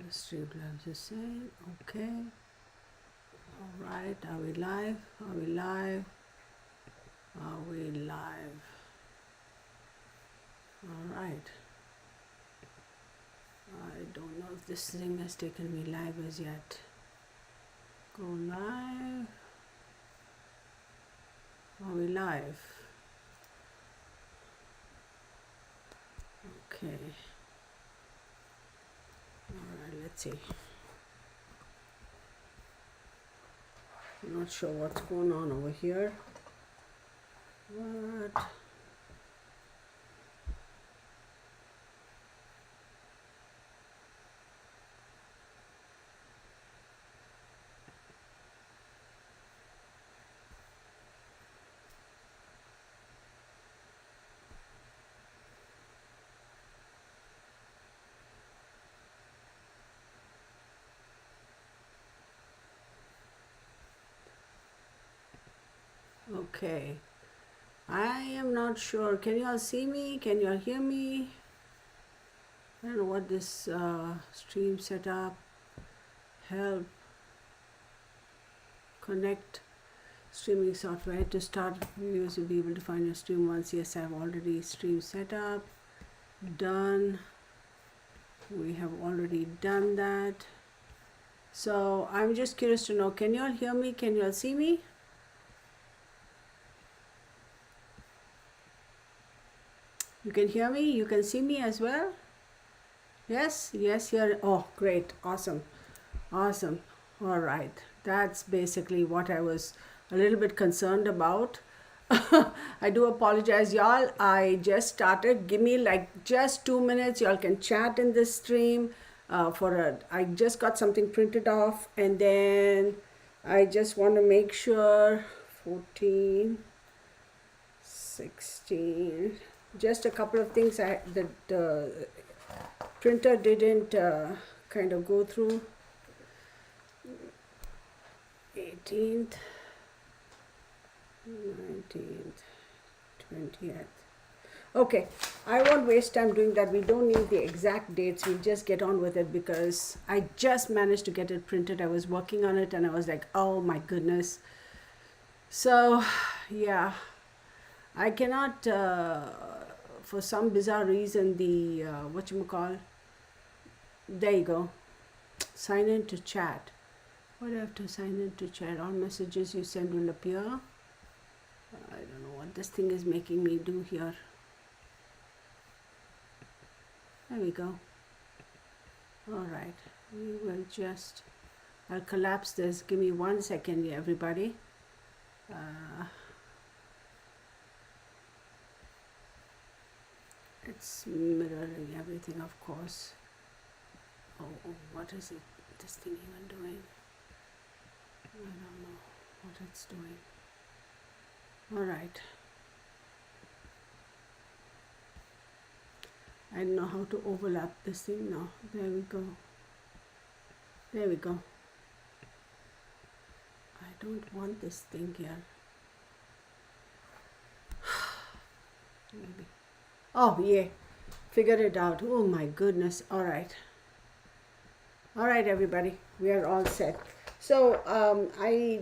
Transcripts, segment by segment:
Streamlabs is saying, okay. All right, are we live? Are we live? Are we live? All right. I don't know if this thing has taken me live as yet. Go live. Are we live? Okay. All right, let's see. I'm not sure what's going on over here. What? Okay. I am not sure. Can you all see me? Can you all hear me? I don't know what this stream setup, help, connect streaming software to start. Viewers will be able to find your stream once. Yes, I've already stream set up, done. We have already done that. So I'm just curious to know, can you all hear me? Can you all see me? You can hear me? You can see me as well? Yes, yes, here. Oh, great. Awesome. Awesome. All right. That's basically what I was a little bit concerned about. I do apologize, y'all. I just started. Give me like just 2 minutes. Y'all can chat in this stream. I just got something printed off, and then I just want to make sure 14, 16. Just a couple of things the printer didn't kind of go through. 18th, 19th, 20th. Okay, I won't waste time doing that. We don't need the exact dates. We'll just get on with it because I just managed to get it printed. I was working on it and I was like, oh my goodness. So, yeah, I cannot, for some bizarre reason, the, there you go, sign in to chat. What do I have to sign in to chat? All messages you send will appear. I don't know what this thing is making me do here. There we go. All right, we will just, I'll collapse this. Give me 1 second, everybody. It's mirroring everything, of course. Oh, what is it? This thing even doing? I don't know what it's doing. All right. I don't know how to overlap this thing now. There we go. There we go. I don't want this thing here. Maybe. Oh, yeah. Figured it out. Oh, my goodness. All right. All right, everybody. We are all set. So I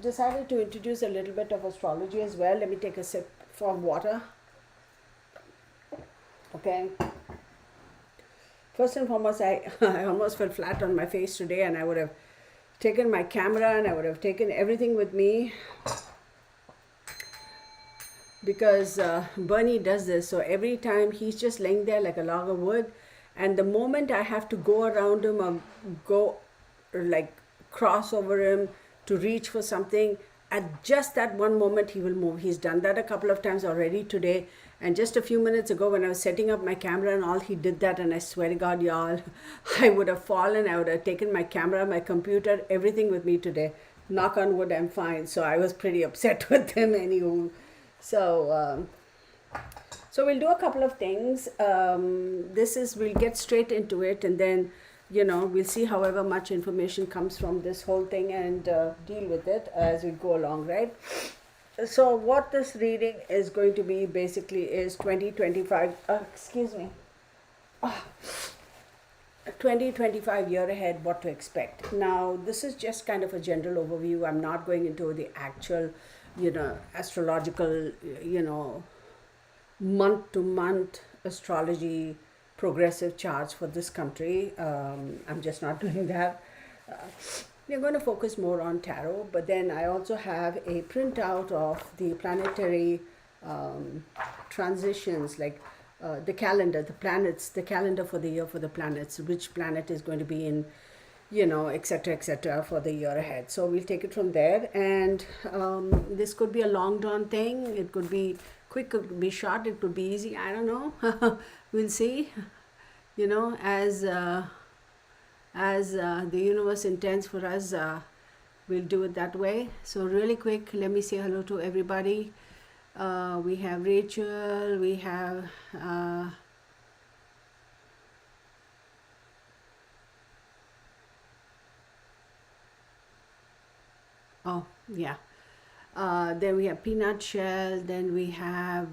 decided to introduce a little bit of astrology as well. Let me take a sip from water. Okay. First and foremost, I almost fell flat on my face today, and I would have taken my camera and I would have taken everything with me because Bernie does this. So every time he's just laying there like a log of wood, and the moment I have to go around him or go or like cross over him to reach for something, at just that one moment he will move. He's done that a couple of times already today, and just a few minutes ago when I was setting up my camera and all, he did that, and I swear to God, y'all, I would have fallen. I would have taken my camera, my computer, everything with me today. Knock on wood, I'm fine. So I was pretty upset with him anywho. So we'll do a couple of things. We'll get straight into it, and then we'll see however much information comes from this whole thing and deal with it as we go along, right? So what this reading is going to be basically is 2025, excuse me. 2025 year ahead, what to expect. Now, this is just kind of a general overview. I'm not going into the actual, astrological, month to month astrology progressive charts for this country. I'm just not doing that. Uh, we're going to focus more on tarot, but then I also have a printout of the planetary um, transitions, like the calendar, the planets, the calendar for the year for the planets, which planet is going to be in, etc., for the year ahead. So we'll take it from there. And this could be a long drawn thing. It could be quick, could be short, it could be easy. I don't know. We'll see. As the universe intends for us, we'll do it that way. So really quick, let me say hello to everybody. We have Rachel, we have oh yeah, then we have Peanut Shell, then we have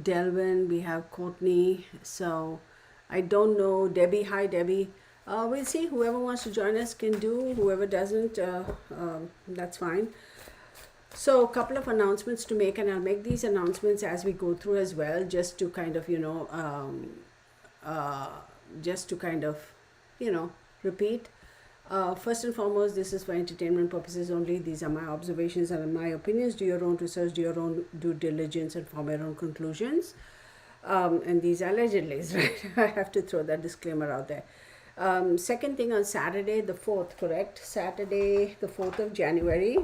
Delvin, we have Courtney. So I don't know Debbie. Hi Debbie. We'll see. Whoever wants to join us can do. Whoever doesn't, that's fine. So a couple of announcements to make, and I'll make these announcements as we go through as well, just to kind of uh, just to kind of repeat. First and foremost, this is for entertainment purposes only. These are my observations and my opinions. Do your own research, do your own due diligence, and form your own conclusions. And these are allegedlies, right? I have to throw that disclaimer out there. Second thing, on Saturday, the 4th, correct? Saturday, the 4th of January.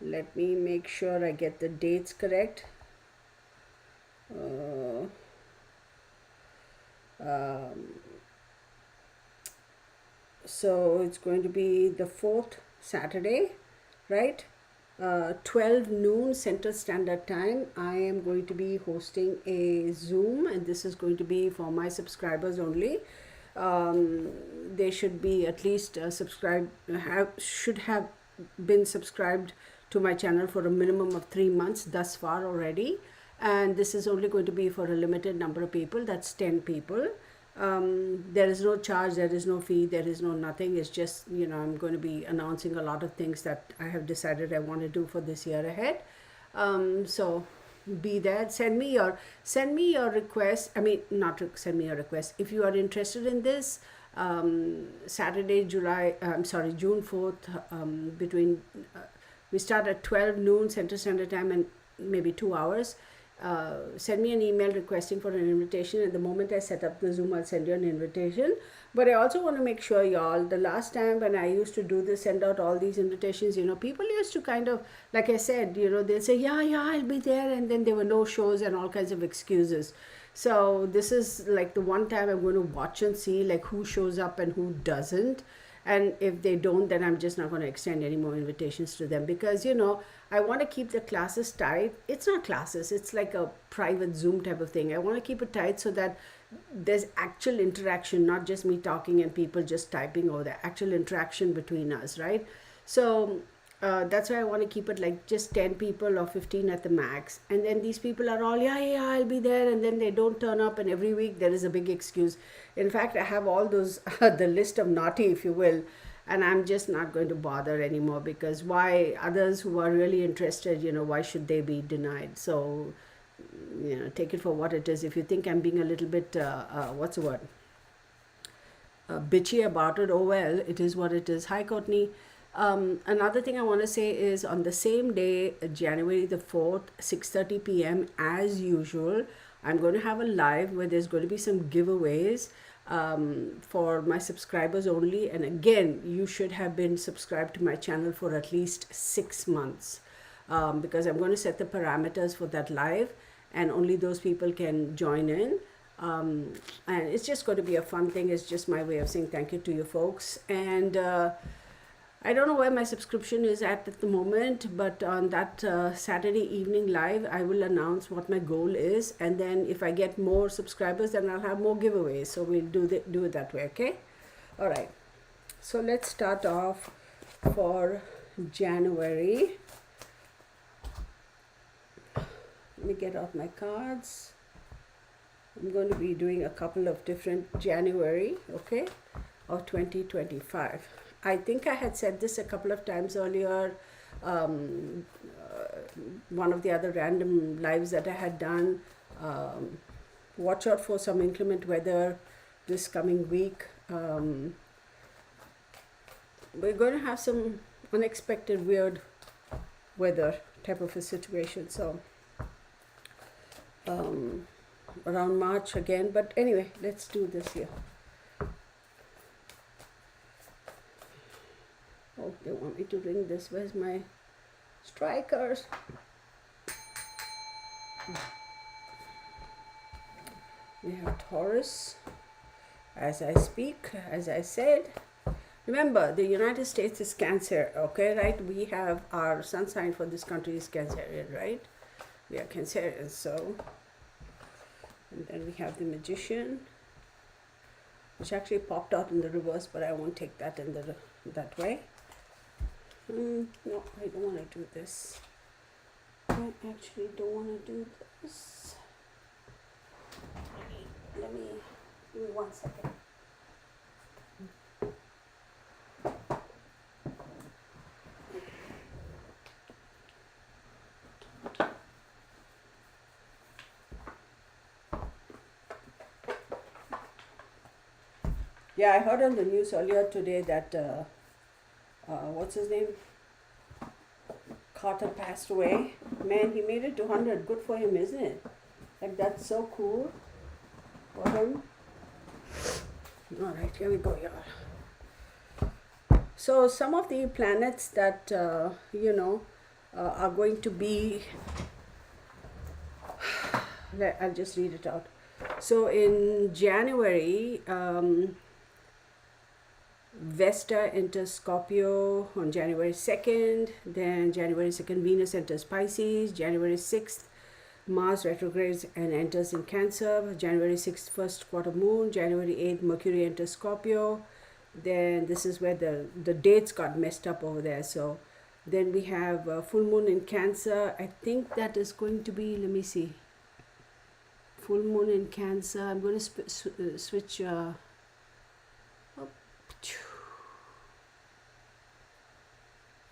Let me make sure I get the dates correct. So it's going to be the 4th Saturday, right? 12 noon Central Standard Time. I am going to be hosting a Zoom, and this is going to be for my subscribers only. They should be at least should have been subscribed to my channel for a minimum of 3 months thus far already. And this is only going to be for a limited number of people. That's 10 people. There is no charge, there is no fee, there is no nothing. It's just, I'm going to be announcing a lot of things that I have decided I want to do for this year ahead. So be there. Send me your request. I mean, not send me your request. If you are interested in this, Saturday, June 4th, between we start at 12 noon Central Standard Time and maybe 2 hours. Send me an email requesting for an invitation, and the moment I set up the Zoom, I'll send you an invitation. But I also want to make sure, y'all, the last time when I used to do this, send out all these invitations, people used to kind of, like I said, they'll say, yeah, I'll be there, and then there were no shows and all kinds of excuses. So this is like the one time I'm going to watch and see like who shows up and who doesn't. And if they don't, then I'm just not going to extend any more invitations to them, because I want to keep the classes tight. It's not classes, it's like a private Zoom type of thing. I want to keep it tight so that there's actual interaction, not just me talking and people just typing, or the actual interaction between us, right? So that's why I want to keep it like just 10 people or 15 at the max. And then these people are all, yeah, I'll be there. And then they don't turn up. And every week there is a big excuse. In fact, I have all those, the list of naughty, if you will. And I'm just not going to bother anymore, because why others who are really interested, why should they be denied? So, take it for what it is. If you think I'm being a little bit, what's the word? Bitchy about it, oh well, it is what it is. Hi, Courtney. Another thing I want to say is, on the same day, January the 4th, 6:30 p.m. as usual, I'm going to have a live where there's going to be some giveaways for my subscribers only. And again, you should have been subscribed to my channel for at least 6 months, because I'm going to set the parameters for that live, and only those people can join in. And it's just going to be a fun thing. It's just my way of saying thank you to you folks. And I don't know where my subscription is at the moment, but on that Saturday evening live, I will announce what my goal is. And then if I get more subscribers, then I'll have more giveaways. So we'll do it that way, okay? All right. So let's start off for January. Let me get out my cards. I'm going to be doing a couple of different January, okay, of 2025. I think I had said this a couple of times earlier. Um, One of the other random lives that I had done. Um, watch out for some inclement weather this coming week. We're going to have some unexpected weird weather type of a situation. So around March again. But anyway, let's do this here. Oh, they want me to ring this. Where's my strikers? We have Taurus. As I speak, as I said, remember the United States is Cancer, okay, right? We have our sun sign for this country is Cancerian, right? We are Cancerians, so. And then we have the Magician, which actually popped out in the reverse, but I won't take that in that way. No, I don't want to do this. I actually don't want to do this. Let me give me 1 second. Yeah, I heard on the news earlier today that what's his name? Carter passed away. Man, he made it to 100. Good for him, isn't it? Like, that's so cool for him. All right, here we go, y'all. So some of the planets that are going to be, I'll just read it out. So in January, Vesta enters Scorpio on January 2nd. Then January 2nd, Venus enters Pisces. January 6th, Mars retrogrades and enters in Cancer. January 6th, first quarter moon. January 8th, Mercury enters Scorpio. Then this is where the dates got messed up over there. So then we have full moon in Cancer. I think that is going to be, let me see. Full moon in Cancer. I'm going to switch.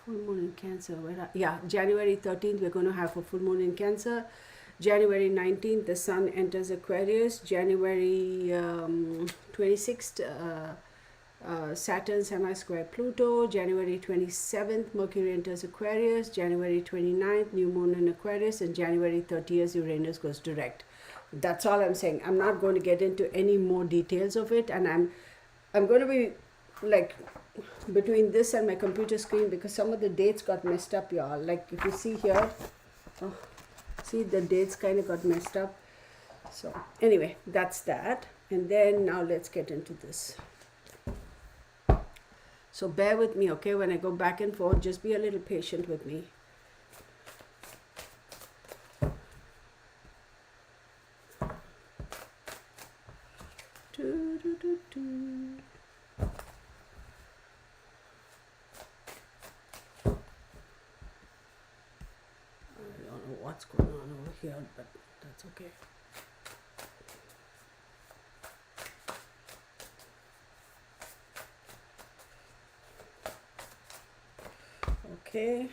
Full moon in Cancer. January 13th, we're going to have a full moon in Cancer. January 19th, the sun enters Aquarius. January 26th, Saturn semi-square Pluto. January 27th, Mercury enters Aquarius. January 29th, new moon in Aquarius. And January 30th, Uranus goes direct. That's all I'm saying. I'm not going to get into any more details of it. And I'm going to be like between this and my computer screen because some of the dates got messed up, y'all. Like if you see here, see the dates kind of got messed up. So anyway, that's that. And then now let's get into this. So bear with me, okay? When I go back and forth, just be a little patient with me. What's going on over here, but that's okay. Okay.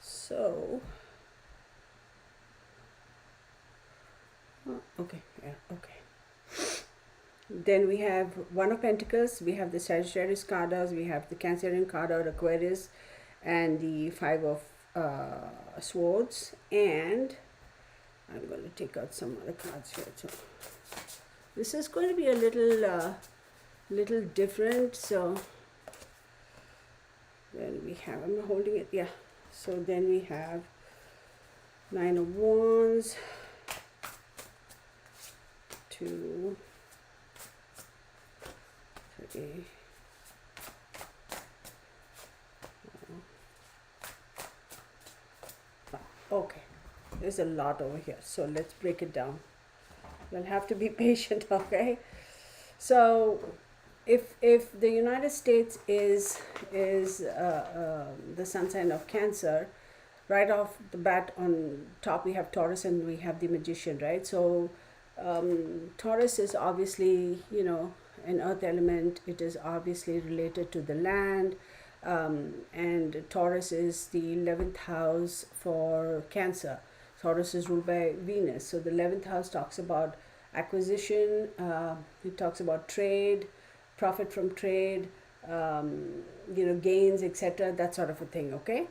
So, okay, yeah, okay. Then we have One of Pentacles, we have the Sagittarius card out, we have the Cancerian card out, Aquarius, and the Five of Swords. And I'm going to take out some other cards here. So this is going to be a little different. So then we have, I'm holding it, yeah. So then we have Nine of Wands, 2, 3, okay, there's a lot over here, so let's break it down. we'll have to be patient, okay? So, if the United States is the sun sign of Cancer, right off the bat on top we have Taurus and we have the Magician, right? So, Taurus is obviously, an earth element. It is obviously related to the land, and Taurus is the 11th house for Cancer. Taurus is ruled by Venus. So the 11th house talks about acquisition, it talks about trade, profit from trade, gains, etc., that sort of a thing, okay?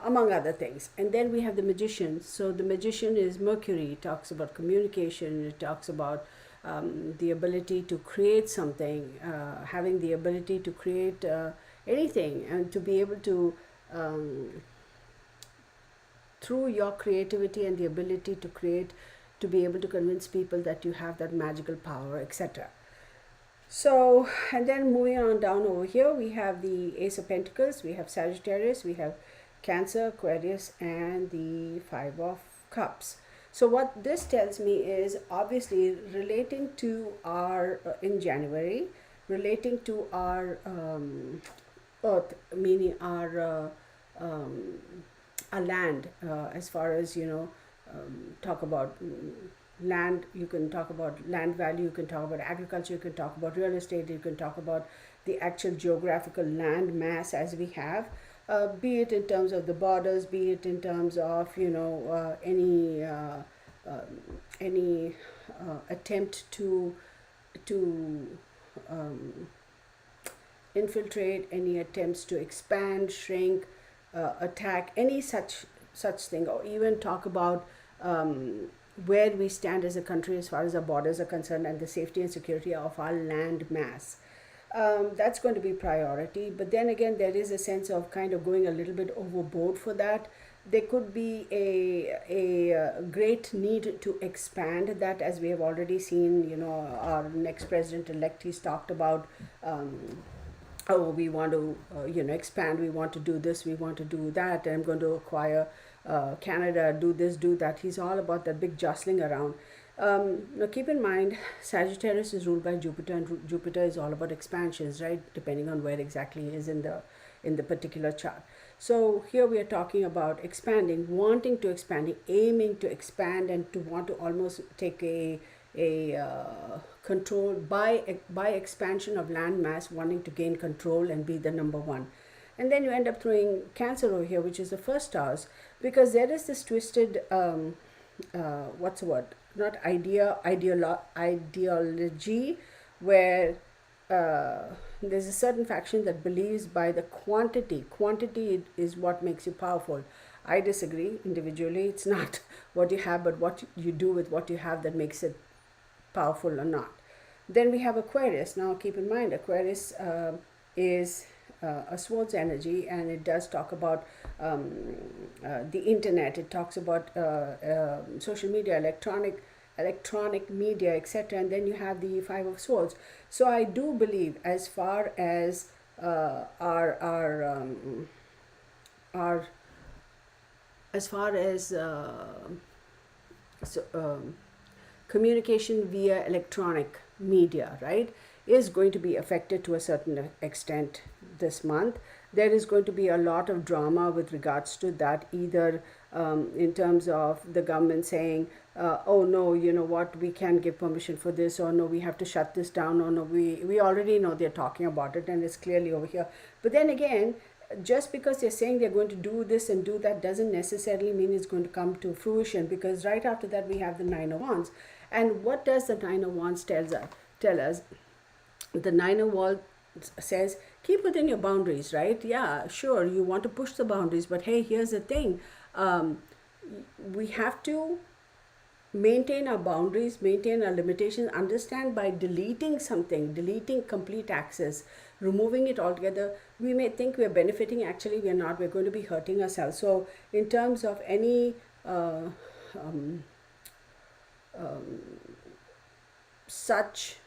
Among other things. And then we have the Magician. So the Magician is Mercury. It talks about communication, it talks about the ability to create something, having the ability to create anything, and to be able to, through your creativity and the ability to create, to be able to convince people that you have that magical power, etc. So, and then moving on down over here, we have the Ace of Pentacles, we have Sagittarius, we have Cancer, Aquarius, and the Five of Cups. So what this tells me is obviously relating to our, in January, relating to our earth, meaning our land, as far as, talk about land, you can talk about land value, you can talk about agriculture, you can talk about real estate, you can talk about the actual geographical land mass as we have, be it in terms of the borders, be it in terms of, any attempt to infiltrate, any attempts to expand, shrink, attack, any such thing, or even talk about where we stand as a country as far as our borders are concerned and the safety and security of our land mass. That's going to be priority. But then again, there is a sense of kind of going a little bit overboard for that. There could be a great need to expand that, as we have already seen. Our next president-elect, he's talked about, oh, we want to, expand, we want to do this, we want to do that, and I'm going to acquire Canada, do this, do that. He's all about that big jostling around. Now keep in mind, Sagittarius is ruled by Jupiter, and Jupiter is all about expansions, right? Depending on where exactly he is in the particular chart. So here we are talking about expanding, wanting to expand, aiming to expand, and to want to almost take a control by expansion of land mass, wanting to gain control and be the number one. And then you end up throwing Cancer over here, which is the first house, because there is this twisted, what's the word? Not ideology, where there's a certain faction that believes by the quantity is what makes you powerful. I disagree. Individually, it's not what you have, but what you do with what you have that makes it powerful or not. Then we have Aquarius. Now keep in mind, Aquarius is a swords energy, and it does talk about the internet. It talks about social media, electronic media, etc. And then you have the Five of Swords. So I do believe, as far as our as far as communication via electronic media, right, is going to be affected to a certain extent this month. There is going to be a lot of drama with regards to that, either in terms of the government saying, oh no, you know what, we can't give permission for this, or no, we have to shut this down, or no, we already know they're talking about it and it's clearly over here. But then again, just because they're saying they're going to do this and do that doesn't necessarily mean it's going to come to fruition, because right after that we have the Nine of Wands. And what does the Nine of Wands tell us? The Nine of Wands says, keep within your boundaries, right? Yeah, sure, you want to push the boundaries, but hey, here's the thing. We have to maintain our boundaries, maintain our limitations, understand by deleting something, deleting complete access, removing it altogether, we may think we're benefiting. Actually, we're not. We're going to be hurting ourselves. So in terms of any such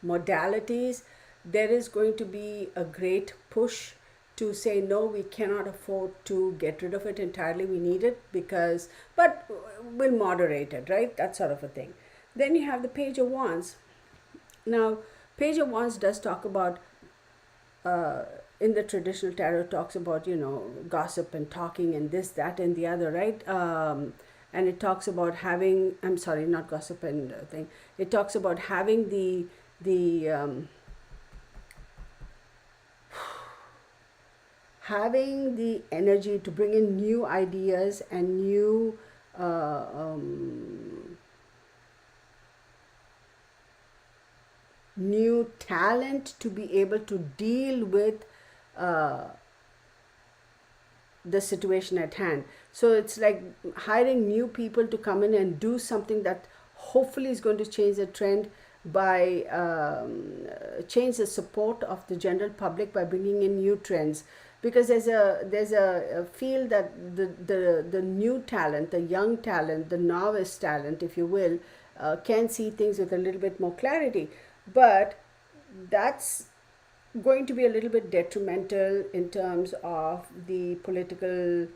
modalities, there is going to be a great push to say, no, we cannot afford to get rid of it entirely. We need it, but we'll moderate it, right? That sort of a thing. Then you have the Page of Wands. Now, Page of Wands does talk about, uh, in the traditional tarot, talks about, gossip and talking and this, that, and the other, right? And it talks about having, I'm sorry, not gossip and thing. It talks about having the having the energy to bring in new ideas and uh, um, new talent to be able to deal with uh, the situation at hand. So it's like hiring new people to come in and do something that hopefully is going to change the trend by change the support of the general public by bringing in new trends, because there's a feel that the new talent, the young talent, the novice talent, if you will, can see things with a little bit more clarity. But that's going to be a little bit detrimental in terms of the political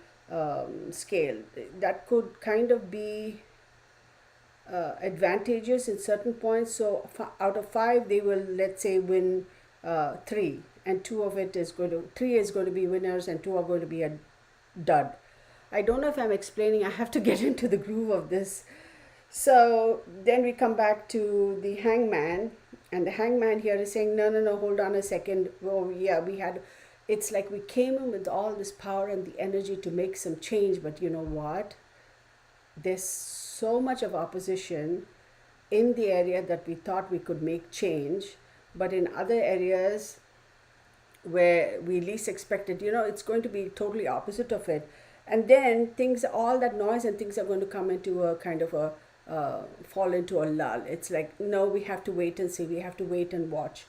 scale. That could kind of be advantageous in certain points. So out of five, they will, let's say, win three, and three is going to be winners, and two are going to be a dud. I don't know if I'm explaining. I have to get into the groove of this. So then we come back to the hangman, and the hangman here is saying, no, no, no, hold on a second. Oh, yeah, it's like we came in with all this power and the energy to make some change, but you know what? There's so much of opposition in the area that we thought we could make change, but in other areas where we least expected, it's going to be totally opposite of it. And then all that noise and things are going to come into a kind of a fall into a lull. It's like, no, we have to wait and see, we have to wait and watch.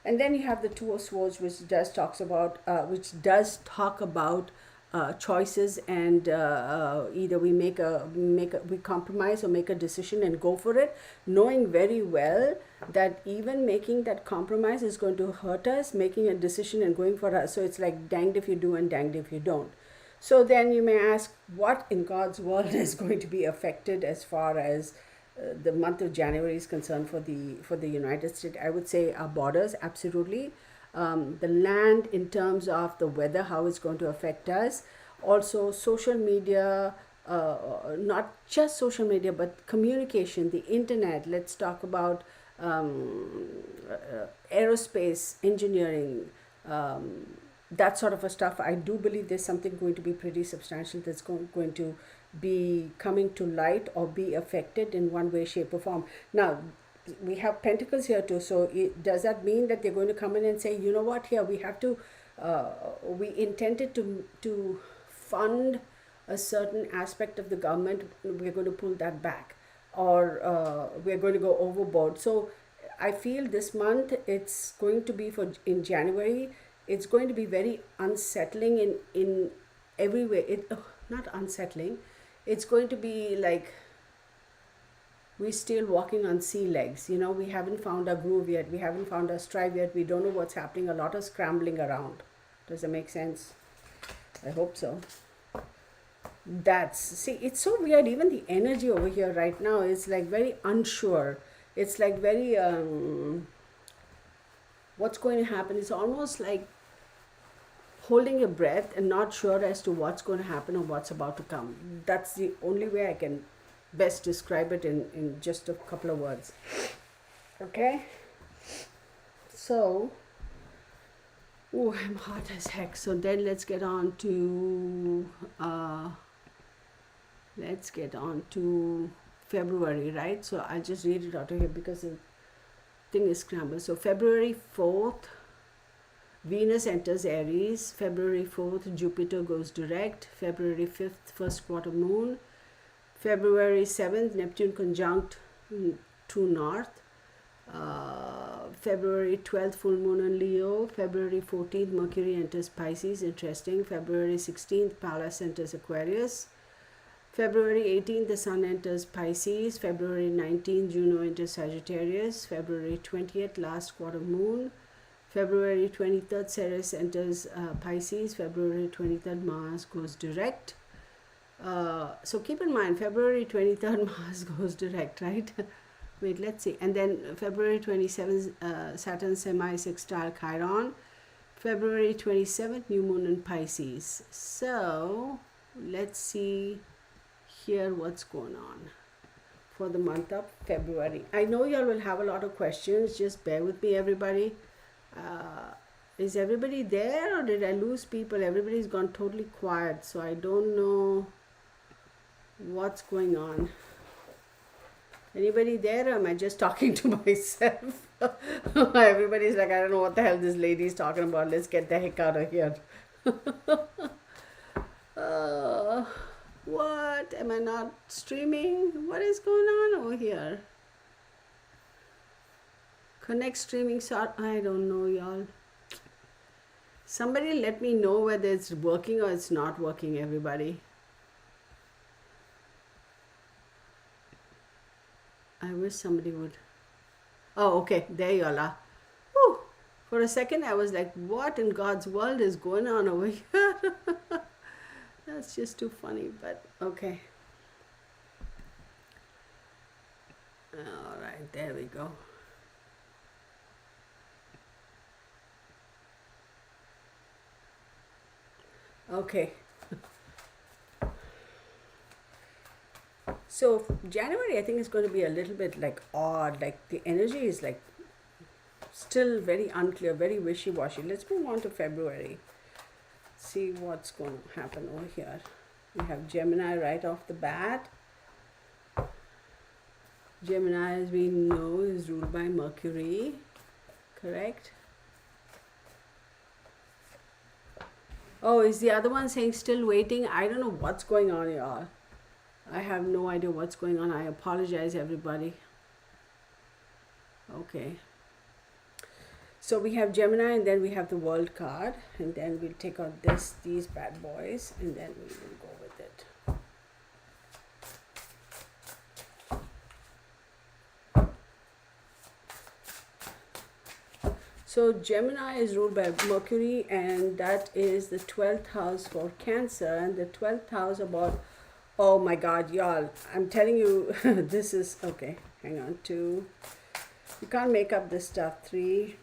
And then you have the Two of Swords, which does talk about choices, and either we compromise or make a decision and go for it, knowing very well that even making that compromise is going to hurt us, making a decision and going for us. So it's like danged if you do and danged if you don't. So then you may ask, what in God's world is going to be affected as far as the month of January is concerned for the United States? I would say our borders, absolutely. The land, in terms of the weather, how it's going to affect us. Also, social media, not just social media, but communication, the internet. Let's talk about aerospace, engineering, that sort of a stuff. I do believe there's something going to be pretty substantial that's going to be coming to light or be affected in one way, shape, or form. Now, we have pentacles here too, so does that mean that they're going to come in and say, you know what, here we have to, we intended to fund a certain aspect of the government, we're going to pull that back, or we're going to go overboard. So I feel this month, it's going to be in January, it's going to be very unsettling in every way. Not unsettling, it's going to be like we're still walking on sea legs. We haven't found our groove yet, we haven't found our stride yet, we don't know what's happening, a lot of scrambling around. Does that make sense? I hope so. It's so weird. Even the energy over here right now is like very unsure. It's like very what's going to happen. It's almost like holding your breath and not sure as to what's going to happen or what's about to come. That's the only way I can best describe it in just a couple of words. Okay? So, I'm hot as heck. So then let's get on to February, right? So I'll just read it out of here because the thing is scrambled. So February 4th, Venus enters Aries. February 4th, Jupiter goes direct. February 5th, first quarter moon. February 7th, Neptune conjunct true north. February 12th, full moon in Leo. February 14th, Mercury enters Pisces. Interesting. February 16th, Pallas enters Aquarius. February 18th, the Sun enters Pisces. February 19th, Juno enters Sagittarius. February 20th, last quarter moon. February 23rd, Ceres enters Pisces. February 23rd, Mars goes direct. So keep in mind, February 23rd, Mars goes direct, right? Wait, let's see. And then February 27th, Saturn semi-sextile Chiron. February 27th, new moon in Pisces. So let's see here what's going on for the month of February. I know y'all will have a lot of questions. Just bear with me, everybody. Is everybody there, or did I lose people? Everybody's gone totally quiet, so I don't know what's going on. Anybody there, or am I just talking to myself? Everybody's like, I don't know what the hell this lady is talking about. Let's get the heck out of here. uh, what? Am I not streaming? What is going on over here? Connect streaming, so I don't know, y'all. Somebody let me know whether it's working or it's not working, everybody. I wish somebody would. Oh, okay. There you all are. Whew. For a second, I was like, what in God's world is going on over here? That's just too funny, but okay. All right, there we go. Okay. So January, I think, is going to be a little bit like odd. Like the energy is like still very unclear, very wishy-washy. Let's move on to February. See what's going to happen over here. We have Gemini right off the bat. Gemini, as we know, is ruled by Mercury. Correct? Oh, is the other one saying still waiting? I don't know what's going on, y'all. I have no idea what's going on. I apologize, everybody. Okay. So we have Gemini, and then we have the World card, and then we'll take out these bad boys, and then we will go with it. So Gemini is ruled by Mercury, and that is the 12th house for Cancer, and the 12th house about, oh my God, y'all, I'm telling you, this is, okay, hang on, 2, you can't make up this stuff, 3,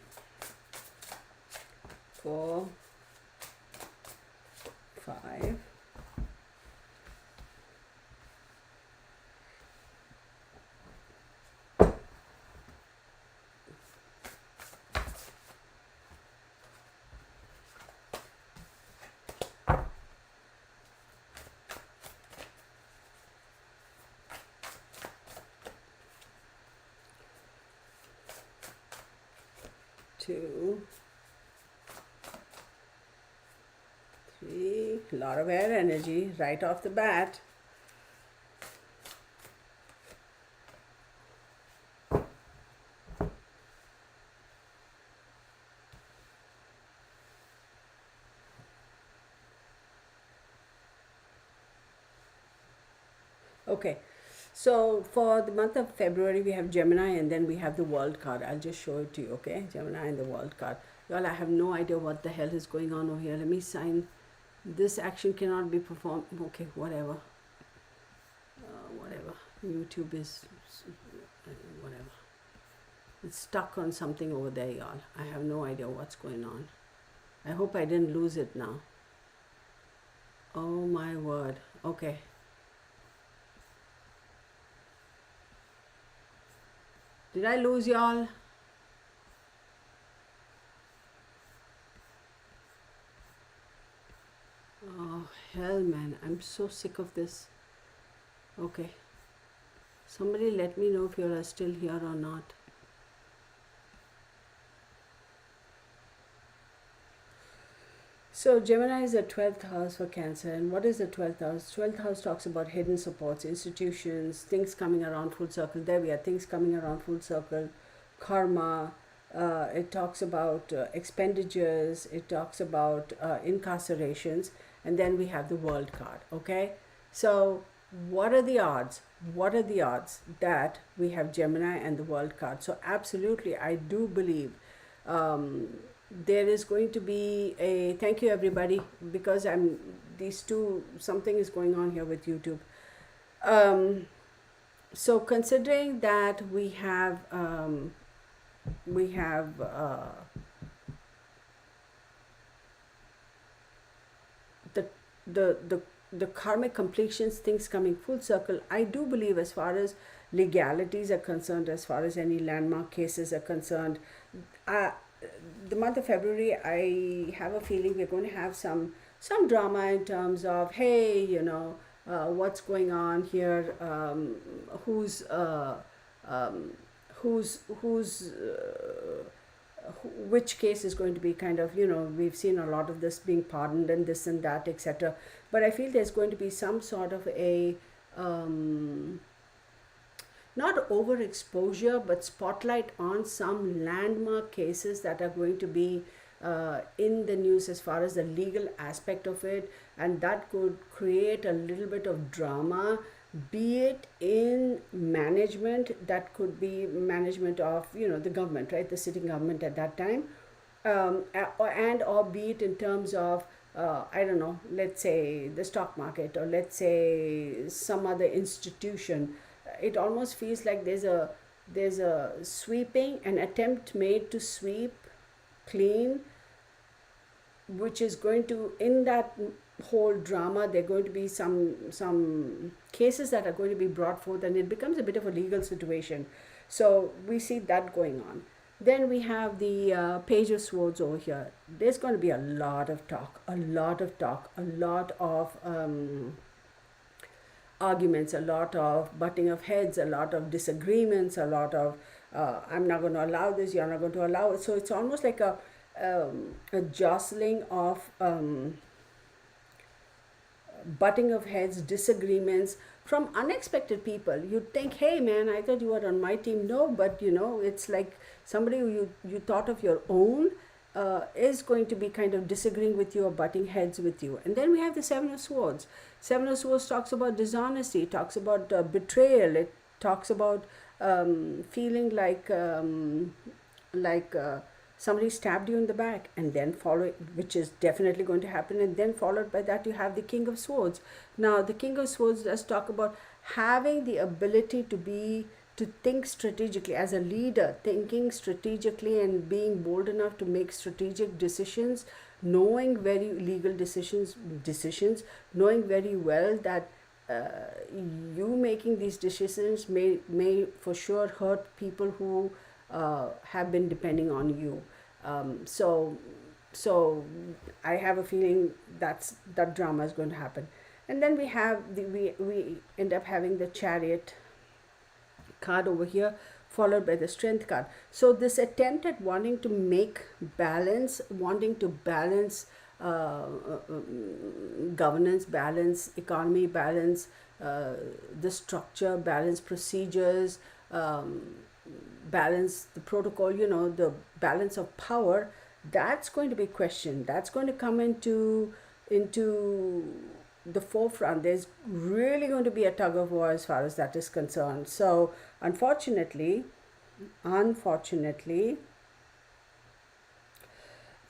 4, 5, 2, 3, a lot of air energy right off the bat. Okay, so for the month of February, we have Gemini, and then we have the World card. I'll just show it to you, okay? Gemini and the World card. Y'all, I have no idea what the hell is going on over here. Let me sign. This action cannot be performed. Okay, whatever. Whatever. YouTube is whatever. It's stuck on something over there, y'all. I have no idea what's going on. I hope I didn't lose it now. Oh my word. Okay. Did I lose y'all? Oh, hell, man. I'm so sick of this. Okay. Somebody let me know if you are still here or not. So Gemini is the 12th house for Cancer. And what is the 12th house? 12th house talks about hidden supports, institutions, things coming around full circle. There we are, things coming around full circle, karma. It talks about expenditures. It talks about incarcerations. And then we have the World card, okay? So what are the odds? What are the odds that we have Gemini and the World card? So absolutely, I do believe there is going to be a, thank you everybody, because these two, something is going on here with YouTube. So considering that we have the the the the karmic completions, things coming full circle, I do believe, as far as legalities are concerned, as far as any landmark cases are concerned, uh, the month of February, I have a feeling we're going to have some drama in terms of, hey, what's going on here, who's um, who's which case is going to be kind of, we've seen a lot of this being pardoned and this and that, etc. But I feel there's going to be some sort of a um, not overexposure, but spotlight on some landmark cases that are going to be in the news as far as the legal aspect of it, and that could create a little bit of drama, be it in management, that could be management of, the government, right, the sitting government at that time, and or be it in terms of, I don't know, let's say the stock market, or let's say some other institution. It almost feels like there's a sweeping, an attempt made to sweep clean, which is going to, in that whole drama, there are going to be some cases that are going to be brought forth, and it becomes a bit of a legal situation. So we see that going on. Then we have the Page of Swords over here. There's going to be a lot of talk, a lot of talk, a lot of arguments, a lot of butting of heads, a lot of disagreements, a lot of I'm not going to allow this, you're not going to allow it. So it's almost like a jostling of butting of heads, disagreements from unexpected people. You'd think, hey man, I thought you were on my team. No, but it's like somebody who you thought of your own is going to be kind of disagreeing with you or butting heads with you. And then we have the Seven of Swords. Seven of Swords talks about dishonesty, it talks about betrayal, it talks about feeling like somebody stabbed you in the back, and then follow, which is definitely going to happen, and then followed by that you have the King of Swords. Now the King of Swords does talk about having the ability to think strategically, as a leader, thinking strategically and being bold enough to make strategic decisions, knowing very legal decisions, knowing very well that you making these decisions may for sure hurt people who have been depending on you. So I have a feeling that drama is going to happen. And then we end up having the Chariot card over here, followed by the Strength card. So this attempt at wanting to make balance, wanting to balance governance, balance economy, balance the structure, balance procedures, balance the protocol, the balance of power, that's going to be questioned. That's going to come into the forefront. There's really going to be a tug of war as far as that is concerned. So unfortunately,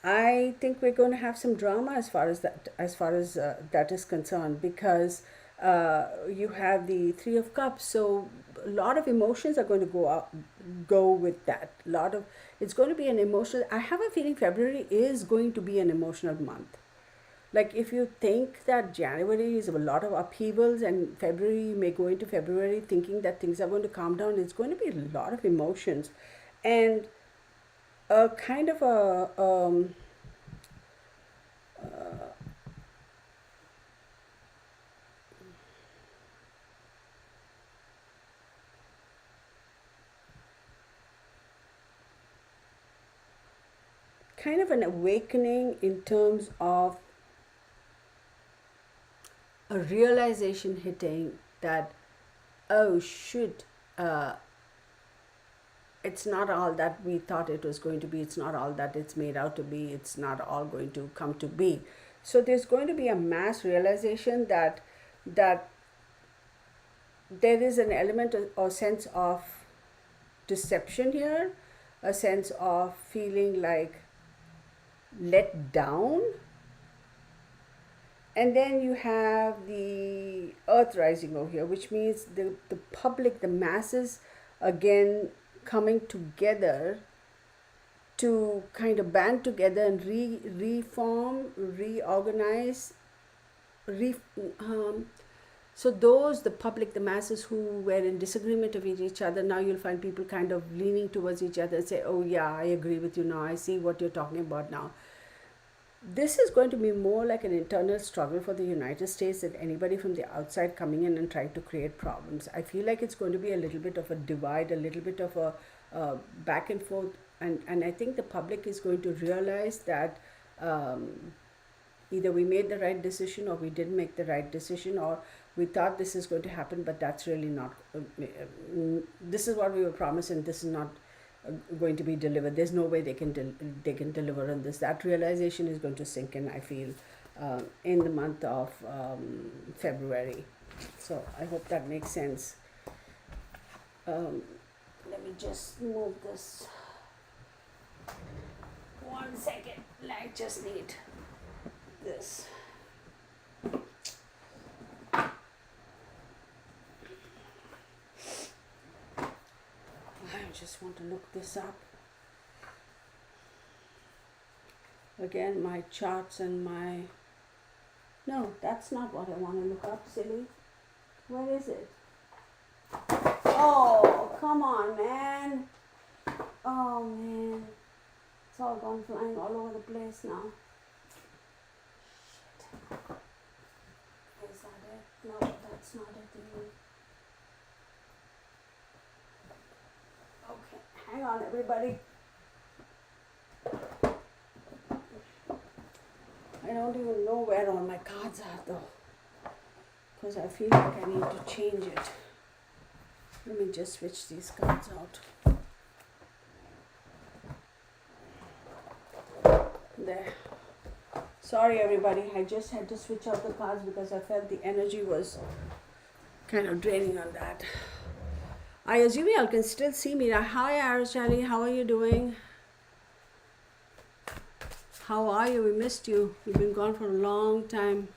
I think we're going to have some drama as far as that is concerned, because you have the Three of Cups. So a lot of emotions are going to go with that. It's going to be an emotional. I have a feeling February is going to be an emotional month. Like if you think that January is a lot of upheavals, and February, you may go into February thinking that things are going to calm down, it's going to be a lot of emotions, and a kind of an awakening in terms of a realization hitting that, oh shoot, it's not all that we thought it was going to be, it's not all that it's made out to be, it's not all going to come to be. So there's going to be a mass realization that there is an element or sense of deception here, a sense of feeling like let down, And then you have the earth rising over here, which means the public, the masses, again coming together to kind of band together and reform, reorganize, re, um, so those, the public, the masses who were in disagreement with each other, now you'll find people kind of leaning towards each other and say, oh yeah, I agree with you now, I see what you're talking about now. This is going to be more like an internal struggle for the United States than anybody from the outside coming in and trying to create problems. I feel like it's going to be a little bit of a divide, a little bit of a back and forth, and I think the public is going to realize that either we made the right decision or we didn't make the right decision, or we thought this is going to happen, but that's really not. This is what we were promised, and this is not going to be delivered. There's no way they can deliver on this. That realization is going to sink in, I feel, in the month of February. So I hope that makes sense. Let me just move this. 1 second. I just need this. I just want to look this up. Again, my charts and my... No, that's not what I want to look up, silly. Where is it? Oh, come on, man. Oh, man. It's all gone flying all over the place now. Shit. Is that it? No, that's not it either. Okay, hang on, everybody. I don't even know where all my cards are, though, because I feel like I need to change it. Let me just switch these cards out. There. Sorry, everybody. I just had to switch out the cards because I felt the energy was kind of draining on that. I assume y'all can still see me. Hi, Arashali. How are you doing? How are you? We missed you. You've been gone for a long time.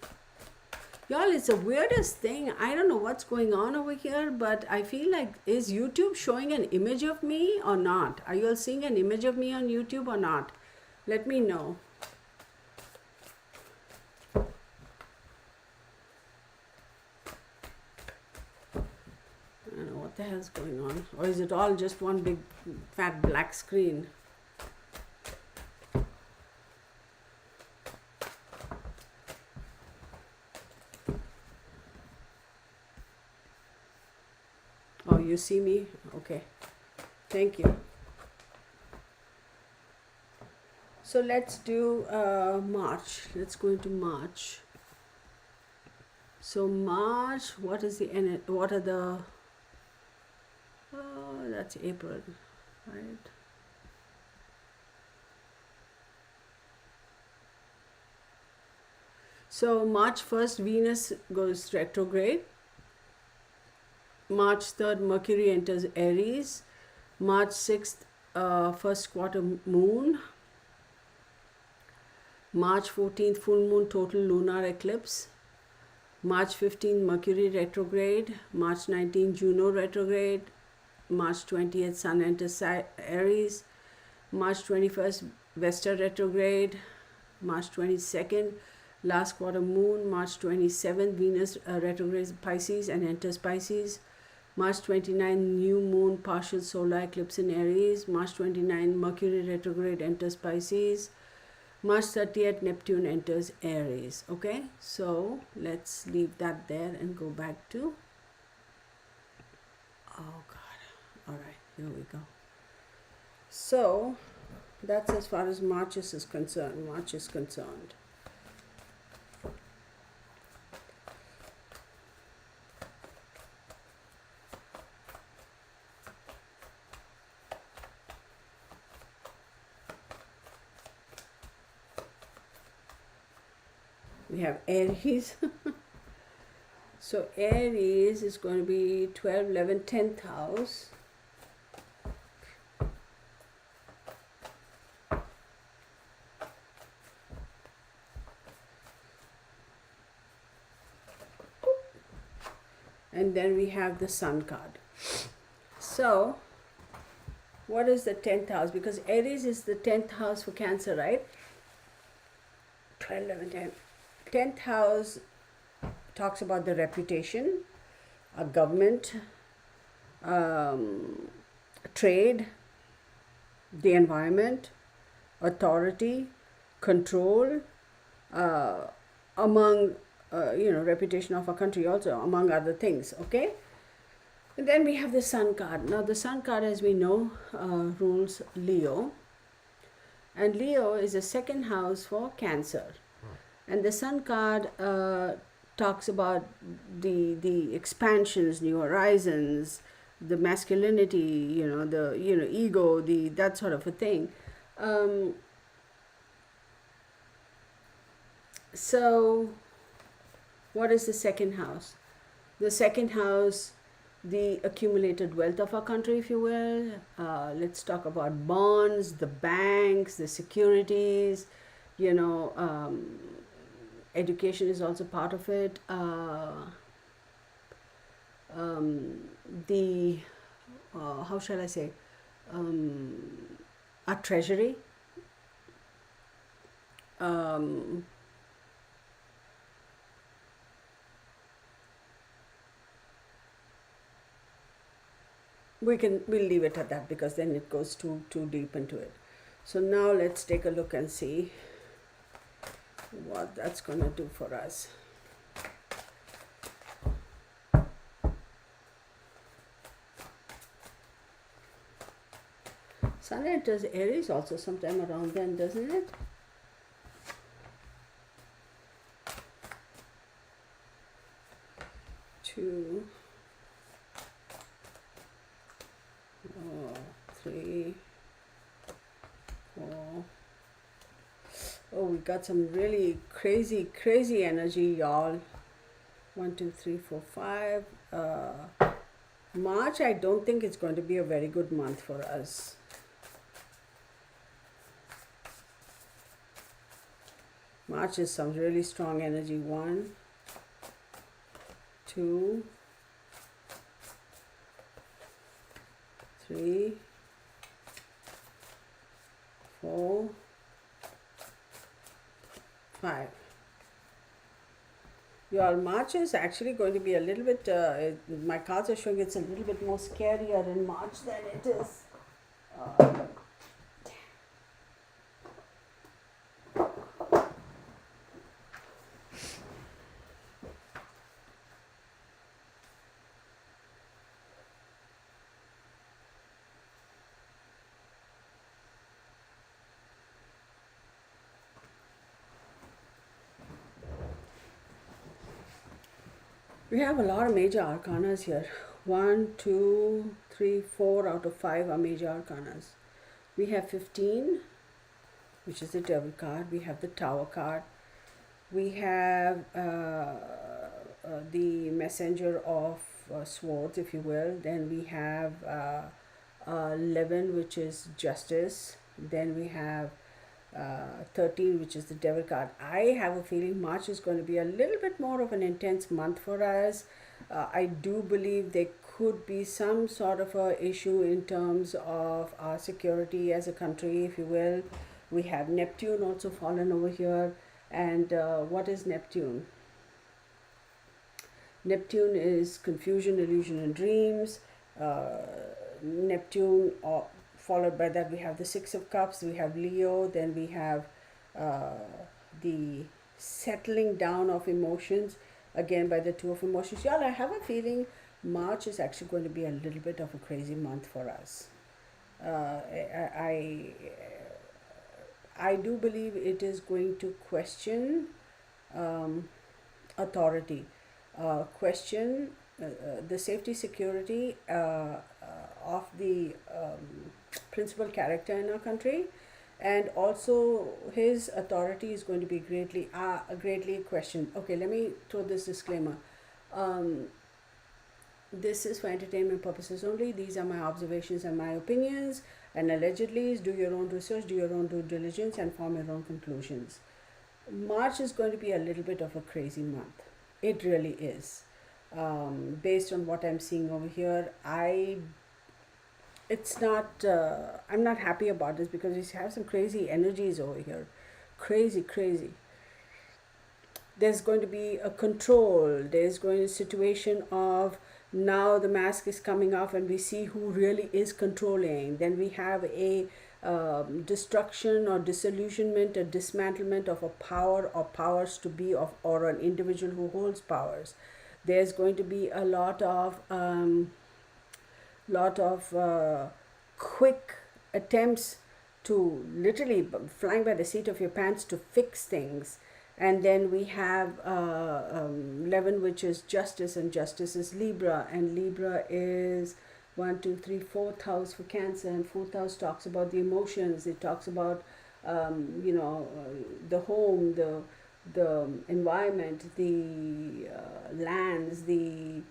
Y'all, it's the weirdest thing. I don't know what's going on over here, but I feel like, is YouTube showing an image of me or not? Are you all seeing an image of me on YouTube or not? Let me know. I don't know what the hell's going on. Or is it all just one big fat black screen? Oh, you see me? Okay. Thank you. So let's do March. Let's go into March. So March, what is the what are the... Oh, that's April, right? So March 1st, Venus goes retrograde. March 3rd, Mercury enters Aries. March 6th, first quarter moon. March 14th, full moon, total lunar eclipse. March 15th, Mercury retrograde. March 19th, Juno retrograde. March 20th, Sun enters Aries. March 21st, Vesta retrograde. March 22nd, last quarter moon. March 27th, Venus retrogrades Pisces and enters Pisces. March 29, new moon, partial solar eclipse in Aries. March 29, Mercury retrograde enters Pisces. March 30th, Neptune enters Aries. Okay, so let's leave that there and go back to... Oh God. All right, here we go. So that's as far as March is concerned. March is concerned. We have Aries. So Aries is going to be 12, 11, 10th house. and then we have the Sun card. So what is the 10th house? Because Aries is the 10th house for Cancer, right? 12, 11, 10. 10th house talks about the reputation, a government, trade, the environment, authority, control, among reputation of a country also, among other things. Okay. And then we have the Sun card. Now the Sun card, as we know, rules Leo, and Leo is the second house for Cancer. And the Sun card talks about the expansions, new horizons, the masculinity, the ego, that sort of a thing. So what is the second house? The second house, the accumulated wealth of our country, if you will. Let's talk about bonds, the banks, the securities, education is also part of it. The how shall I say, our treasury, we'll leave it at that, because then it goes too deep into it. So now let's take a look and see what that's going to do for us. Sun enters Aries also sometime around then, doesn't it? Two, 3, 4. Oh, we got some really crazy energy, y'all. 1, 2, 3, 4, 5. March, I don't think it's going to be a very good month for us. March is some really strong energy. 1, 2, 3, 4, 5. Your March is actually going to be a little bit, my cards are showing it's a little bit more scarier in March than it is. We have a lot of major arcanas here. 1, 2, 3, 4 out of 5 are major arcanas. We have 15, which is the Devil card. We have the Tower card. We have the Messenger of Swords, if you will. Then we have 11, which is Justice. Then we have 13, which is the Devil card. I have a feeling March is going to be a little bit more of an intense month for us. I do believe there could be some sort of a issue in terms of our security as a country, if you will. We have Neptune also fallen over here. And what is Neptune? Neptune is confusion, illusion, and dreams. Neptune, followed by that we have the 6 of Cups, we have Leo, then we have the settling down of emotions, again by the 2 of Emotions. Y'all, I have a feeling March is actually going to be a little bit of a crazy month for us. I do believe it is going to question authority, question the safety, security of the principal character in our country, and also his authority is going to be greatly questioned. Okay, let me throw this disclaimer. This is for entertainment purposes only. These are my observations and my opinions, and allegedly do your own research, do your own due diligence, and form your own conclusions. March is going to be a little bit of a crazy month. It really is. based on what I'm seeing over here. It's not, I'm not happy about this because we have some crazy energies over here. Crazy, crazy. There's going to be a control. There's going to be a situation of now the mask is coming off and we see who really is controlling. Then we have a destruction or disillusionment, a dismantlement of a power or powers to be of, or an individual who holds powers. There's going to be a lot of quick attempts to literally flying by the seat of your pants to fix things. And then we have 11, which is justice, and justice is Libra, and Libra is 4th house for Cancer, and 4th house talks about the emotions. It talks about the home, the environment, the lands, the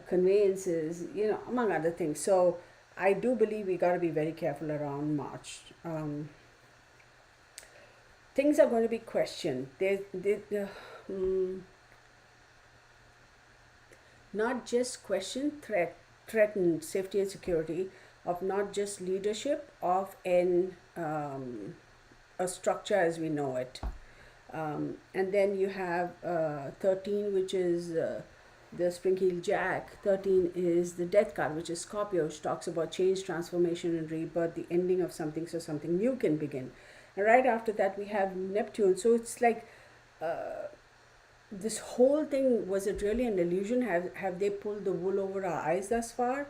conveyances, among other things. So I do believe we got to be very careful around March. Things are going to be questioned. Not just questioned, threatened safety and security of not just leadership of a structure as we know it. And then you have 13, which is the Spring Heel Jack. 13 is the Death card, which is Scorpio, which talks about change, transformation, and rebirth, the ending of something so something new can begin. And right after that, we have Neptune. So it's like this whole thing, was it really an illusion? Have they pulled the wool over our eyes thus far?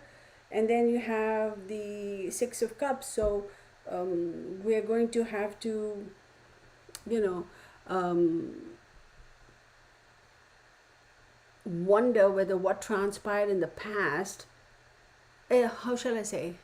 And then you have the Six of Cups. So we are going to have to, wonder whether what transpired in the past, how shall I say?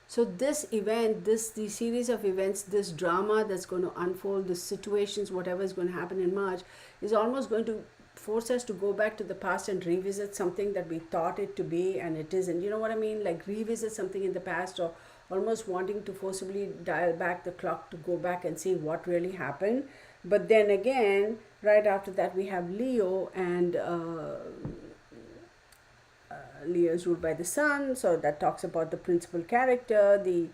So this event, the series of events, this drama that's going to unfold, the situations, whatever is going to happen in March, is almost going to force us to go back to the past and revisit something that we thought it to be and it isn't. You know what I mean? Like revisit something in the past, or almost wanting to forcibly dial back the clock to go back and see what really happened. But then again, right after that, we have Leo, and Leo is ruled by the sun, so that talks about the principal character, the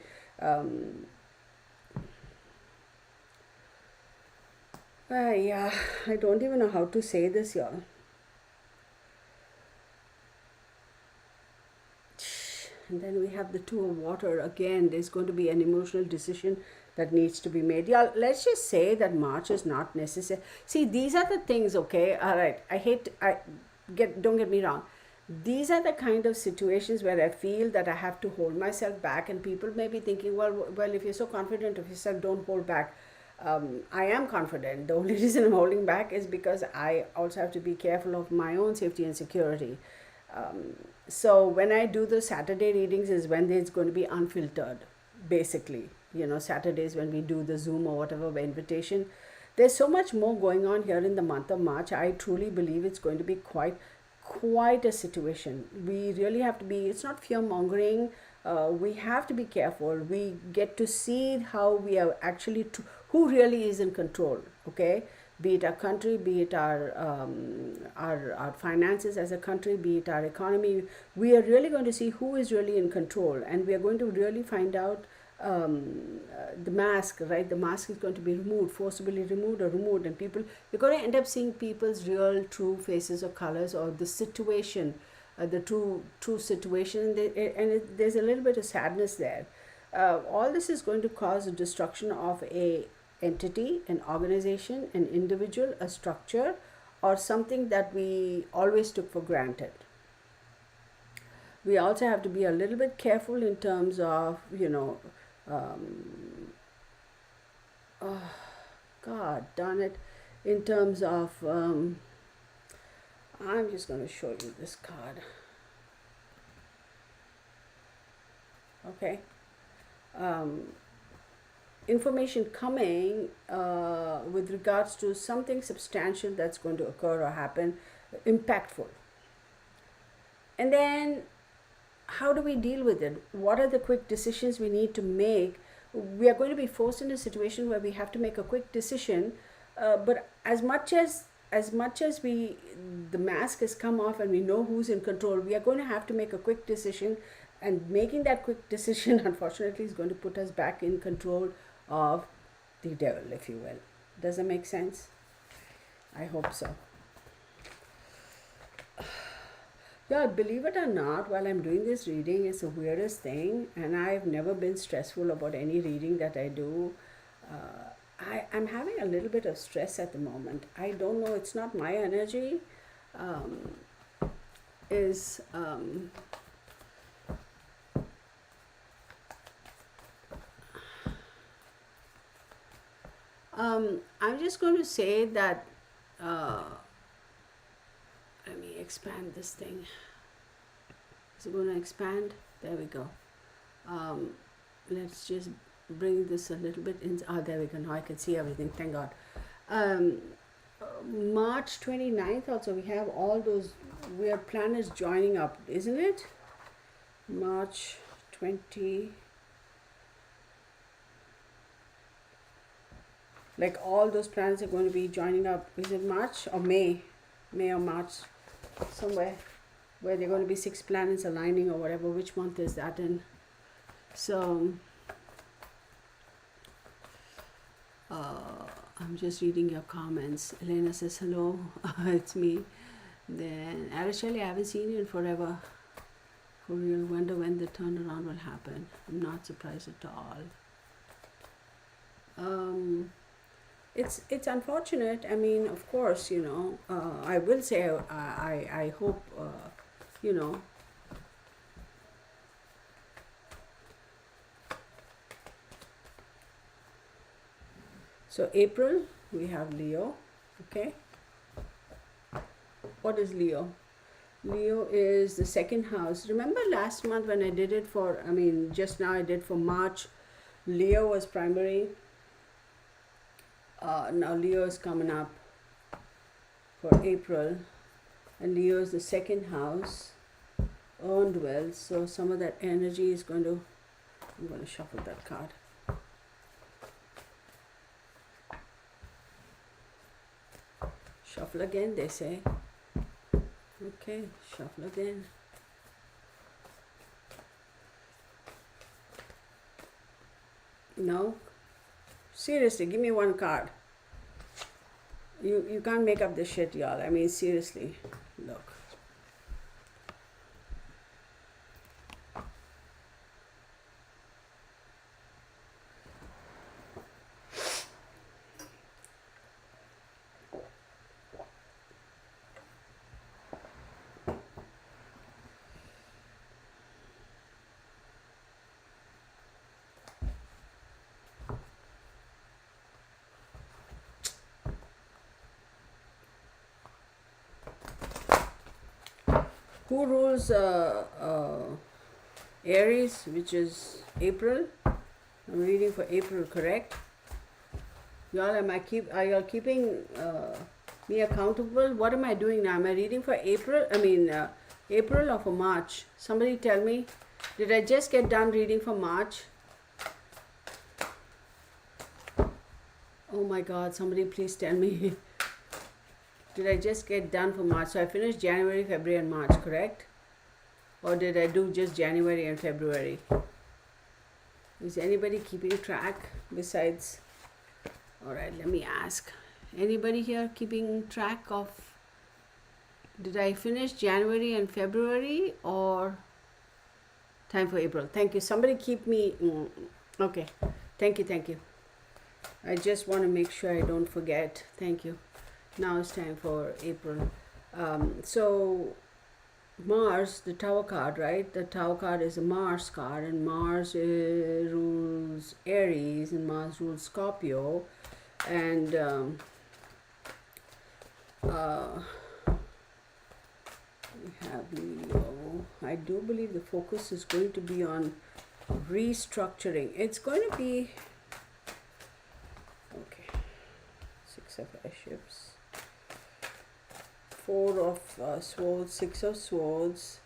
yeah, I don't even know how to say this, y'all. And then we have the Two of Water. Again, there's going to be an emotional decision that needs to be made. Yeah, let's just say that March is not necessary. See, these are the things, okay? All right. Don't get me wrong. These are the kind of situations where I feel that I have to hold myself back, and people may be thinking, well, if you're so confident of yourself, don't hold back. I am confident. The only reason I'm holding back is because I also have to be careful of my own safety and security. So when I do the Saturday readings is when it's going to be unfiltered, basically. Saturdays when we do the Zoom or whatever invitation. There's so much more going on here in the month of March. I truly believe it's going to be quite a situation. We really have to be, it's not fear mongering. We have to be careful. We get to see how we are actually, who really is in control, okay? Be it our country, be it our finances as a country, be it our economy. We are really going to see who is really in control, and we are going to really find out the mask, right? The mask is going to be removed, forcibly removed or removed, and you're going to end up seeing people's real, true faces or colors, or the situation, the true situation, there's a little bit of sadness there. All this is going to cause a destruction of a entity, an organization, an individual, a structure, or something that we always took for granted. We also have to be a little bit careful in terms of, oh, God darn it, in terms of, I'm just going to show you this card. Okay. Information coming with regards to something substantial that's going to occur or happen, impactful. And then how do we deal with it? What are the quick decisions we need to make? We are going to be forced in a situation where we have to make a quick decision, but as much as as much as the mask has come off and we know who's in control, we are going to have to make a quick decision, and making that quick decision unfortunately is going to put us back in control of the devil, if you will. Does that make sense? I hope so. Yeah, believe it or not, while I'm doing this reading, it's the weirdest thing, and I've never been stressful about any reading that I do. I'm having a little bit of stress at the moment. I don't know, it's not my energy. Is I'm just going to say that, let me expand this thing. Is it going to expand? There we go. Let's just bring this a little bit in. There we go. Now I can see everything. Thank God. March 29th also, we have all those weird planets joining up, isn't it? March 20. Like all those planets are going to be joining up. Is it March or May? May or March, somewhere where there are going to be 6 planets aligning or whatever. Which month is that in? So I'm just reading your comments. Elena says hello. It's me. Then Araceli, I haven't seen you in forever. For real, wonder when the turnaround will happen. I'm not surprised at all. It's unfortunate. I mean, of course, you know, I will say I hope, you know, so April, we have Leo, okay? What is Leo? Leo is the 2nd house. Remember last month when I did it for, just now I did for March, Leo was primary. Now Leo is coming up for April, and Leo is the 2nd house, earned wealth. So some of that energy is going to, I'm going to shuffle that card. Shuffle again, they say. Okay, shuffle again. No? Seriously, give me one card. You can't make up this shit, y'all. I mean, seriously. Look. Who rules Aries, which is April? I'm reading for April, correct? Y'all, are y'all keeping me accountable? What am I doing now? Am I reading for April? April or for March? Somebody tell me. Did I just get done reading for March? Oh my God, somebody please tell me. Did I just get done for March? So I finished January, February and March, correct? Or did I do just January and February? Is anybody keeping track besides? Alright, let me ask. Anybody here keeping track of, did I finish January and February or time for April? Thank you. Somebody keep me, okay. Thank you. I just want to make sure I don't forget. Thank you. Now it's time for April. So Mars, the Tower card, right? The Tower card is a Mars card, and Mars rules Aries, and Mars rules Scorpio, and we have Leo. I do believe the focus is going to be on restructuring. It's going to be okay. 6 of Ships. 4 of Swords, 6 of Swords,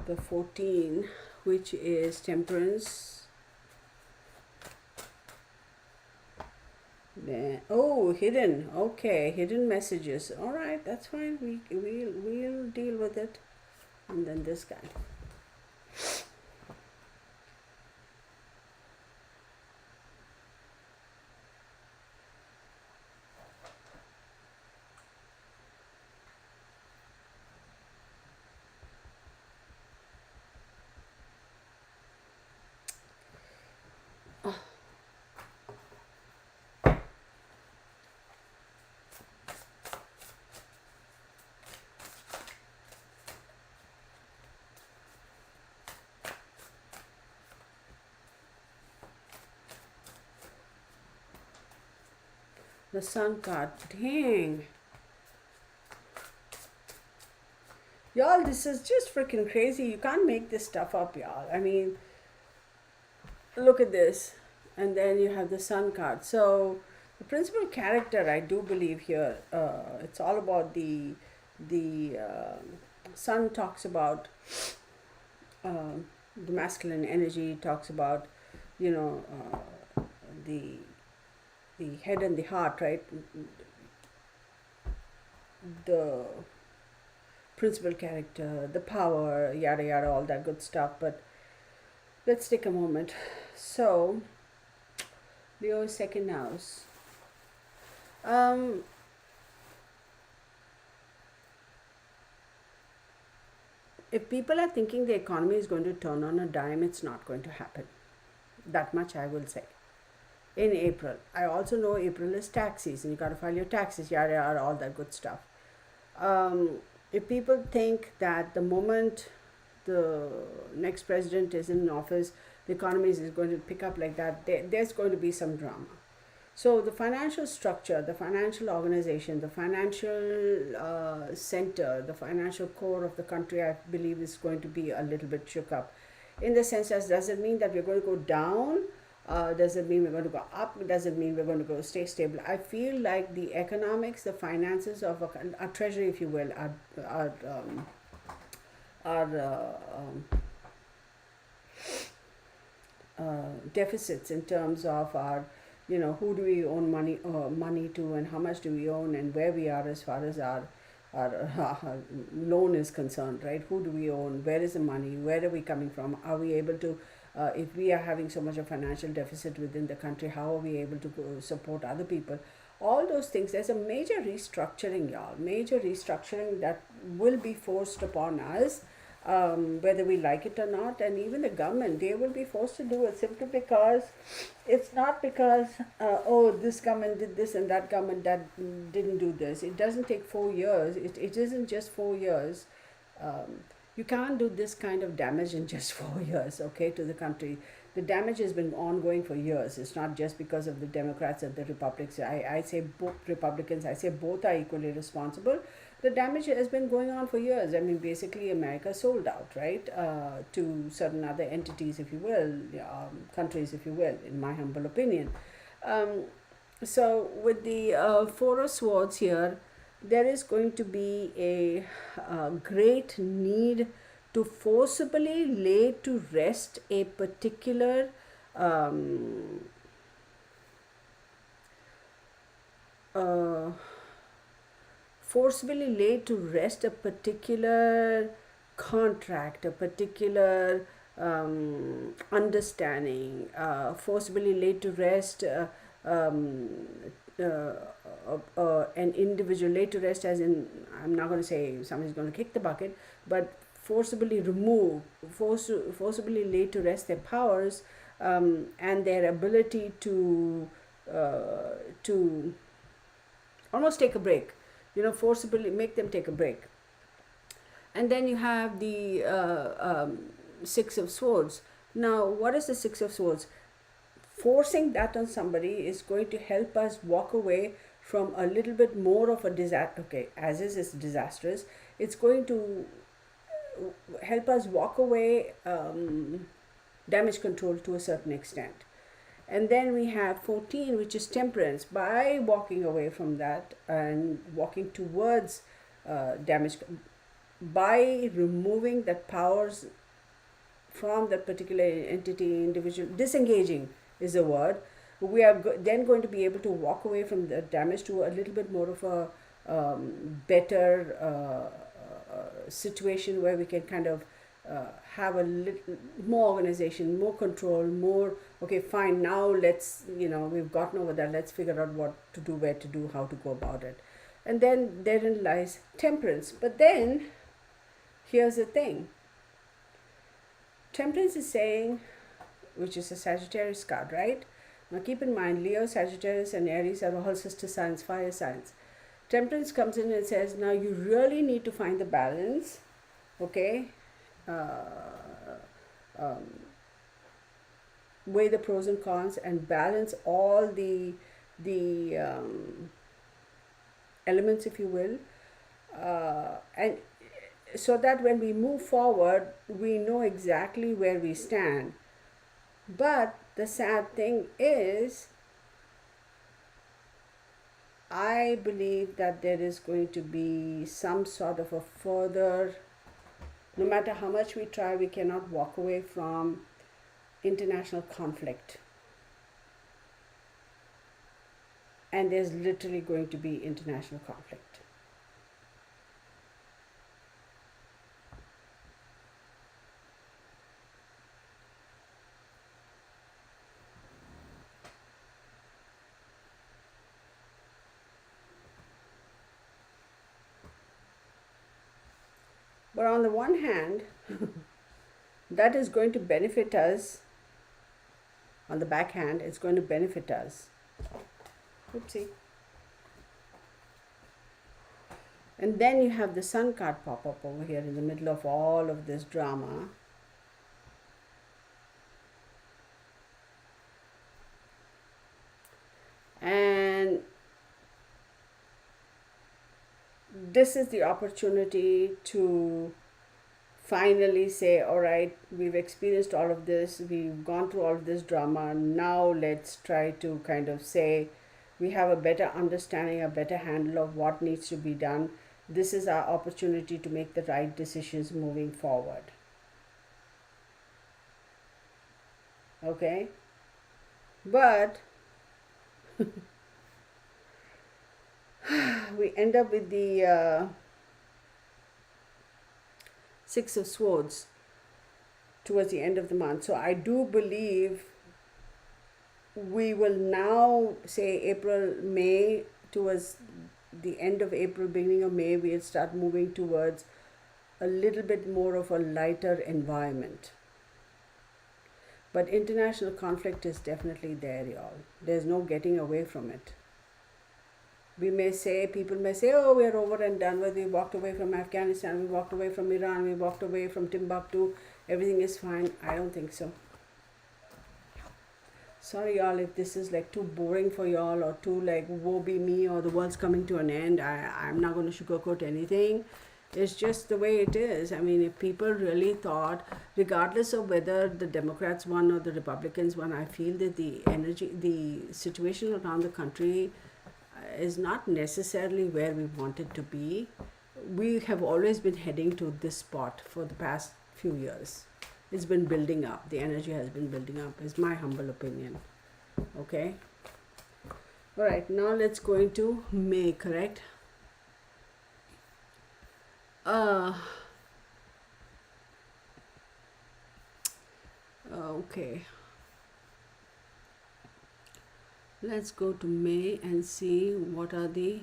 the 14, which is Temperance, Oh, hidden. Okay, hidden messages. All right, that's fine. We'll deal with it. And then this guy. The sun card. Dang. Y'all, this is just freaking crazy. You can't make this stuff up, y'all. I mean, look at this. And then you have the sun card. So, the principal character, I do believe here, it's all about the sun talks about the masculine energy, talks about, you know, the the head and the heart, right? The principal character, the power, yada yada, all that good stuff. But let's take a moment. So, Leo's second house. Um, if people are thinking the economy is going to turn on a dime, it's not going to happen. That much I will say. In April, I also know April is tax season. You got to file your taxes, yada yada, all that good stuff. If people think that the moment the next president is in office, the economy is going to pick up like that, there's going to be some drama. So the financial structure, the financial organization, the financial center, the financial core of the country, I believe, is going to be a little bit shook up. In the sense as, does it mean that we're going to go down? Does it mean we're going to go up? Does it mean we're going to go stay stable? I feel like the economics, the finances of a treasury, if you will, are deficits in terms of our, who do we own money to, and how much do we own, and where we are as far as our loan is concerned, right? Who do we own? Where is the money? Where are we coming from? Are we able to, if we are having so much of financial deficit within the country, how are we able to support other people? All those things. There's a major restructuring, y'all. Major restructuring that will be forced upon us, whether we like it or not. And even the government, they will be forced to do it, simply because it's not because, oh, this government did this and that government that didn't do this. It doesn't take 4 years. It isn't just 4 years. Um, you can't do this kind of damage in just 4 years, okay, to the country. The damage has been ongoing for years. It's not just because of the Democrats or the Republicans. I say both Republicans, I say both are equally responsible. The damage has been going on for years. I mean, basically, America sold out, right, to certain other entities, if you will, countries, if you will, in my humble opinion. Um, so, with the Four of Swords here, there is going to be a great need to forcibly lay to rest a particular um, uh, forcibly laid to rest a particular contract, a particular understanding, forcibly laid to rest um, uh, an individual, laid to rest as in, I'm not going to say somebody's going to kick the bucket, but forcibly remove, forcibly laid to rest their powers, and their ability to almost take a break, forcibly make them take a break. And then you have the Six of Swords. Now, what is the Six of Swords? Forcing that on somebody is going to help us walk away from a little bit more of a disaster. Okay, as is disastrous. It's going to help us walk away, damage control to a certain extent. And then we have 14, which is temperance. By walking away from that and walking towards damage, by removing that powers from that particular entity, individual, disengaging is the word. we are then going to be able to walk away from the damage to a little bit more of a better situation where we can kind of have a little more organization, more control, more, okay, fine, now let's, we've gotten over that, let's figure out what to do, where to do, how to go about it. And then therein lies temperance. But then here's the thing, temperance is saying, which is a Sagittarius card, right? Now keep in mind, Leo, Sagittarius, and Aries are all sister signs, fire signs. Temperance comes in and says, now you really need to find the balance, okay? Weigh the pros and cons and balance all the elements, if you will, and so that when we move forward, we know exactly where we stand. But the sad thing is, I believe that there is going to be some sort of a further, no matter how much we try, we cannot walk away from international conflict. And there's literally going to be international conflict. But on the one hand, that is going to benefit us. On the backhand, it's going to benefit us. Oopsie. And then you have the Sun card pop up over here in the middle of all of this drama. And this is the opportunity to finally say, all right, we've experienced all of this, we've gone through all of this drama, now let's try to kind of say we have a better understanding, a better handle of what needs to be done. This is our opportunity to make the right decisions moving forward. Okay? But we end up with the Six of Swords towards the end of the month. So I do believe we will now say April, May, towards the end of April, beginning of May, we'll start moving towards a little bit more of a lighter environment. But international conflict is definitely there, y'all. There's no getting away from it. We may say, people may say, oh, we're over and done with, we walked away from Afghanistan, we walked away from Iran, we walked away from Timbuktu, everything is fine. I don't think so. Sorry y'all if this is like too boring for y'all, or too like woe be me, or the world's coming to an end. I'm not going to sugarcoat anything. It's just the way it is. I mean, if people really thought, regardless of whether the Democrats won or the Republicans won, I feel that the situation around the country is not necessarily where we want it to be. We have always been heading to this spot for the past few years. It's been building up. The energy has been building up, is my humble opinion. Okay? Alright, now let's go into May, correct? Okay. Let's go to May and see what are the,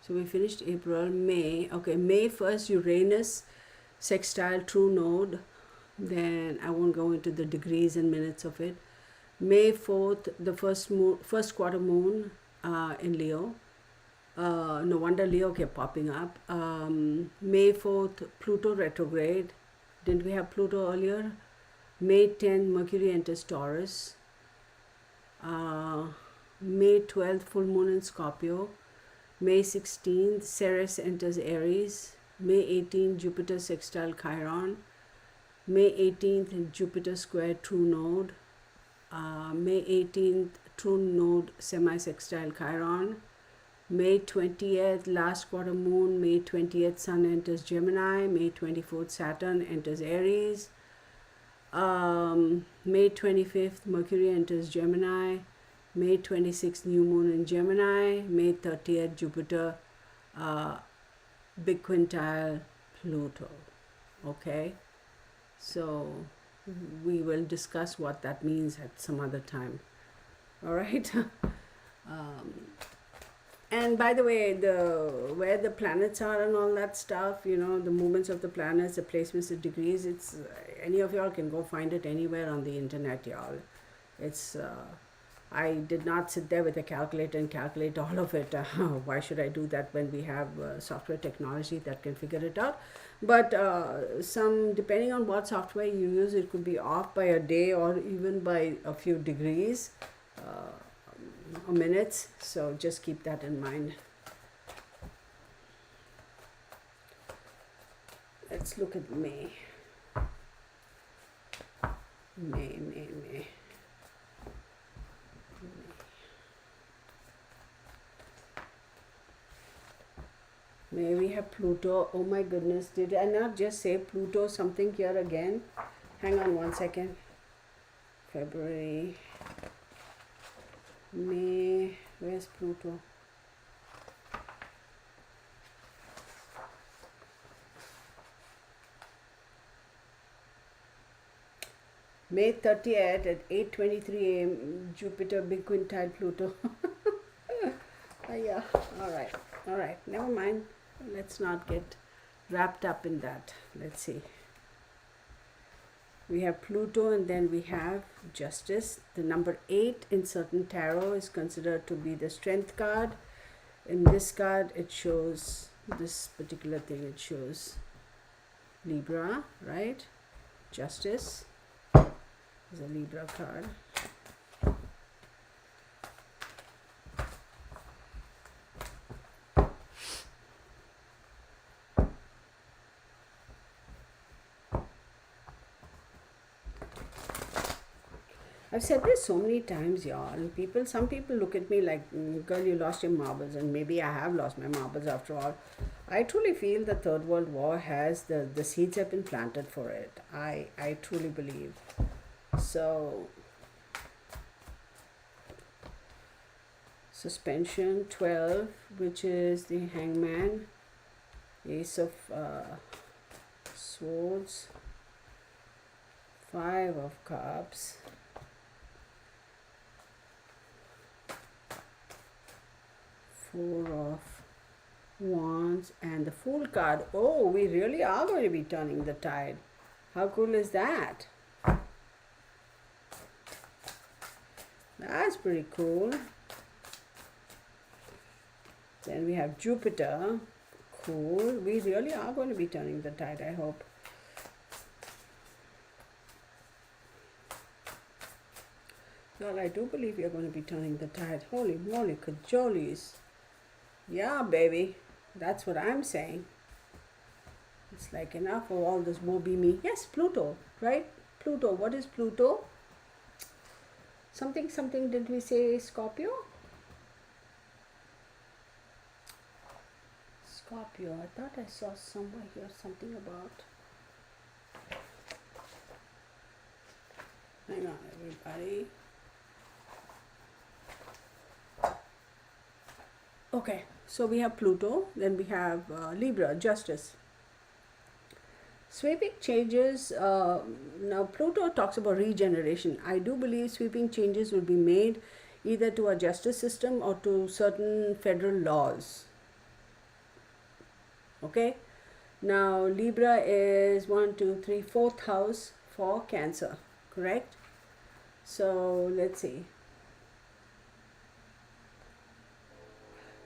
so we finished April, May. Okay, May 1st, Uranus sextile true node. Then I won't go into the degrees and minutes of it. May 4th, the first quarter moon in Leo. No wonder Leo kept popping up. May 4th, Pluto retrograde. Didn't we have Pluto earlier? May 10th, Mercury enters Taurus. May 12th, full moon in Scorpio. May 16th, Ceres enters Aries. May 18th, Jupiter sextile Chiron. May 18th, Jupiter square true node. May 18th, true node semi-sextile Chiron. May 20th, last quarter moon. May 20th, Sun enters Gemini. May 24th, Saturn enters Aries. May 25th, Mercury enters Gemini. May 26th, new moon in Gemini. May 30th, Jupiter, big quintile, Pluto. Okay, so we will discuss what that means at some other time. All right. And by the way, where the planets are and all that stuff, the movements of the planets, the placements, the degrees, it's any of y'all can go find it anywhere on the internet, y'all. It's I did not sit there with a calculator and calculate all of it. Why should I do that when we have software technology that can figure it out? But some, depending on what software you use, it could be off by a day or even by a few degrees. Or minutes, so just keep that in mind. Let's look at May. May. May we have Pluto. Oh my goodness, did I not just say Pluto something here again? Hang on one second. February. May, where's Pluto? May 30th at 8:23 a.m. Jupiter, big quintile, Pluto. Yeah, all right, never mind. Let's not get wrapped up in that. Let's see. We have Pluto and then we have Justice. The number 8 in certain tarot is considered to be the strength card. In this card, it shows this particular thing. It shows Libra, right? Justice is a Libra card. I've said this so many times, y'all. Some people look at me like, girl, you lost your marbles. And maybe I have lost my marbles after all. I truly feel the Third World War has, the seeds have been planted for it. I truly believe. So, suspension 12, which is the Hangman. Ace of Swords. 5 of Cups. 4 of Wands and the Fool card. Oh, we really are going to be turning the tide. How cool is that? That's pretty cool. Then we have Jupiter. Cool. We really are going to be turning the tide, I hope. Well, I do believe we are going to be turning the tide. Holy moly, cajoles. Yeah, baby. That's what I'm saying. It's like enough of all this woe be me. Yes, Pluto, right? Pluto. What is Pluto? Something, did we say Scorpio? Scorpio. I thought I saw somewhere here something about. Hang on, everybody. Okay, so we have Pluto, then we have Libra, Justice. Sweeping changes, now Pluto talks about regeneration. I do believe sweeping changes will be made either to our justice system or to certain federal laws. Okay, now Libra is 1, 2, 3, 4th house for Cancer, correct? So let's see.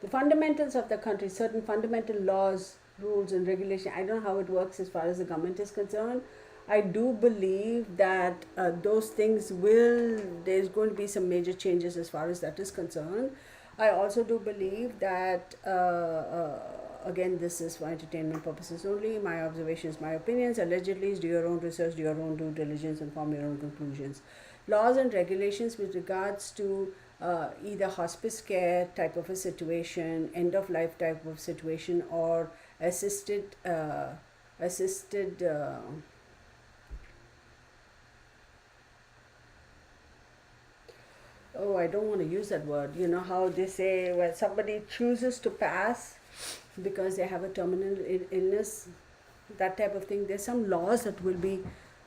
The fundamentals of the country, certain fundamental laws, rules and regulation. I don't know how it works as far as the government is concerned. I do believe that those things there's going to be some major changes as far as that is concerned. I also do believe that, again, this is for entertainment purposes only, my observations, my opinions. Allegedly, do your own research, do your own due diligence and form your own conclusions. Laws and regulations with regards to either hospice care type of a situation, end of life type of situation, or assisted oh, I don't want to use that word. You know how they say when somebody chooses to pass because they have a terminal illness, that type of thing. There's some laws that will be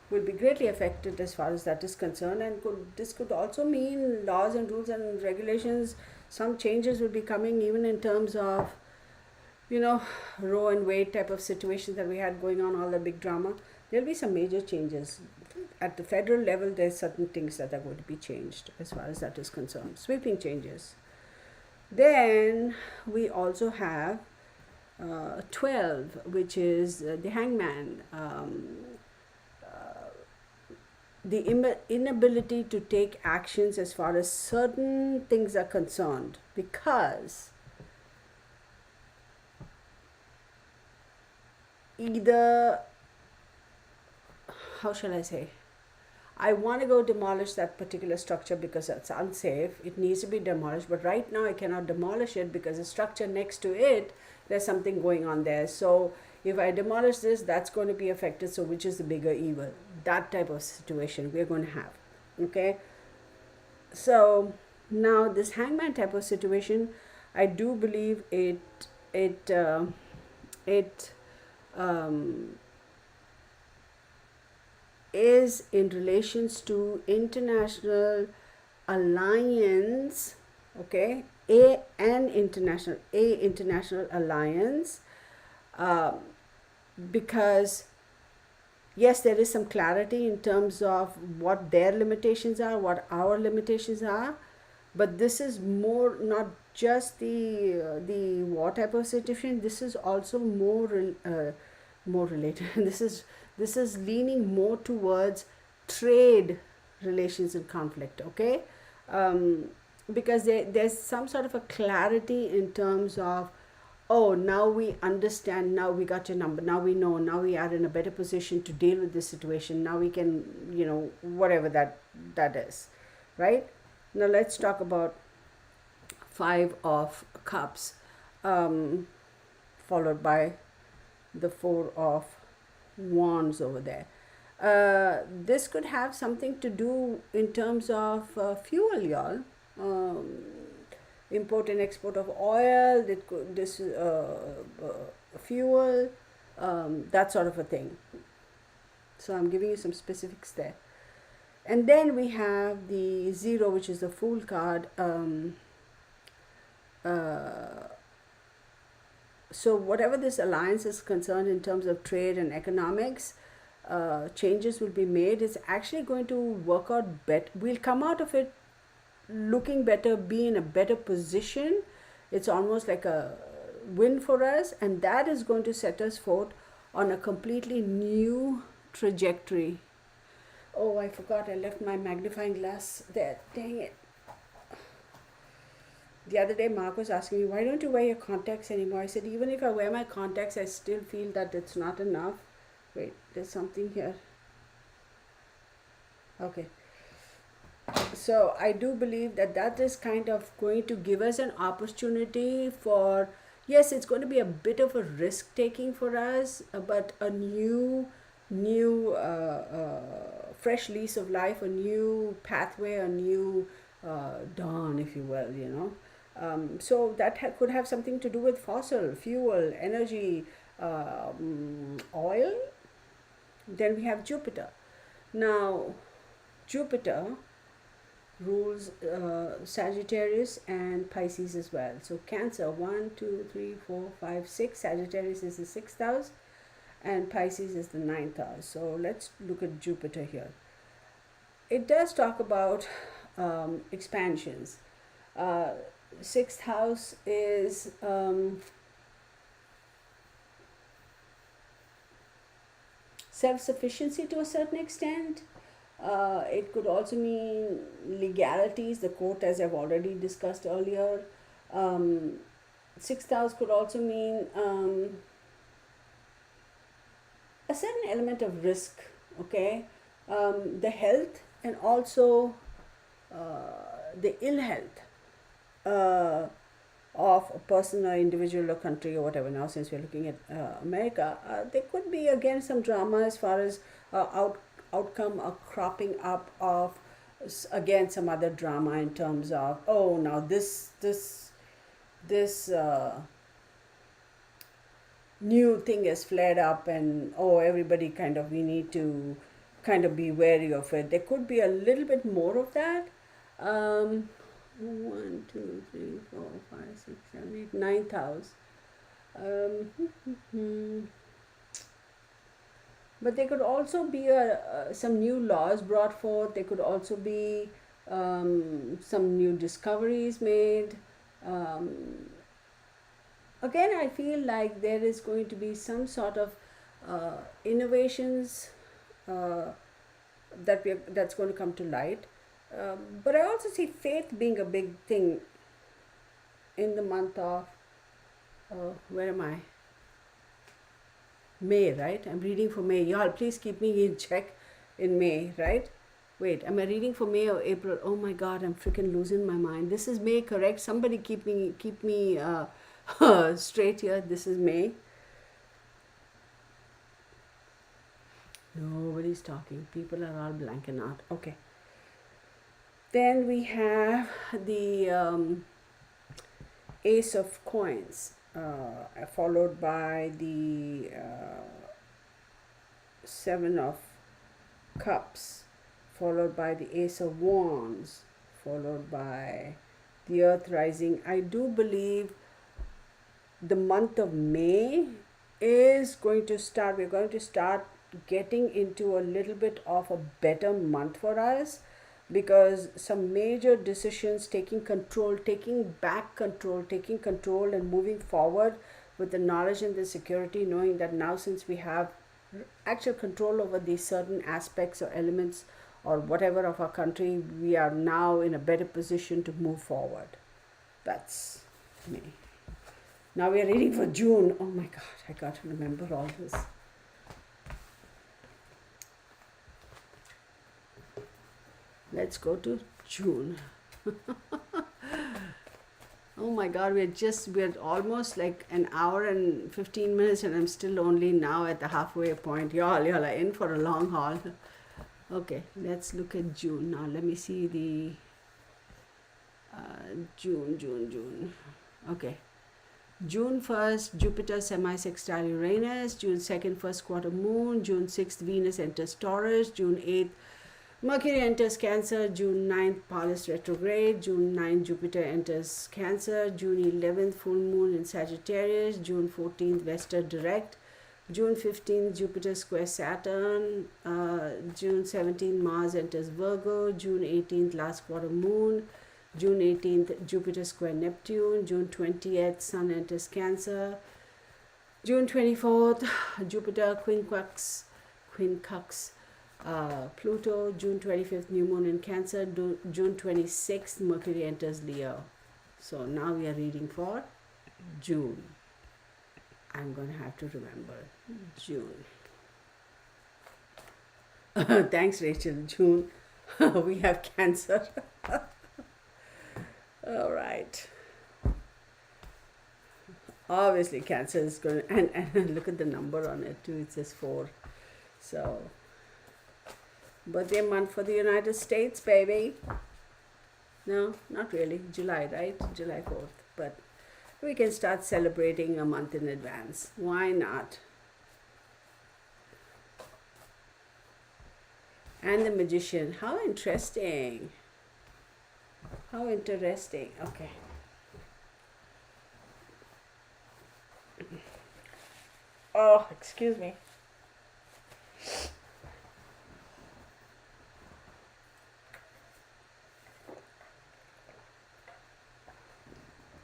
greatly affected as far as that is concerned, and this could also mean laws and rules and regulations. Some changes will be coming even in terms of, you know, Roe and Wade type of situations that we had going on, all the big drama. There'll be some major changes at the federal level. There's certain things that are going to be changed as far as that is concerned, sweeping changes. Then we also have 12, which is the hangman. The inability to take actions as far as certain things are concerned, because either, how shall I say, I want to go demolish that particular structure because it's unsafe. It needs to be demolished. But right now I cannot demolish it because the structure next to it, there's something going on there. So if I demolish this, that's going to be affected. So which is the bigger evil? That type of situation we're going to have. Okay. So now this hangman type of situation, I do believe it is in relations to international alliance. Okay, a international alliance, because yes, there is some clarity in terms of what their limitations are, what our limitations are, but this is more not just the war type of situation. This is also more related. This is leaning more towards trade relations and conflict. Okay, because there's some sort of a clarity in terms of, oh, now we understand, now we got your number, now we know, now we are in a better position to deal with this situation, now we can, whatever that is, right? Now let's talk about 5 of Cups, followed by the 4 of Wands over there. This could have something to do in terms of fuel, y'all. Import and export of oil, this fuel, that sort of a thing. So I'm giving you some specifics there. And then we have the 0, which is the Fool card. So whatever this alliance is concerned in terms of trade and economics, changes will be made. It's actually going to work out better. We'll come out of it looking better, be in a better position. It's almost like a win for us, and that is going to set us forth on a completely new trajectory. Oh, I forgot, I left my magnifying glass there. Dang it. The other day, Mark was asking me, why don't you wear your contacts anymore? I said, even if I wear my contacts, I still feel that it's not enough. Wait, there's something here. Okay. So I do believe that is kind of going to give us an opportunity for, yes, it's going to be a bit of a risk taking for us, but a new fresh lease of life, a new pathway, a new dawn, if you will, so that could have something to do with fossil fuel, energy, oil. Then we have Jupiter. Now, Jupiter rules Sagittarius and Pisces as well. So Cancer, 1, 2, 3, 4, 5, 6. Sagittarius is the 6th house, and Pisces is the 9th house. So let's look at Jupiter here. It does talk about expansions. 6th house is self-sufficiency to a certain extent. It could also mean legalities, the court, as I've already discussed earlier. 6th house could also mean a certain element of risk, okay? The health, and also the ill health of a person or individual or country or whatever. Now, since we're looking at America, there could be again some drama as far as outcome or cropping up of again some other drama in terms of, oh, now this new thing has flared up, and oh, everybody kind of, we need to kind of be wary of it. There could be a little bit more of that. 1, 2, 3, 4, 5, 6, 7, 8, 9th house. But there could also be some new laws brought forth. There could also be some new discoveries made. Um, Again, I feel like there is going to be some sort of innovations uh, that's going to come to light. But I also see faith being a big thing in the month of, where am I? May, right? I'm reading for May. Y'all, please keep me in check in May, right? Wait, am I reading for May or April? Oh my God, I'm freaking losing my mind. This is May, correct? Somebody keep me straight here. This is May. Nobody's talking. People are all blanking out. Okay. Then we have the Ace of Coins, followed by the Seven of Cups, followed by the Ace of Wands, followed by the Earth rising. I do believe the month of May is going to start, we're going to start getting into a little bit of a better month for us, because some major decisions, taking back control, taking control and moving forward with the knowledge and the security, knowing that now, since we have actual control over these certain aspects or elements or whatever of our country, we are now in a better position to move forward. That's me. Now we are reading for June. Oh my God, I got to remember all this. Let's go to June. Oh my God, we're almost like an hour and 15 minutes, and I'm still only now at the halfway point. Y'all are in for a long haul. Okay, let's look at June now. Let me see the June. Okay. June 1st, Jupiter semi-sextile Uranus. June 2nd, first quarter moon. June 6th, Venus enters Taurus. June 8th, Mercury enters Cancer. June 9th, Pallas retrograde. June 9th, Jupiter enters Cancer. June 11th, full moon in Sagittarius. June 14th, Vesta direct. June 15th, Jupiter square Saturn. June 17th, Mars enters Virgo. June 18th, last quarter moon. June 18th, Jupiter square Neptune. June 20th, Sun enters Cancer. June 24th, Jupiter quincux Pluto. June 25th, new moon in Cancer. June 26th, Mercury enters Leo. So now we are reading for June. I'm going to have to remember June. Thanks, Rachel. June. We have Cancer. All right. Obviously, Cancer is going to, and look at the number on it too. It says 4. So, birthday month for the United States, baby. No, not really. July, right? July 4th. But we can start celebrating a month in advance. Why not? And the Magician. How interesting. How interesting. Okay. Oh, excuse me.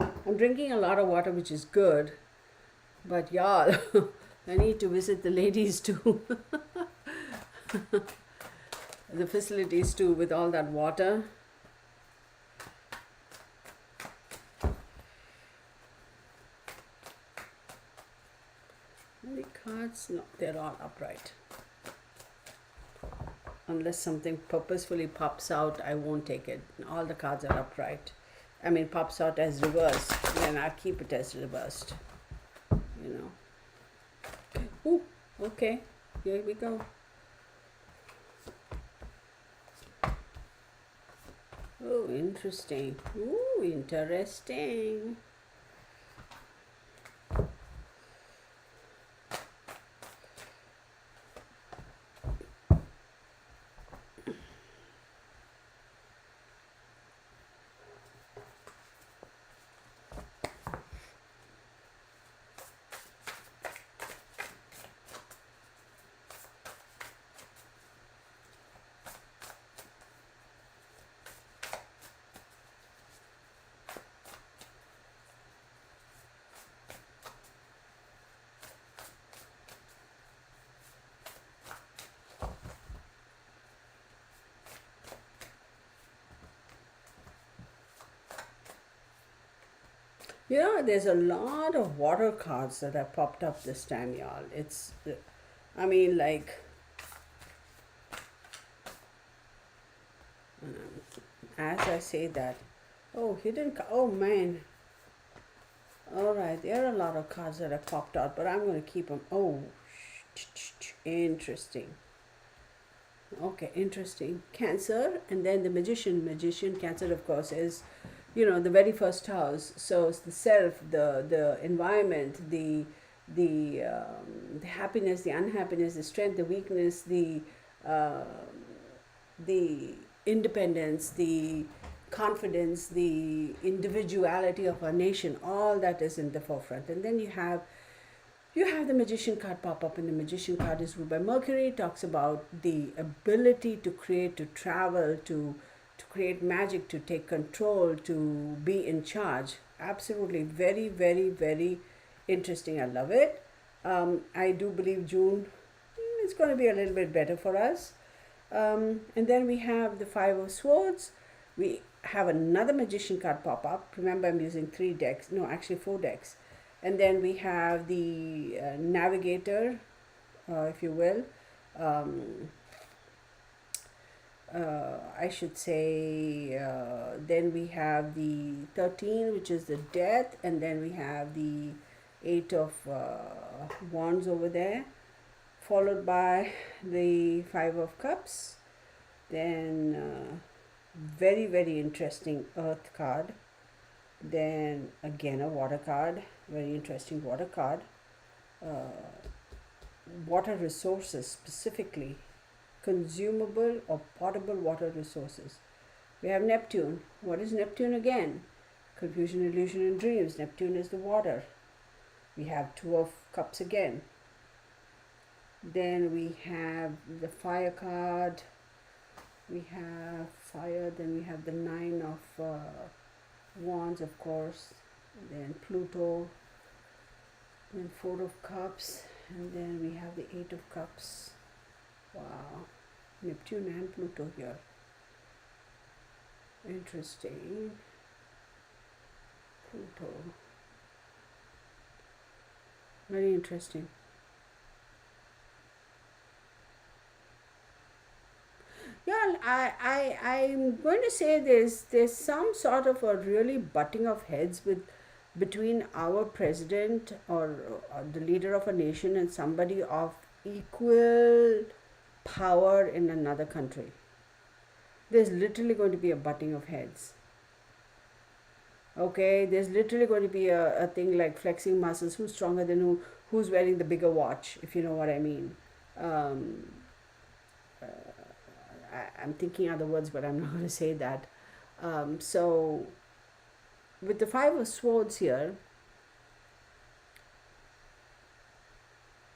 I'm drinking a lot of water, which is good. But y'all, I need to visit the ladies too. The facilities too, with all that water. The cards, no, they're all upright. Unless something purposefully pops out, I won't take it. All the cards are upright. I mean, pops out as reversed, then I'll keep it as reversed. You know. Ooh, okay. Here we go. Oh, interesting. Ooh, interesting. You know, there's a lot of water cards that have popped up this time, y'all. I mean, like, as I say that, oh, oh man, all right, there are a lot of cards that have popped out, but I'm going to keep them. Oh, interesting. Okay, interesting. Cancer, and then the magician. Magician, Cancer, of course, is, the very first house. So it's the self, the environment, the happiness, the unhappiness, the strength, the weakness, uh, the independence, the confidence, the individuality of our nation. All that is in the forefront, and then you have the magician card pop up, and the magician card is ruled by Mercury. It talks about the ability to create, to travel, to create magic, to take control, to be in charge. Absolutely, very, very, very interesting. I love it. I do believe June is going to be a little bit better for us. And then we have the Five of Swords. We have another magician card pop up. Remember, I'm using 3 decks. No, actually 4 decks. And then we have the navigator, if you will. Um, I should say, then we have the 13, which is the death, and then we have the 8 of wands over there, followed by the 5 of cups, then very, very interesting earth card, then again a water card, very interesting water card, uh, water resources, specifically consumable or potable water resources. We have Neptune. What is Neptune again? Confusion, illusion, and dreams. Neptune is the water. We have 2 of cups again. Then we have the fire card. We have fire. Then we have the 9 of wands, of course. Then Pluto. Then 4 of cups. And then we have the 8 of cups. Wow. Neptune and Pluto here. Interesting. Pluto. Very interesting. Yeah, I'm going to say there's some sort of a really butting of heads between our president, or the leader of a nation, and somebody of equal power in another country. There's literally going to be a butting of heads. Okay, there's literally going to be a thing like flexing muscles. Who's stronger than who? Who's wearing the bigger watch? If you know what I mean. Um, I'm thinking other words, but I'm not going to say that. So, with the 5 of Swords here,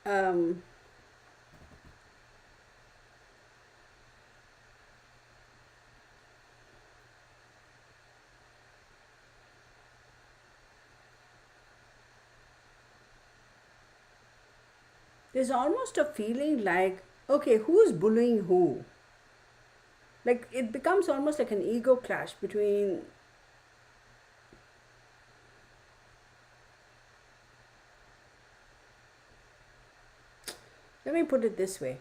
um, there's almost a feeling like, okay, who's bullying who? Like, it becomes almost like an ego clash between. Let me put it this way.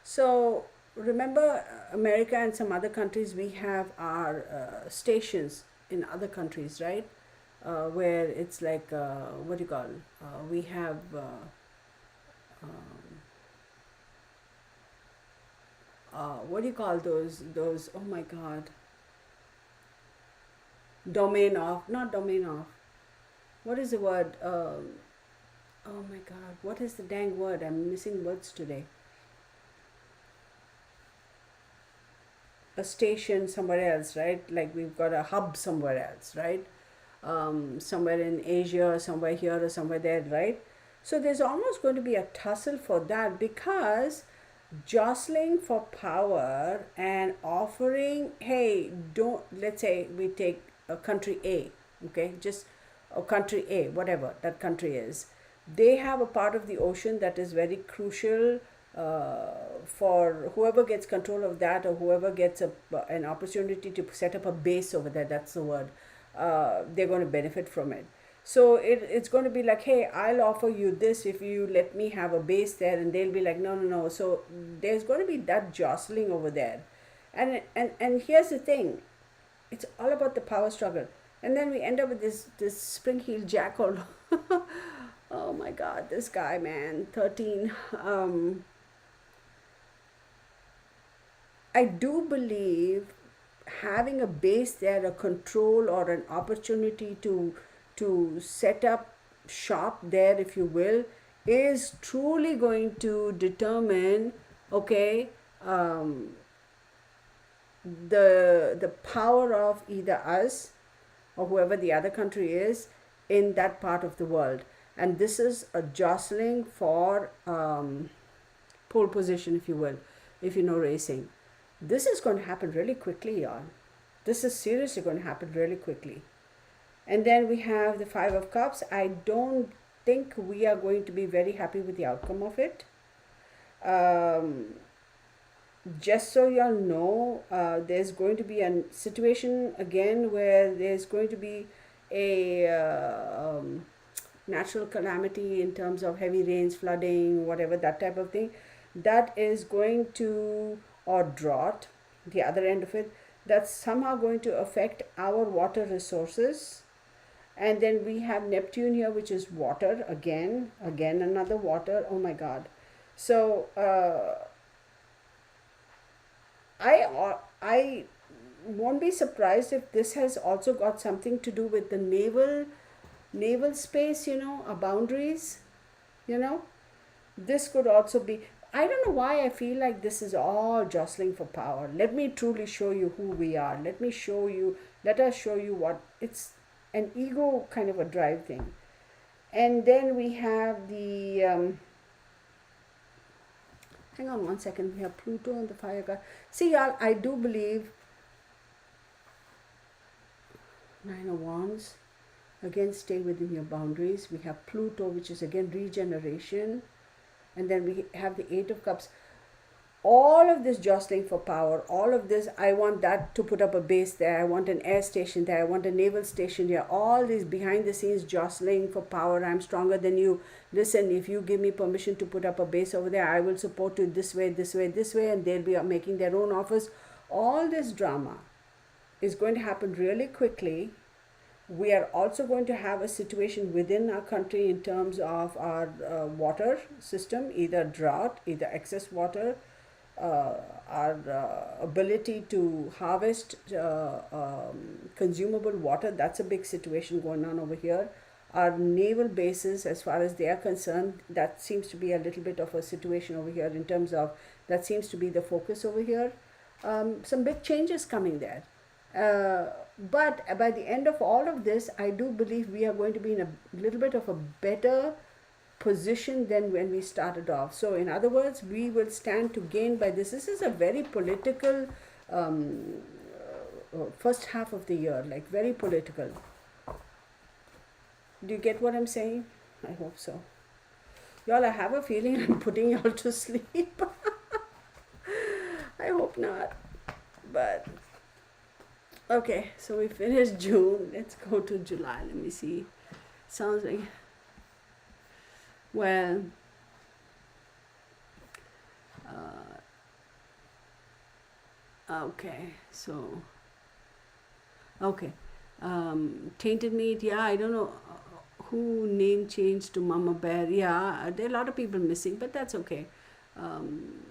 So, remember, America and some other countries, we have our stations in other countries, right? Where it's like, what do you call? We have. Um, what do you call those? Oh my God! domain of, not domain of, what is the word? Oh my God, what is the dang word? I'm missing words today. A station somewhere else, right? Like we've got a hub somewhere else, right? Somewhere in Asia, somewhere here, or somewhere there, right? So there's almost going to be a tussle for that, because jostling for power and offering, hey, don't, let's say we take a country A, okay, just a country A, whatever that country is, they have a part of the ocean that is very crucial uh, for whoever gets control of that, or whoever gets an opportunity to set up a base over there, that's the word, they're going to benefit from it. So it's going to be like, hey, I'll offer you this if you let me have a base there, and they'll be like, no, no, no. So there's going to be that jostling over there. And here's the thing, it's all about the power struggle. And then we end up with this spring heel jack called oh my God, this guy, man, 13. I do believe having a base there, a control or an opportunity to set up shop there, if you will, is truly going to determine, okay, um, the power of either us or whoever the other country is in that part of the world. And this is a jostling for pole position, if you will, if you know racing. This is going to happen really quickly, y'all. This is seriously going to happen really quickly. And then we have the Five of Cups. I don't think we are going to be very happy with the outcome of it. Um, just so y'all know, there's going to be a situation again where there's going to be a natural calamity in terms of heavy rains, flooding, whatever, that type of thing. That is going to, or drought, the other end of it, that's somehow going to affect our water resources. And then we have Neptune here, which is water, again another water. Oh my God. So I won't be surprised if this has also got something to do with the naval space, our boundaries, you know. This could also be, I don't know why I feel like this is all jostling for power. Let me truly show you who we are. Let us show you what, it's an ego kind of a drive thing. And then we have the hang on one second, we have Pluto and the fire god. See, y'all, I do believe Nine of Wands, again, stay within your boundaries. We have Pluto, which is again regeneration. And then we have the Eight of Cups. All of this jostling for power, all of this, I want that to put up a base there, I want an air station there, I want a naval station here, all these behind the scenes jostling for power. I'm stronger than you. Listen, if you give me permission to put up a base over there, I will support you this way, this way, this way, and they'll be making their own offers. All this drama is going to happen really quickly. We are also going to have a situation within our country in terms of our water system, either drought, either excess water, our ability to harvest consumable water. That's a big situation going on over here. Our naval bases, as far as they are concerned, that seems to be a little bit of a situation over here in terms of, that seems to be the focus over here. Some big changes coming there. But by the end of all of this, I do believe we are going to be in a little bit of a better position than when we started off. So in other words, we will stand to gain by this. This is a very political first half of the year, like very political. Do you get what I'm saying? I hope so. Y'all, I have a feeling I'm putting y'all to sleep. I hope not. But okay, so we finished June. Let's go to July. Let me see. Sounds like, well, okay, so, okay. Tainted Meat, yeah, I don't know who name changed to Mama Bear. Yeah, there are a lot of people missing, but that's okay. Um,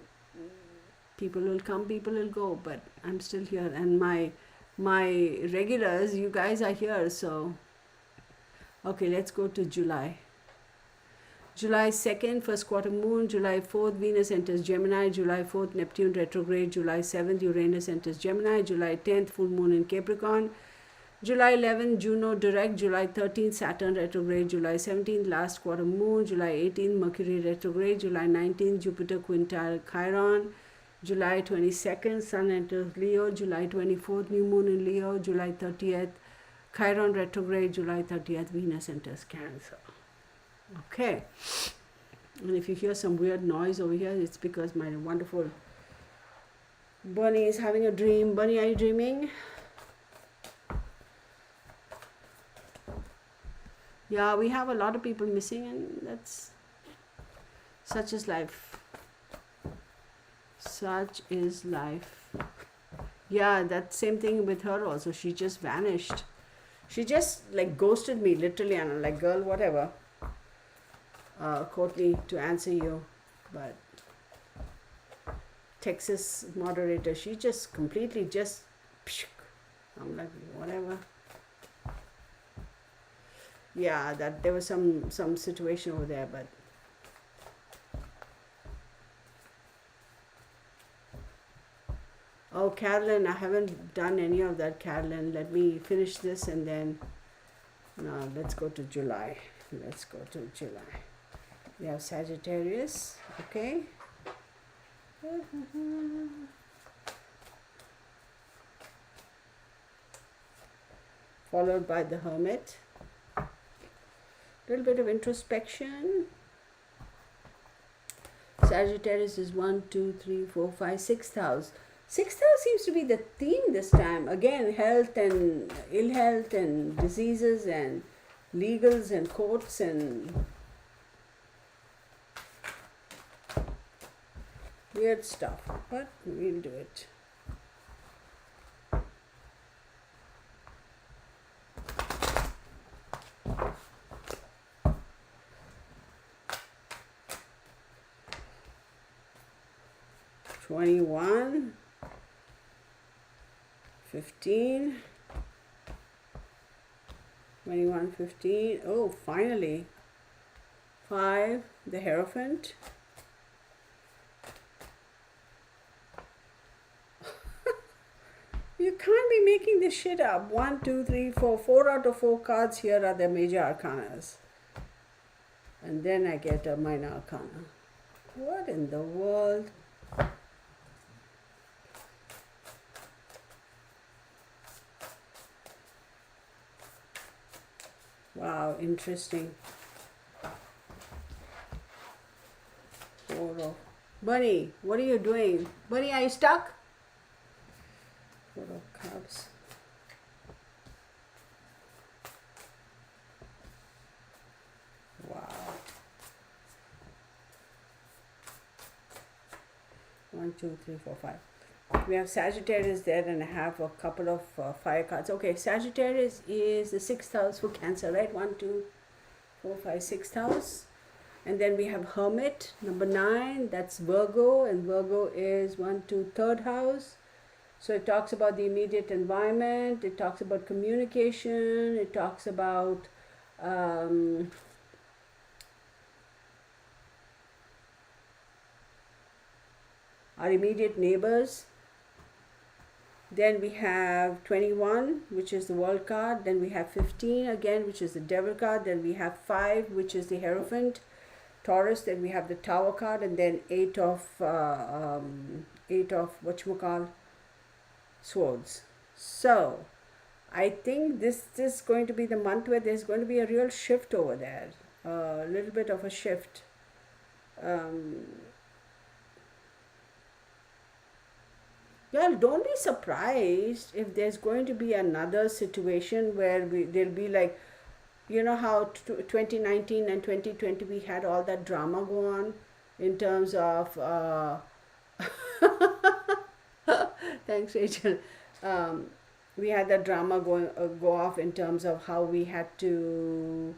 People will come, people will go, but I'm still here. And my My regulars, you guys are here, so okay, let's go to July. July 2nd, first quarter moon. July 4th, Venus enters Gemini. July 4th, Neptune retrograde. July 7th, Uranus enters Gemini. July 10th, full moon in Capricorn. July 11th, Juno direct. July 13th, Saturn retrograde. July 17th, last quarter moon. July 18th, Mercury retrograde. July 19th, Jupiter quintile Chiron. July 22nd, Sun enters Leo. July 24th, new moon in Leo. July 30th, Chiron retrograde. July 30th, Venus enters Cancer. Okay. And if you hear some weird noise over here, it's because my wonderful Bunny is having a dream. Bunny, are you dreaming? Yeah, we have a lot of people missing, and that's such is life. Such is life. Yeah, that same thing with her also. She just vanished. She just like ghosted me literally, and I'm like, girl, whatever. Courtney, to answer you, but Texas moderator, she just completely just, I'm like, whatever. Yeah, that there was some situation over there, but oh, Carolyn, I haven't done any of that, Carolyn. Let me finish this and then no, let's go to July. Let's go to July. We have Sagittarius, okay. Followed by the Hermit. Little bit of introspection. Sagittarius is 1, 2, 3, 4, 5, 6th house. 6th house seems to be the theme this time. Again, health and ill health and diseases and legals and courts and weird stuff, but we'll do it. $21, $15, $21, $15. Oh, finally. 5, the Hierophant. You can't be making this shit up. 1, 2, 3, 4. 4 out of 4 cards here are the major arcanas. And then I get a minor arcana. What in the world? Wow, interesting. 4 of... Bunny, what are you doing? Bunny, are you stuck? 4 of Cups. Wow. 1, 2, 3, 4, 5. We have Sagittarius there, and I have a couple of fire cards. Okay, Sagittarius is the 6th house for Cancer, right? 1, 2, 4, 5, 6th house. And then we have Hermit, number 9. That's Virgo, and Virgo is 1, 2, 3rd house. So it talks about the immediate environment. It talks about communication. It talks about our immediate neighbors. Then we have 21, which is the World card. Then we have 15 again, which is the Devil card. Then we have 5, which is the Hierophant, Taurus. Then we have the Tower card, and then 8 of whatchamacall, Swords. So I think this is going to be the month where there's going to be a real shift over there. A little bit of a shift. Yeah, don't be surprised if there's going to be another situation where there'll be like, you know how 2019 and 2020 we had all that drama go on in terms of thanks, Rachel. We had that drama go off in terms of how we had to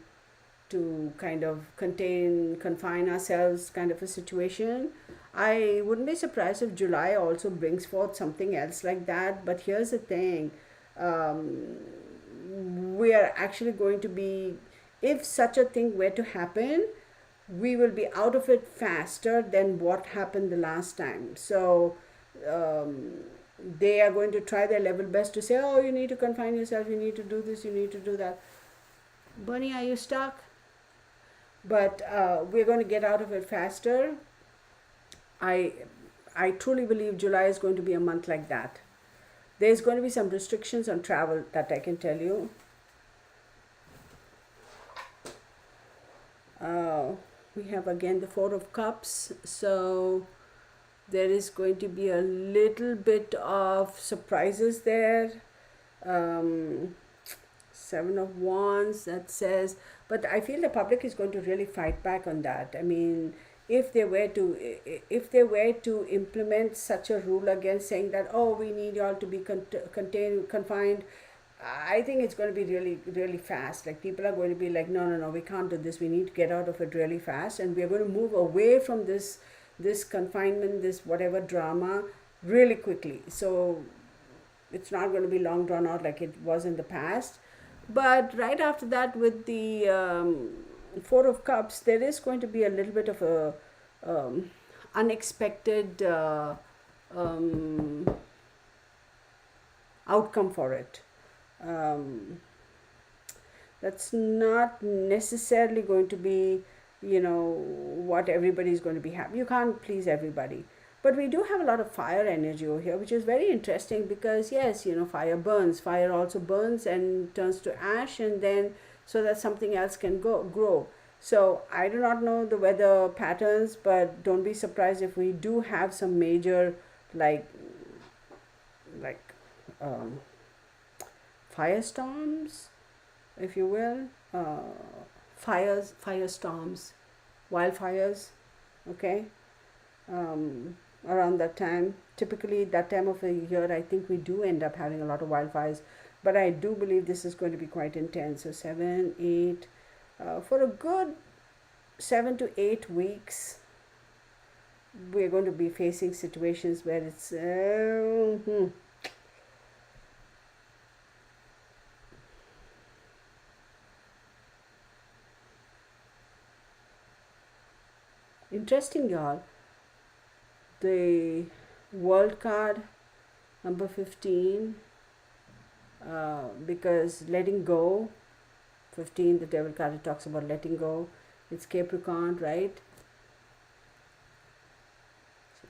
kind of confine ourselves, kind of a situation. I wouldn't be surprised if July also brings forth something else like that. But here's the thing. um, we are actually going to be, if such a thing were to happen, we will be out of it faster than what happened the last time. So um, they are going to try their level best to say, oh, you need to confine yourself, you need to do this, you need to do that. Bunny, are you stuck? But we're going to get out of it faster. I, I truly believe July is going to be a month like that. There's going to be some restrictions on travel, that I can tell you. We have again the Four of Cups. So there is going to be a little bit of surprises there. Um, Seven of Wands, that says, but I feel the public is going to really fight back on that. I mean, if they were to implement such a rule again, saying that, oh, we need y'all to be contained, confined, I think it's going to be really, really fast. Like, people are going to be like, no, no, no, we can't do this. We need to get out of it really fast, and we are going to move away from this confinement, this whatever drama, really quickly. So it's not going to be long drawn out like it was in the past. But right after that, with the Four of Cups, there is going to be a little bit of a unexpected um, outcome for it. Um, that's not necessarily going to be, what everybody's going to be happy. You can't please everybody. But we do have a lot of fire energy over here, which is very interesting because, yes, fire burns. Fire also burns and turns to ash, and then so that something else can grow. So I do not know the weather patterns, but don't be surprised if we do have some major, like um, firestorms, if you will, firestorms, wildfires, okay, around that time. Typically, that time of the year, I think we do end up having a lot of wildfires, but I do believe this is going to be quite intense. So 7, 8, for a good 7 to 8 weeks, we're going to be facing situations where it's interesting, y'all. The World card, number 15, because letting go, 15, the Devil card, it talks about letting go. It's Capricorn, right?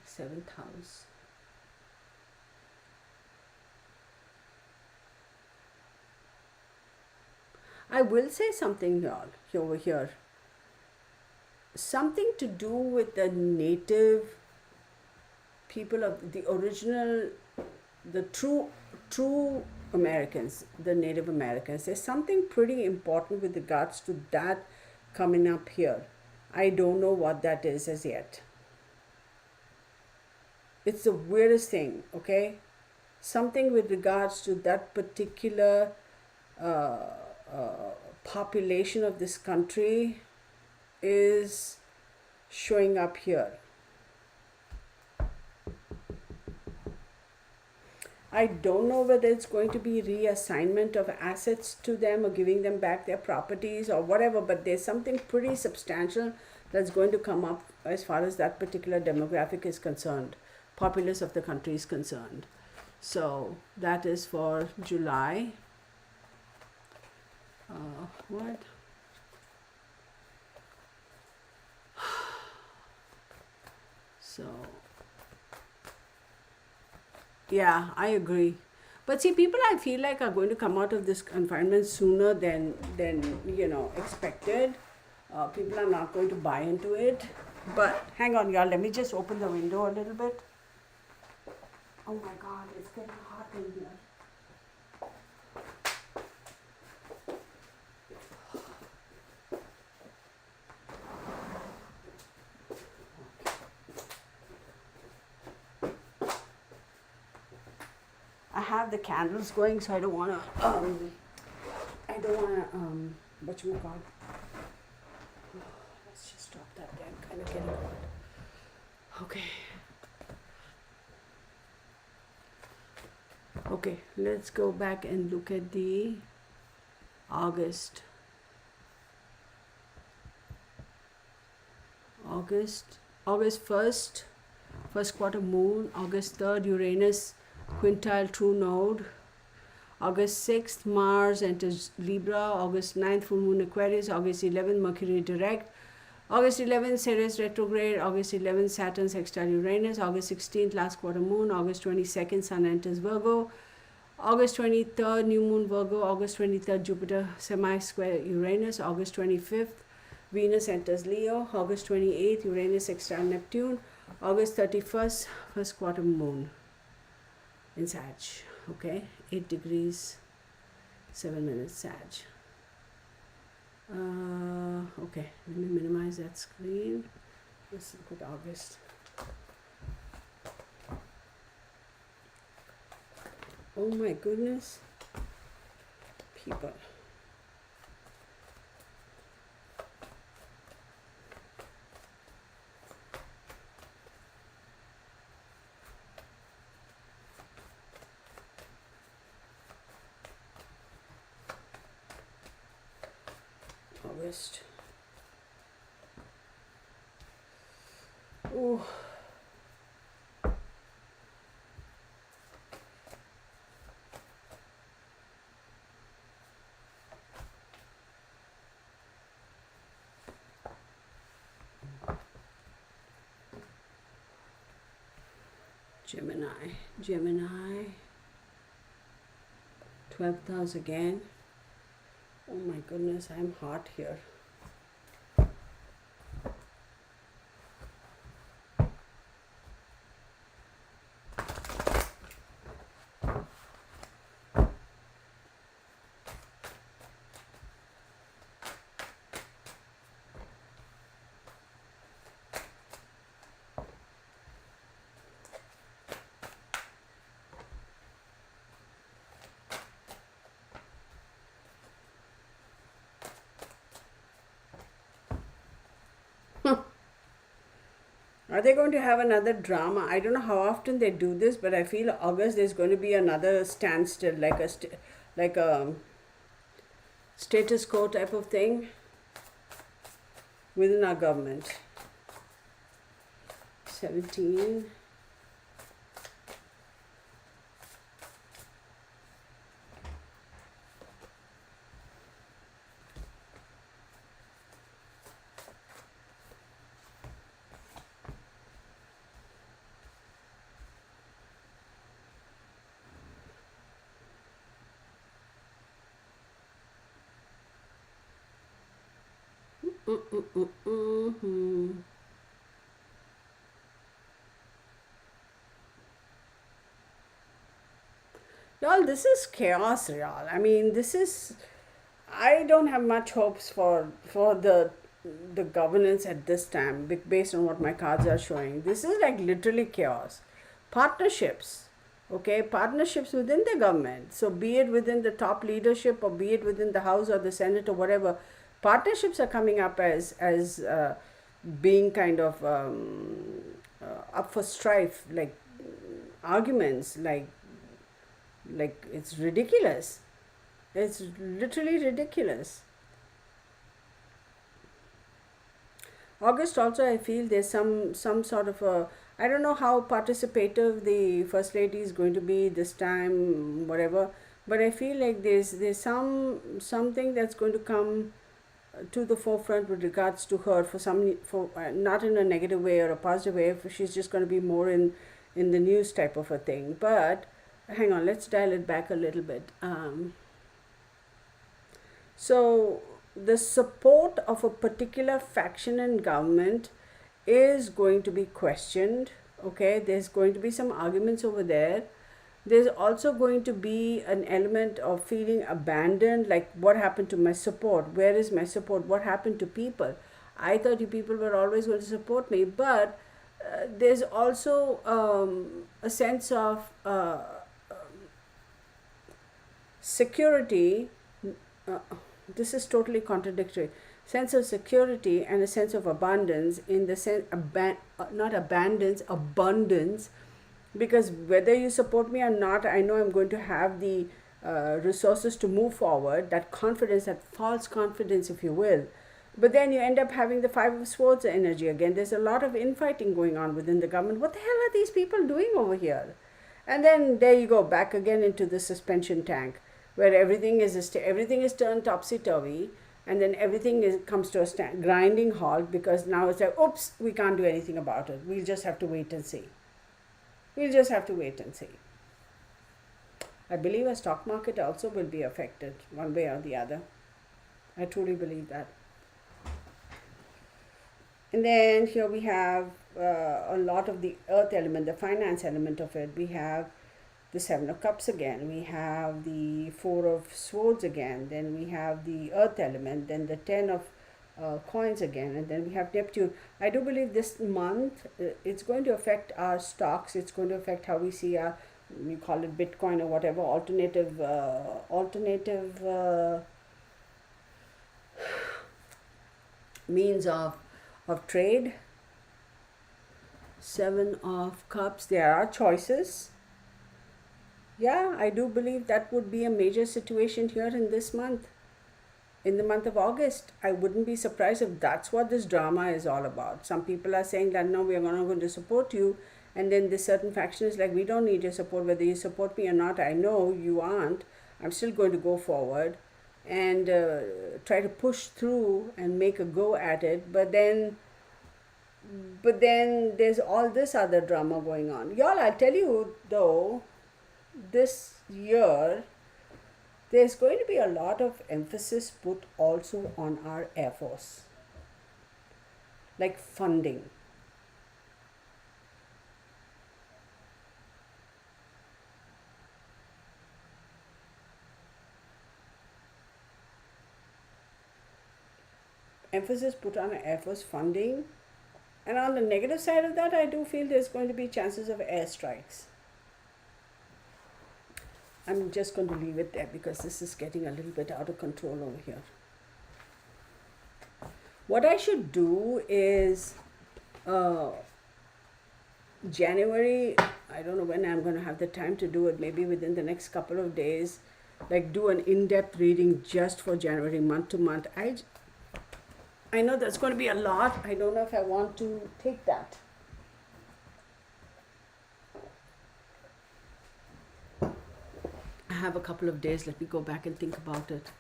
7th house. I will say something, y'all, over here. Something to do with the native people of the original, the true Americans, the Native Americans. There's something pretty important with regards to that coming up here. I don't know what that is as yet. It's the weirdest thing, okay? Something with regards to that particular uh, population of this country is showing up here. I don't know whether it's going to be reassignment of assets to them or giving them back their properties or whatever, but there's something pretty substantial that's going to come up as far as that particular demographic is concerned, populace of the country is concerned. So that is for July. What? So yeah, I agree. But see, people I feel like are going to come out of this confinement sooner than expected. People are not going to buy into it. But hang on, y'all. Let me just open the window a little bit. Oh my God, it's getting hot in here. I have the candles going, so I don't wanna whatchamacallit. Let's just stop that there. I'm kind of getting hot. Okay. Okay, let's go back and look at the August. August 1st, first quarter moon. August 3rd, Uranus quintile true node. August 6th, Mars enters Libra. August 9th, full moon Aquarius. August 11th, Mercury direct. August 11th, Ceres retrograde. August 11th, Saturn sextile Uranus. August 16th, last quarter moon. August 22nd, Sun enters Virgo. August 23rd, new moon Virgo. August 23rd, Jupiter semi-square Uranus. August 25th, Venus enters Leo. August 28th, Uranus sextile Neptune. August 31st, first quarter moon in Sag. Okay, 8 degrees, 7 minutes Sag. Okay, let me minimize that screen. Let's look at August. Oh my goodness, people. August. Ooh. Gemini. 12th house again. Oh my goodness, I'm hot here. Are they going to have another drama? I don't know how often they do this, but I feel August there's going to be another standstill, like a status quo type of thing within our government. 17. Y'all, this is chaos, y'all. I mean, this is. I don't have much hopes for the governance at this time, based on what my cards are showing. This is like literally chaos. Partnerships, okay, partnerships within the government. So be it within the top leadership or be it within the House or the Senate or whatever, partnerships are coming up as being kind of up for strife, like arguments, like it's ridiculous. It's literally ridiculous. August also, I feel there's some sort of a, I don't know how participative the first lady is going to be this time, whatever, but I feel like there's something that's going to come to the forefront with regards to her for not in a negative way or a positive way. She's just going to be more in the news type of a thing. But hang on, let's dial it back a little bit. So the support of a particular faction in government is going to be questioned. Okay, there's going to be some arguments over there. There's also going to be an element of feeling abandoned, like what happened to my support? Where is my support? What happened to people? I thought you people were always going to support me, but there's also a sense of security. This is totally contradictory. Sense of security and a sense of abundance, in the sense not abundance, abundance because whether you support me or not, I know I'm going to have the resources to move forward. That confidence, that false confidence, if you will. But then you end up having the Five of Swords energy again. There's a lot of infighting going on within the government. What the hell are these people doing over here? And then there you go, back again into the suspension tank, where everything is turned topsy turvy, and then comes to a grinding halt, because now it's like, oops, we can't do anything about it. We'll just have to wait and see. We'll just have to wait and see. I believe our stock market also will be affected one way or the other. I truly believe that. And then here we have a lot of the earth element, the finance element of it. We have the Seven of Cups again. We have the Four of Swords again. Then we have the earth element. Then the Ten of coins again. And then we have Neptune. I do believe this month it's going to affect our stocks. It's going to affect how we see our, we call it Bitcoin or whatever, alternative means of trade. Seven of Cups. There are choices. Yeah, I do believe that would be a major situation here in this month. In the month of August, I wouldn't be surprised if that's what this drama is all about. Some people are saying that no, we are not going to support you, and then this certain faction is like, we don't need your support, whether you support me or not. I know you aren't. I'm still going to go forward and try to push through and make a go at it. But then there's all this other drama going on. Y'all, I'll tell you though, this year there's going to be a lot of emphasis put also on our Air Force, like funding. Emphasis put on Air Force funding. And on the negative side of that, I do feel there's going to be chances of airstrikes. I'm just going to leave it there because this is getting a little bit out of control over here. What I should do is January, I don't know when I'm going to have the time to do it, maybe within the next couple of days, like do an in-depth reading just for January, month to month. I know that's going to be a lot. I don't know if I want to take that. I have a couple of days. Let me go back and think about it.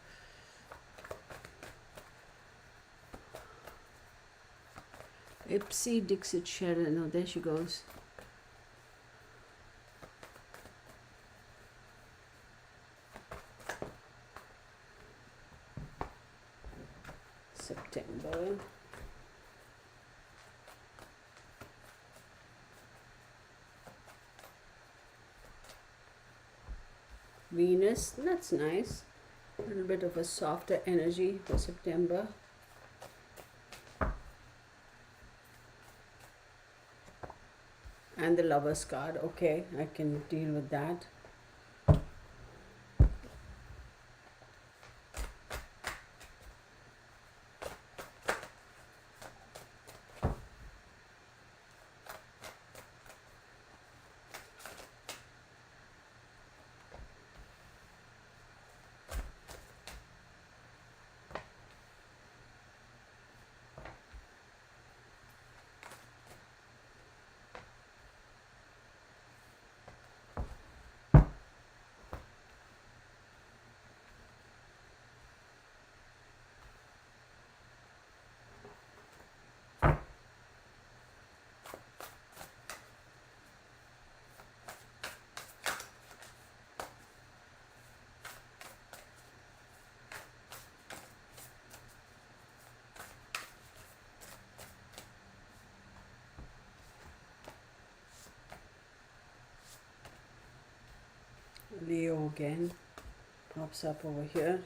Ipsy Dixit Sharon. Oh, there she goes. September. Venus, that's nice. A little bit of a softer energy for September. And the Lover's card. Okay, I can deal with that. Leo again pops up over here.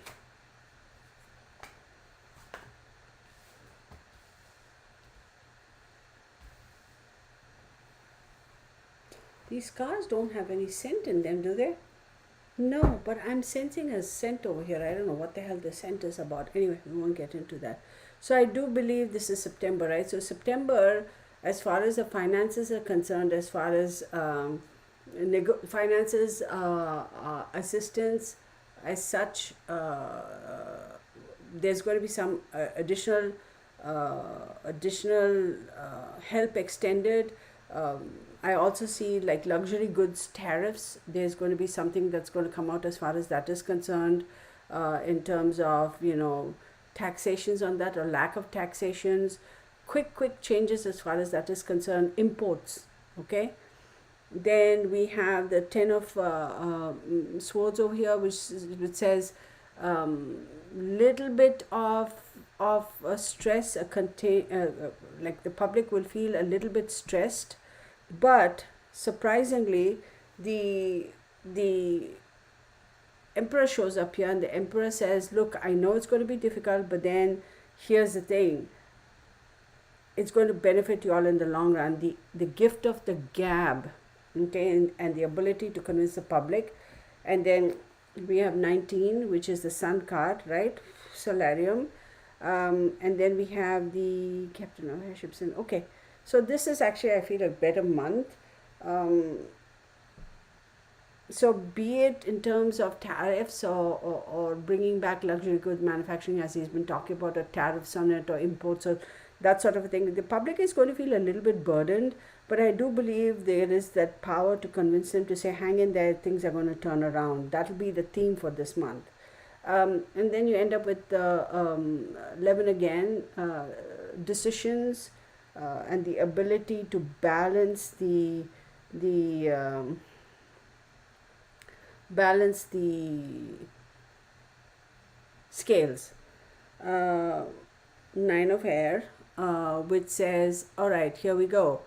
These cards don't have any scent in them, do they? No, but I'm sensing a scent over here. I don't know what the hell the scent is about. Anyway, we won't get into that. So I do believe this is September, right? So September, as far as the finances are concerned, as far as finances assistance as such. There's going to be some additional help extended. I also see like luxury goods tariffs. There's going to be something that's going to come out as far as that is concerned, in terms of, taxations on that or lack of taxations. Quick changes as far as that is concerned. Imports, okay. Then we have the ten of swords over here, which says little bit of stress, like the public will feel a little bit stressed, but surprisingly, the emperor shows up here, and the emperor says, "Look, I know it's going to be difficult, but then here's the thing: it's going to benefit you all in the long run." The gift of the gab, okay, and the ability to convince the public. And then we have 19, which is the sun card, right? Solarium. And then we have the captain of airships. And okay, so this is actually, I feel, a better month. So be it in terms of tariffs, or bringing back luxury goods manufacturing, as he's been talking about, a tariffs on it, or imports, or that sort of a thing, the public is going to feel a little bit burdened, but I do believe there is that power to convince them to say, hang in there, things are going to turn around. That will be the theme for this month. And then you end up with the 11 again, decisions, and the ability to balance balance the scales. 9 of air, which says, all right, here we go.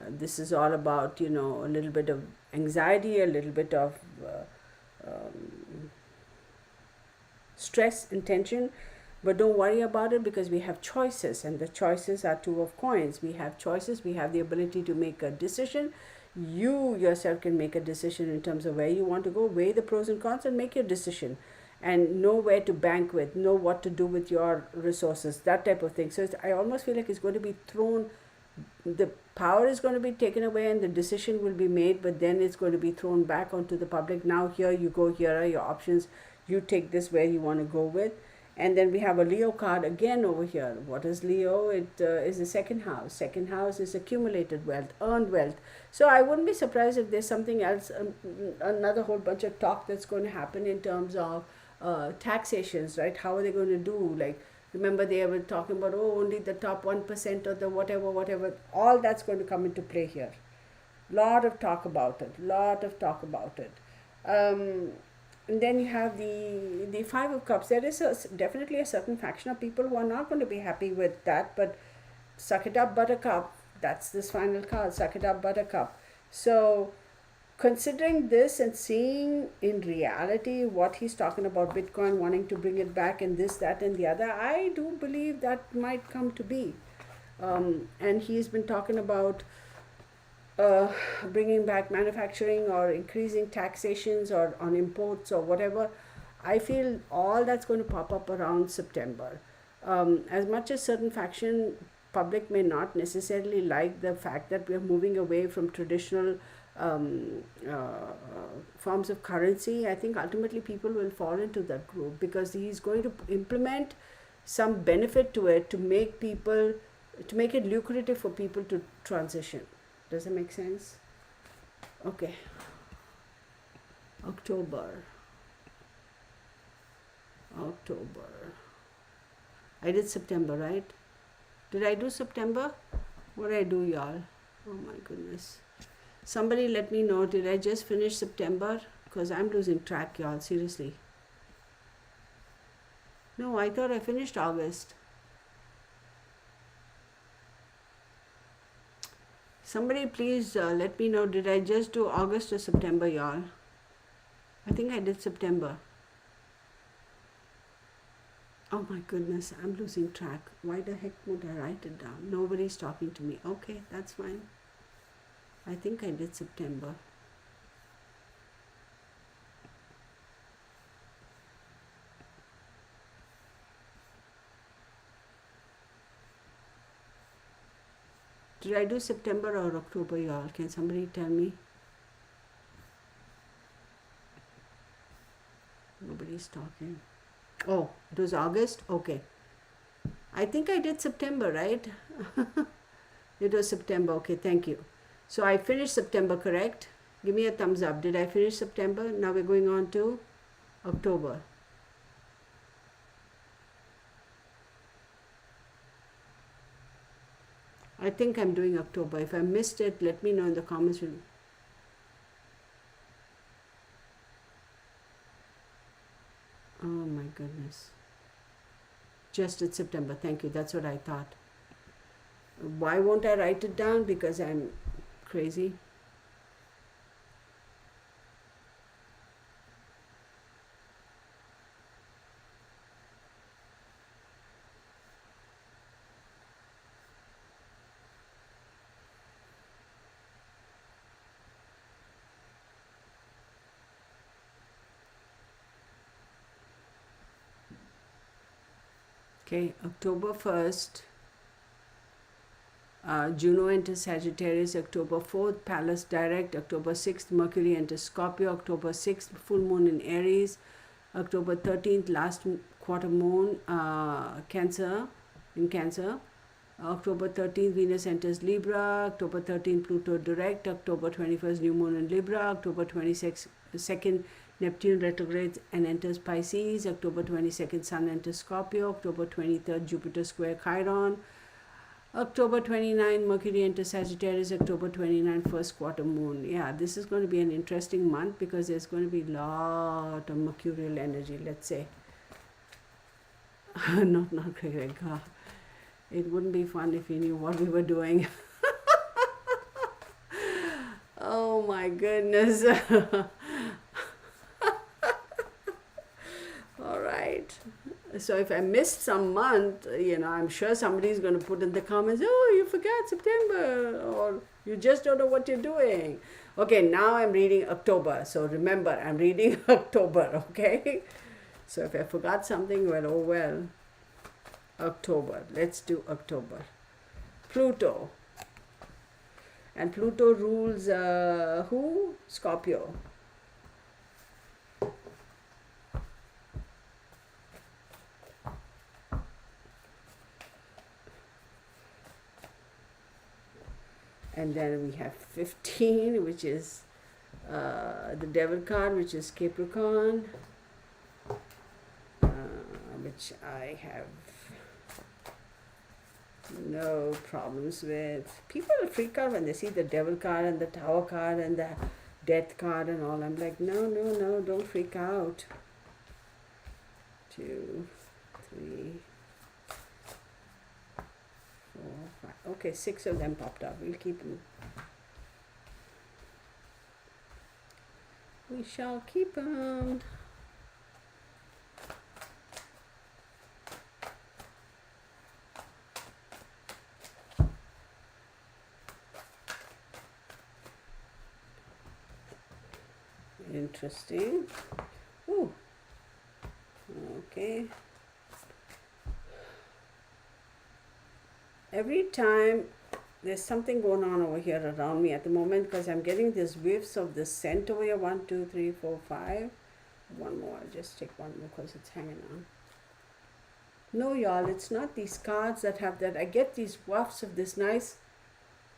This is all about, a little bit of anxiety, a little bit of stress and tension, but don't worry about it, because we have choices, and the choices are 2 of coins. We have choices. We have the ability to make a decision. You yourself can make a decision in terms of where you want to go, weigh the pros and cons, and make your decision, and know where to bank with, know what to do with your resources, that type of thing. So I almost feel like it's going to be thrown, the power is going to be taken away, and the decision will be made, but then it's going to be thrown back onto the public. Now here you go, here are your options, you take this where you want to go with. And then we have a Leo card again over here. What is Leo? It is the second house. Second house is accumulated wealth, earned wealth. So I wouldn't be surprised if there's something else, another whole bunch of talk that's going to happen in terms of taxations, right? How are they going to do? Like, remember they were talking about, only the top 1% or the whatever. All that's going to come into play here. Lot of talk about it. And then you have the 5 of cups. There is definitely a certain faction of people who are not going to be happy with that, but suck it up, buttercup. That's this final card, suck it up, buttercup. So considering this and seeing in reality what he's talking about, Bitcoin wanting to bring it back, and this, that, and the other, I do believe that might come to be. And he's been talking about bringing back manufacturing, or increasing taxations, or on imports, or whatever. I feel all that's going to pop up around September. As much as certain faction public may not necessarily like the fact that we are moving away from traditional forms of currency, I think ultimately people will fall into that group, because he's going to implement some benefit to it, to make it lucrative for people to transition. Does that make sense? Okay. October. I did September, right? Did I do September? What did I do, y'all? Oh my goodness. Somebody let me know, did I just finish September? Because I'm losing track, y'all, seriously. No, I thought I finished August. Somebody please let me know, did I just do August or September, y'all? I think I did September. Oh my goodness, I'm losing track. Why the heck would I write it down? Nobody's talking to me. Okay, that's fine. I think I did September. Did I do September or October, y'all? Can somebody tell me? Somebody's talking. Oh, it was August? Okay. I think I did September, right? It was September. Okay, thank you. So I finished September, correct? Give me a thumbs up. Did I finish September? Now we're going on to October. I think I'm doing October. If I missed it, let me know in the comments. Oh my goodness. Just it's September. Thank you. That's what I thought. Why won't I write it down? Because I'm crazy. Okay, October 1st, Juno enters Sagittarius. October 4th, Palace direct. October 6th, Mercury enters Scorpio. October 6th, full moon in Aries. October 13th, last quarter moon, Cancer, in Cancer. October 13th, Venus enters Libra. October 13th, Pluto direct. October 21st, new moon in Libra. October 22nd, Neptune retrogrades and enters Pisces. October 22nd, Sun enters Scorpio. October 23rd, Jupiter square Chiron. October 29th, Mercury enters Sagittarius. October 29th, first quarter moon. Yeah, this is going to be an interesting month because there's going to be a lot of mercurial energy, let's say. Not Greg. It wouldn't be fun if you knew what we were doing. Oh my goodness. All right. So if I missed some month, I'm sure somebody's going to put in the comments, oh, you forgot September, or you just don't know what you're doing. Okay, now I'm reading October. So remember, I'm reading October, okay? So if I forgot something, well, oh well. October. Let's do October. Pluto. And Pluto rules who? Scorpio. And then we have 15, which is the Devil card, which is Capricorn, which I have no problems with. People freak out when they see the Devil card and the Tower card and the Death card and all. I'm like, no, don't freak out. 2, 3, 4, 5. Okay, 6 of them popped up. We'll keep them. We shall keep them. Interesting. Ooh. Okay. Every time there's something going on over here around me at the moment because I'm getting these whiffs of the scent over here. 1, 2, 3, 4, 5. One more. I'll just take one more because it's hanging on. No, y'all, it's not these cards that have that. I get these wafts of this nice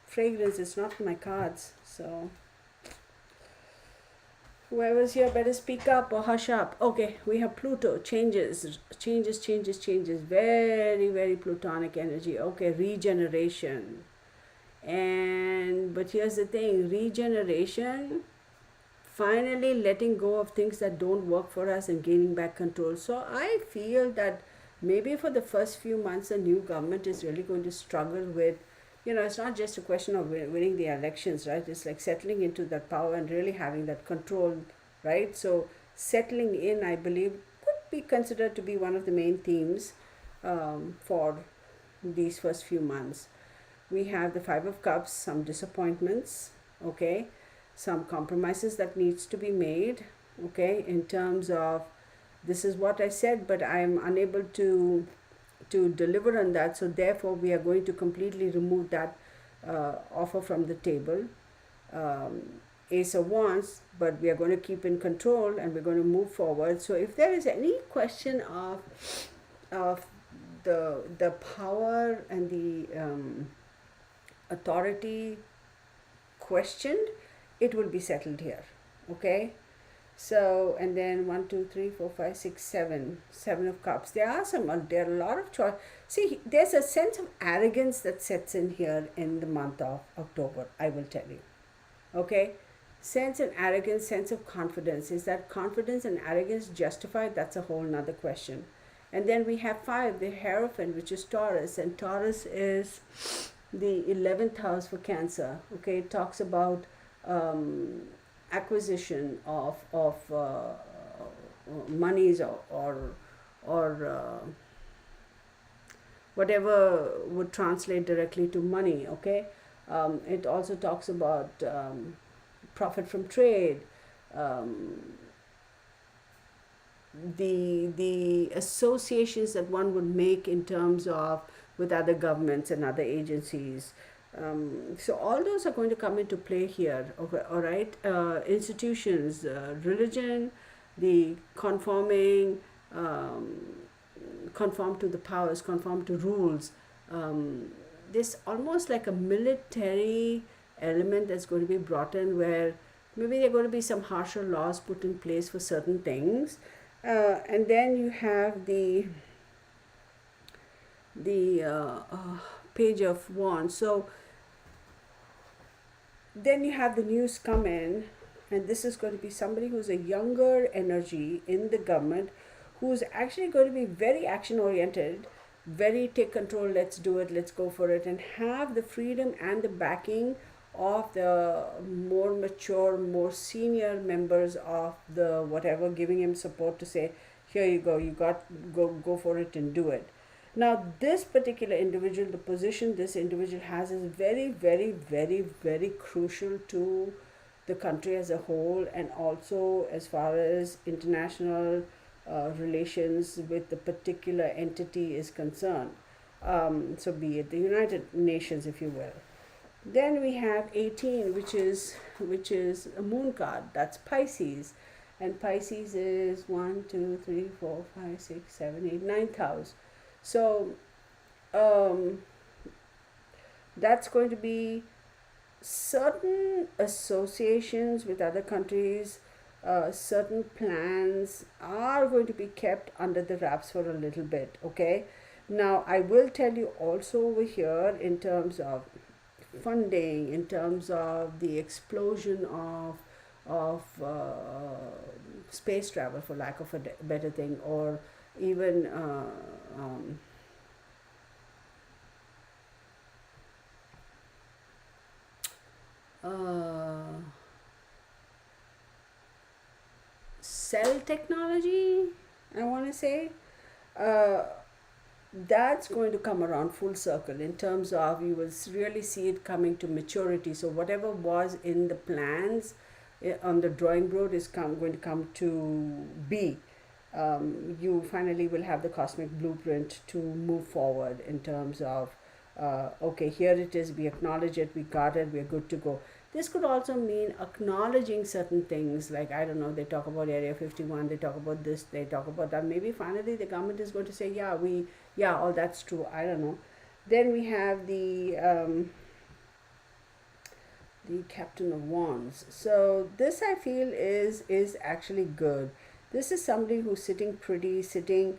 fragrance. It's not my cards. So whoever's here better speak up or hush up. Okay, we have Pluto. Changes. Very, very Plutonic energy. Okay, regeneration. But here's the thing. Regeneration, finally letting go of things that don't work for us and gaining back control. So I feel that maybe for the first few months, the new government is really going to struggle with, it's not just a question of winning the elections, right? It's like settling into that power and really having that control, right? So settling in, I believe, could be considered to be one of the main themes for these first few months. We have the Five of Cups, some disappointments, okay? Some compromises that needs to be made, okay? In terms of, this is what I said, but I'm unable to deliver on that, so therefore we are going to completely remove that offer from the table. Ace of Wands, but we are going to keep in control and we're going to move forward. So if there is any question of the power and the authority questioned, it will be settled here. Okay. So, and then 1, 2, 3, 4, 5, 6, 7, 7 of Cups. There are a lot of choice. See, there's a sense of arrogance that sets in here in the month of October, I will tell you. Okay. Sense and arrogance, sense of confidence. Is that confidence and arrogance justified? That's a whole nother question. And then we have 5, the Hierophant, which is Taurus, and Taurus is the 11th house for Cancer. Okay, it talks about acquisition of monies or whatever would translate directly to money. Okay, it also talks about profit from trade, um, the associations that one would make in terms of with other governments and other agencies. So all those are going to come into play here. Okay, all right. Institutions, religion, the conform to the powers, conform to rules. This almost like a military element that's going to be brought in, where maybe there are going to be some harsher laws put in place for certain things. And then you have the Page of Wands. So then you have the news come in, and this is going to be somebody who's a younger energy in the government, who's actually going to be very action oriented, very take control, let's do it, let's go for it, and have the freedom and the backing of the more mature, more senior members of the whatever, giving him support to say, here you go, you got go for it and do it. Now this particular individual, the position this individual has is very, very, very, very crucial to the country as a whole, and also as far as international relations with the particular entity is concerned. So be it the United Nations, if you will. Then we have 18, which is a moon card. That's Pisces, and Pisces is 1, 2, 3, 4, 5, 6, 7, 8, 9th house. So that's going to be certain associations with other countries. Certain plans are going to be kept under the wraps for a little bit. Okay. Now I will tell you also over here, in terms of funding, in terms of the explosion of space travel, for lack of a better thing, or even cell technology, I want to say. Uh, that's going to come around full circle, in terms of you will really see it coming to maturity. So whatever was in the plans on the drawing board is going to come to be. You finally will have the cosmic blueprint to move forward in terms of okay, here it is, we acknowledge it, we got it, we're good to go. This could also mean acknowledging certain things, like, I don't know, they talk about Area 51, they talk about this, they talk about that. Maybe finally the government is going to say, yeah, all that's true. I don't know. Then we have the Captain of Wands. So this, I feel, is actually good. This is somebody who's sitting pretty, sitting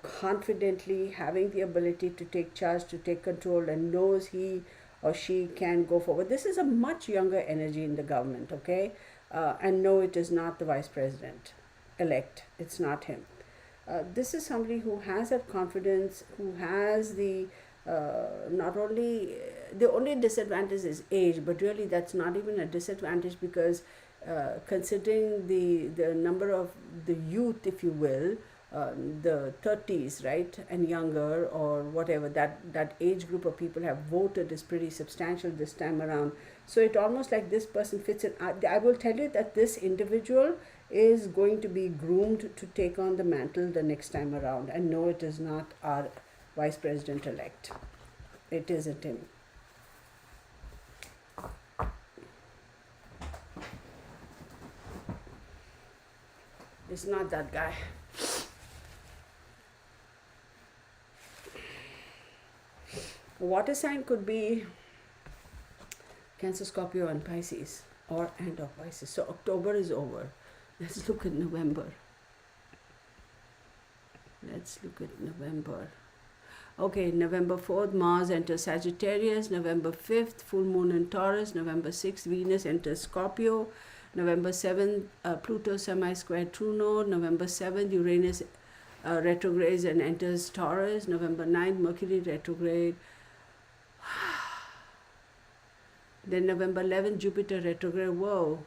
confidently, having the ability to take charge, to take control, and knows he or she can go forward. This is a much younger energy in the government. Okay. And no, it is not the vice president elect. It's not him. This is somebody who has that confidence, who has the not only the only disadvantage is age, but really that's not even a disadvantage, because considering the number of the youth, if you will, the 30s, right, and younger, or whatever, that age group of people have voted is pretty substantial this time around. So it almost like this person fits in. I will tell you that this individual is going to be groomed to take on the mantle the next time around. And no, it is not our vice president elect. It isn't him. It's not that guy. A water sign could be Cancer, Scorpio, and Pisces, or and of Pisces. So October is over. Let's look at November. Let's look at November. Okay, November 4th, Mars enters Sagittarius. November 5th, full moon in Taurus. November 6th, Venus enters Scorpio. November 7th, Pluto semi-square true node. November 7th, Uranus retrogrades and enters Taurus. November 9th, Mercury retrograde. Then November 11th, Jupiter retrograde. Whoa.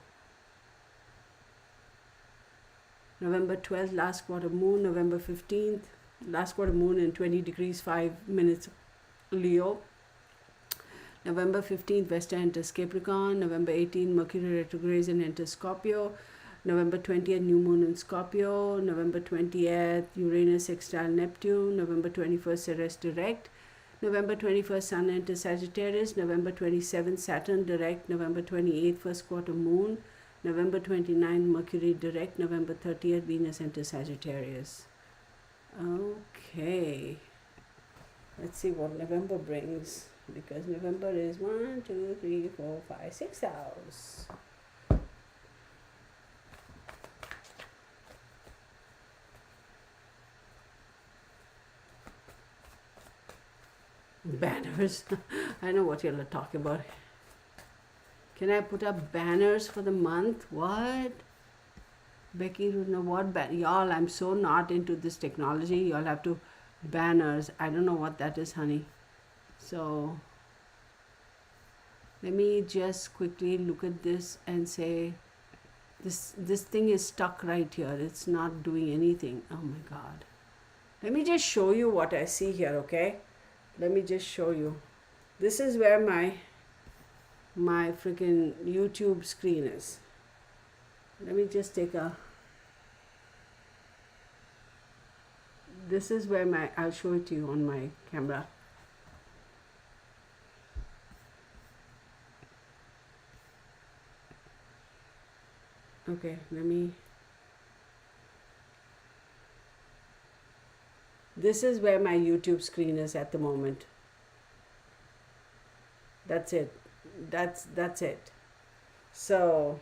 November 12th, last quarter moon. November 15th, last quarter moon in 20 degrees 5 minutes Leo. November 15th, Vesta enters Capricorn. November 18th, Mercury retrogrades and enters Scorpio. November 20th, new moon in Scorpio. November 20th, Uranus sextile Neptune. November 21st, Ceres direct. November 21st, Sun enters Sagittarius. November 27th, Saturn direct. November 28th, first quarter moon. November 29th, Mercury direct. November 30th, Venus enters Sagittarius. Okay. Let's see what November brings. Because November is 1, 2, 3, 4, 5, 6 hours. Banners. I know what you're talking about. Can I put up banners for the month? What? Becky, you know what? Y'all, I'm so not into this technology. Y'all have to banners. I don't know what that is, honey. So let me just quickly look at this and say this thing is stuck right here. It's not doing anything. Oh my God. Let me just show you what I see here, okay? Let me just show you. This is where my freaking YouTube screen is. Let me just take a... This is where I'll show it to you on my camera. Okay, let me... This is where my YouTube screen is at the moment. That's it. That's it. So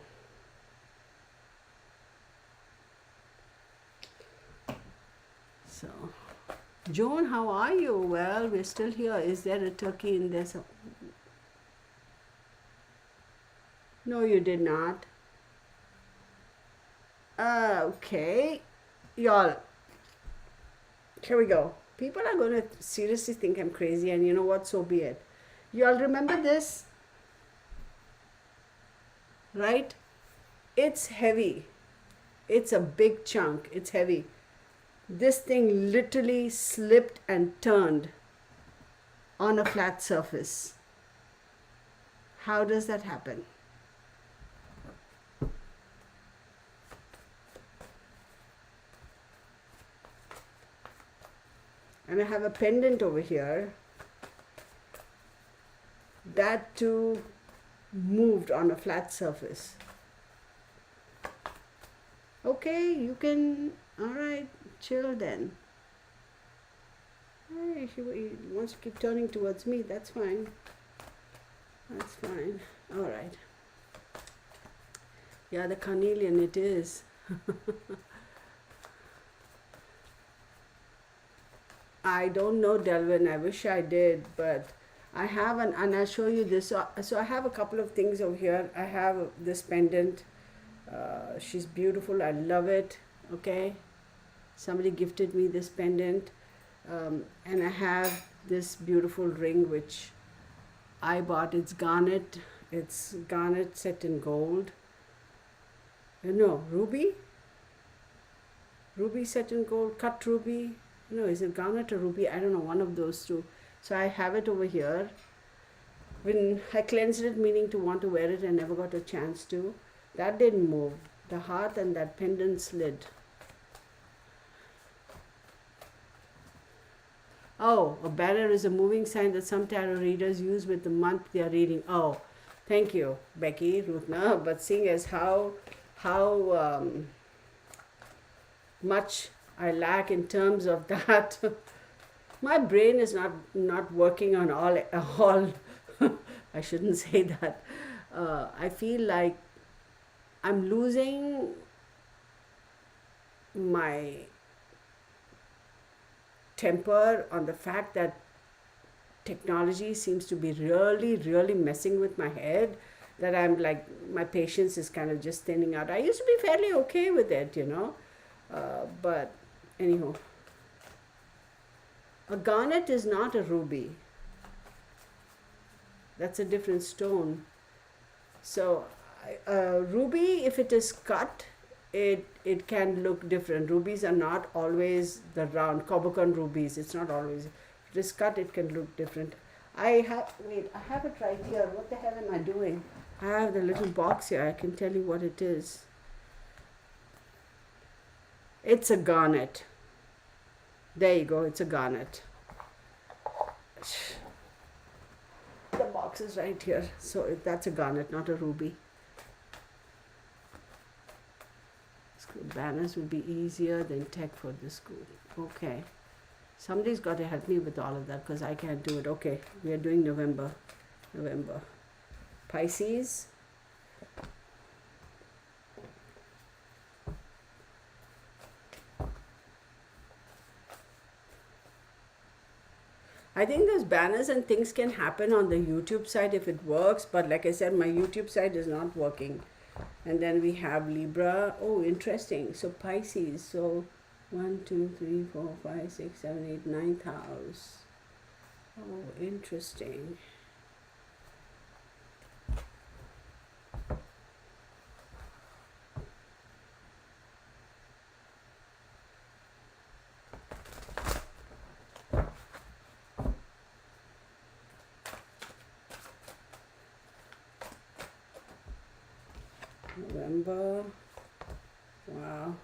Joan, how are you? Well, we're still here. Is there a turkey in there? No, you did not. Okay. Y'all, here we go. People are going to seriously think I'm crazy, and you know what? So be it. Y'all remember this? Right? It's heavy. It's a big chunk. It's heavy. This thing literally slipped and turned on a flat surface. How does that happen? And I have a pendant over here. That too moved on a flat surface. Okay, you can, all right, chill then. Hey, he wants to keep turning towards me. That's fine. That's fine. All right. Yeah, the carnelian it is. I don't know, Delvin. I wish I did, but I have and I'll show you this. So I have a couple of things over here. I have this pendant. She's beautiful. I love it. Okay. Somebody gifted me this pendant. And I have this beautiful ring which I bought. It's garnet. It's garnet set in gold. No, ruby? Ruby set in gold, cut ruby. No, is it garnet or ruby? I don't know, one of those two. So I have it over here. When I cleansed it, meaning to want to wear it, I never got a chance to. That didn't move. The heart and that pendant slid. Oh, a banner is a moving sign that some tarot readers use with the month they are reading. Oh, thank you, Becky, Rutna. But seeing as how much I lack in terms of that. My brain is not working on all. I shouldn't say that. I feel like I'm losing my temper on the fact that technology seems to be really messing with my head, that I'm like, my patience is kind of just thinning out. I used to be fairly okay with it. But anyhow, a garnet is not a ruby. That's a different stone. So, ruby, if it is cut, it can look different. Rubies are not always the round Cobocan rubies. It's not always. If it is cut, it can look different. I have it right here. What the hell am I doing? I have the little box here. I can tell you what it is. It's a garnet. There you go. It's a garnet. The box is right here. So that's a garnet, not a ruby. School banners will be easier than tech for the school. Okay. Somebody's got to help me with all of that because I can't do it. Okay, we are doing November. Pisces. I think those banners and things can happen on the YouTube side if it works, but like I said, my YouTube side is not working. And then we have Libra. Oh, interesting. So Pisces. So 1, 2, 3, 4, 5, 6, 7, 8, 9th house. Oh, interesting. November. Wow.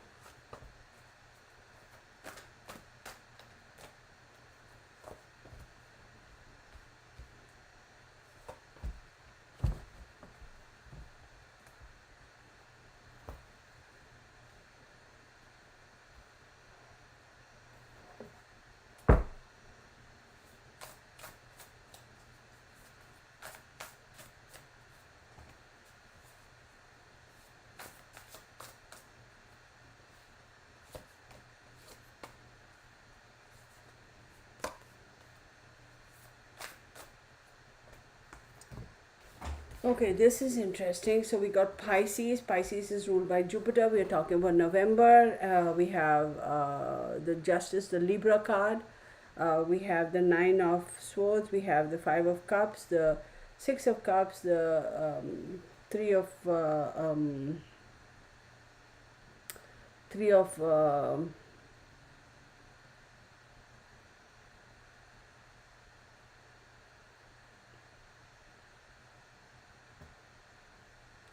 Okay, this is interesting. So we got Pisces. Pisces is ruled by Jupiter. We are talking about November. We have the Justice, the Libra card. We have the Nine of Swords. We have the Five of Cups, the Six of Cups, the Three of Three of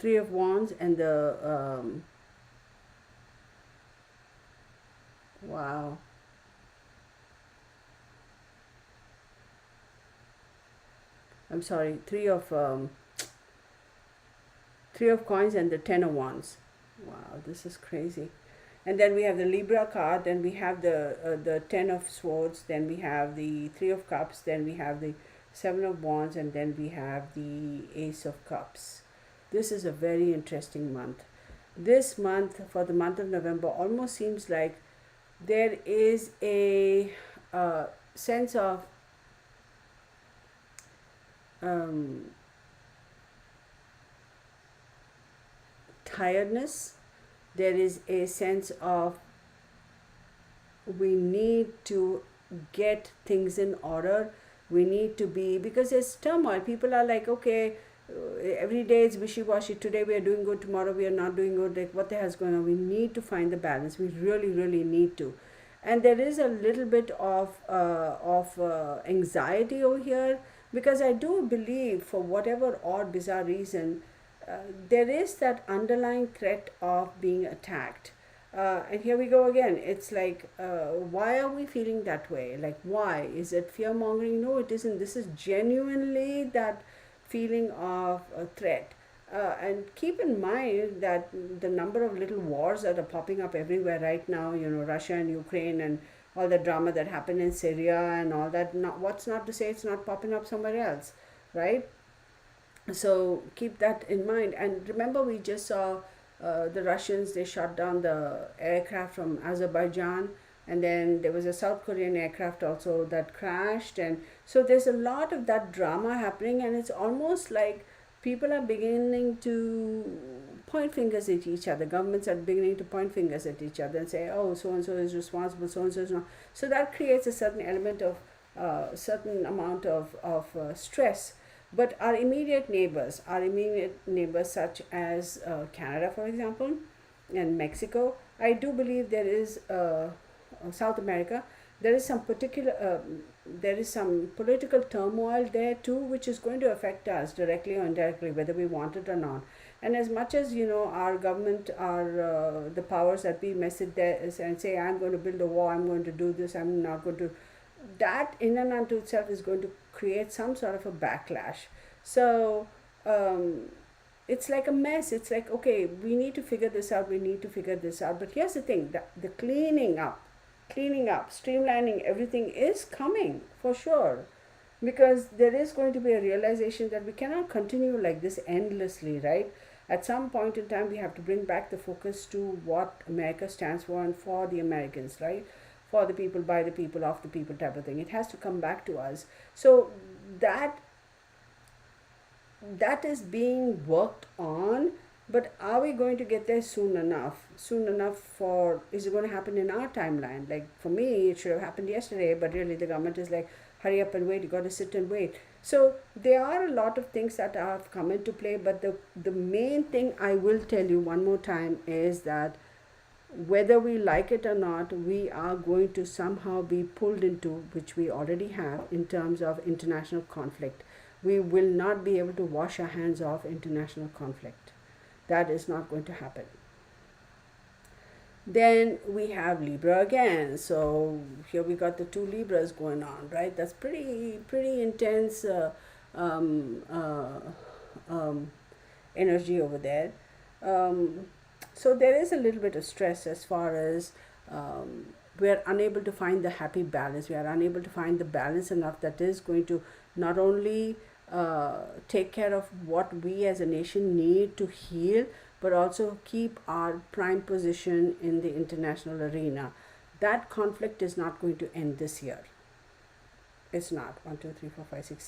Three of Wands, and the wow. I'm sorry, Three of Coins and the Ten of Wands. Wow, this is crazy. And then we have the Libra card. Then we have the Ten of Swords. Then we have the Three of Cups. Then we have the Seven of Wands, and then we have the Ace of Cups. This is a very interesting month. This month, for the month of November, almost seems like there is a sense of tiredness. There is a sense of we need to get things in order. We need to be, because there's turmoil. People are like, okay, every day it's wishy-washy. Today we are doing good, tomorrow we are not doing good. Like, what the hell's going on? We need to find the balance. We really need to. And there is a little bit of anxiety over here, because I do believe, for whatever odd, bizarre reason, there is that underlying threat of being attacked. And here we go again. It's like, why are we feeling that way? Like, why? Is it fear mongering? No, it isn't. This is genuinely that feeling of a threat. And keep in mind that the number of little wars that are popping up everywhere right now, Russia and Ukraine and all the drama that happened in Syria and all that, what's not to say it's not popping up somewhere else, right? So keep that in mind. And remember, we just saw the Russians, they shot down the aircraft from Azerbaijan, and then there was a South Korean aircraft also that crashed. And so there's a lot of that drama happening, and it's almost like people are beginning to point fingers at each other. Governments are beginning to point fingers at each other and say, oh, so and so is responsible, so and so is not. So that creates a certain element of certain amount of stress. But our immediate neighbors such as Canada, for example, and Mexico, I do believe there is South America. There is there is some political turmoil there too, which is going to affect us directly or indirectly, whether we want it or not. And as much as our government, our the powers that be mess it there and say, I'm going to build a wall, I'm going to do this, I'm not going to, that in and unto itself is going to create some sort of a backlash. So it's like a mess. It's like, okay, we need to figure this out, we need to figure this out. But here's the thing, the cleaning up, streamlining everything is coming for sure. Because there is going to be a realization that we cannot continue like this endlessly, right? At some point in time, we have to bring back the focus to what America stands for and for the Americans, right? For the people, by the people, of the people type of thing. It has to come back to us. So that is being worked on, but are we going to get there soon enough? For, is it going to happen in our timeline? Like for me, it should have happened yesterday, but really the government is like, hurry up and wait, you got to sit and wait. So there are a lot of things that have come into play, but the main thing I will tell you one more time is that whether we like it or not, we are going to somehow be pulled into, which we already have, in terms of international conflict. We will not be able to wash our hands off international conflict. That is not going to happen. Then we have Libra again. So here we got the two Libras going on, right? That's pretty intense um, uh, um, energy over there. Um, so there is a little bit of stress as far as we are unable to find the happy balance. We are unable to find the balance enough that is going to not only take care of what we as a nation need to heal, but also keep our prime position in the international arena. That conflict is not going to end this year. It's not. 1, 2, 3, 4, 5, 6,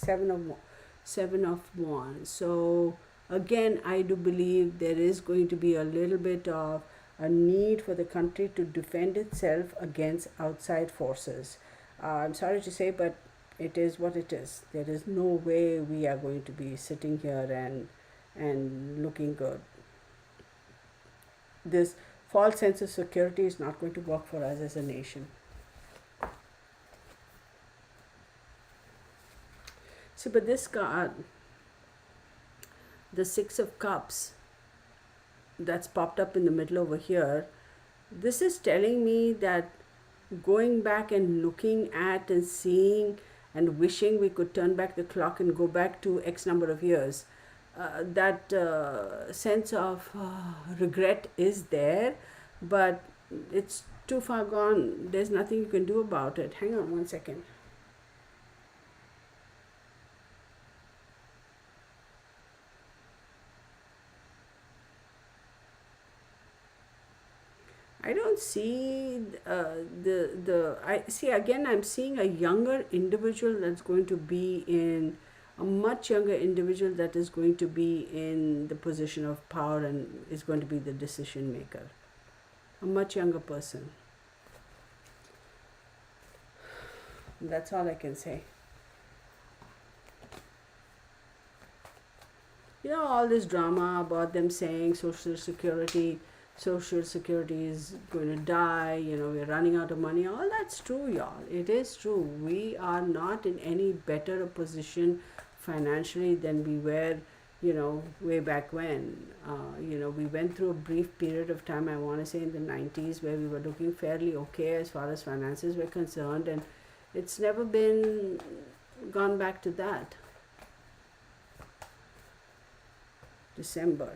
7 of 1. So again, I do believe there is going to be a little bit of a need for the country to defend itself against outside forces. I'm sorry to say, but it is what it is. There is no way we are going to be sitting here and looking good. This false sense of security is not going to work for us as a nation. So, but this card, the Six of Cups, that's popped up in the middle over here, this is telling me that going back and looking at and seeing and wishing we could turn back the clock and go back to X number of years, that sense of regret is there, but it's too far gone. There's nothing you can do about it. Hang on one second. I don't see I see, again, I'm seeing a younger individual that's going to be in a much younger individual that is going to be in the position of power and is going to be the decision maker. A much younger person. That's all I can say. All this drama about them saying social security is going to die, we're running out of money. All that's true, y'all. It is true. We are not in any better a position financially than we were, way back when. We went through a brief period of time, I want to say in the 90s, where we were looking fairly okay as far as finances were concerned, and it's never been gone back to that. December.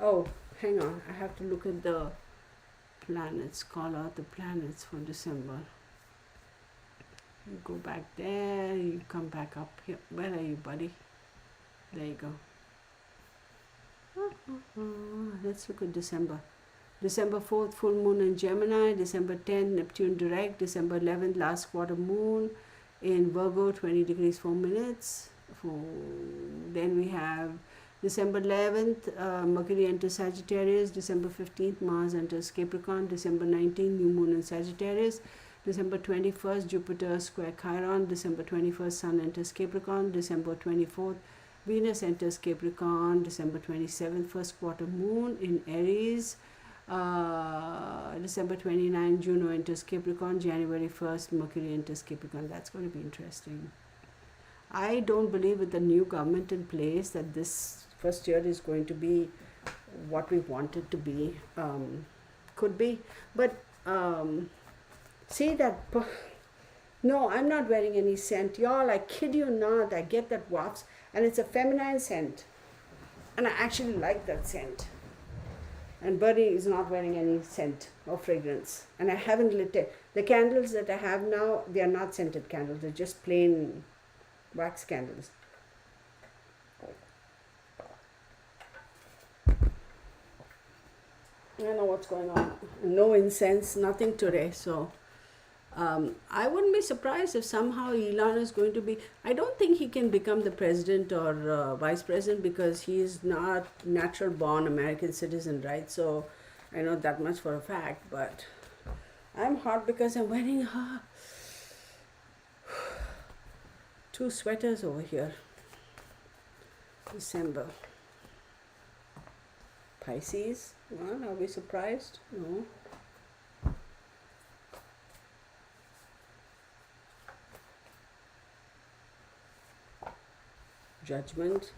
Oh, hang on. I have to look at the planets. Call out the planets for December. You go back there. You come back up here. Where are you, buddy? There you go. Let's look at December. December 4th, full moon in Gemini. December 10th, Neptune direct. December 11th, last quarter moon in Virgo, 20 degrees 4 minutes. Then we have December 11th, Mercury enters Sagittarius. December 15th, Mars enters Capricorn. December 19th, new moon in Sagittarius. December 21st, Jupiter square Chiron. December 21st, Sun enters Capricorn. December 24th, Venus enters Capricorn. December 27th, first quarter moon in Aries. December 29th, Juno enters Capricorn. January 1st, Mercury enters Capricorn. That's going to be interesting. I don't believe with the new government in place that this first year is going to be what we want it to be. Could be. But see that... No, I'm not wearing any scent. Y'all, I kid you not. I get that wafts. And it's a feminine scent. And I actually like that scent. And Bernie is not wearing any scent or fragrance. And I haven't lit it. The candles that I have now, they are not scented candles. They're just plain wax candles. I don't know what's going on. No incense, nothing today. So I wouldn't be surprised if somehow Elon is going to be... I don't think he can become the president or vice president because he is not natural born American citizen, right? So I know that much for a fact. But I'm hot because I'm wearing two sweaters over here. December. Pisces. Well, are we surprised? No. Judgment.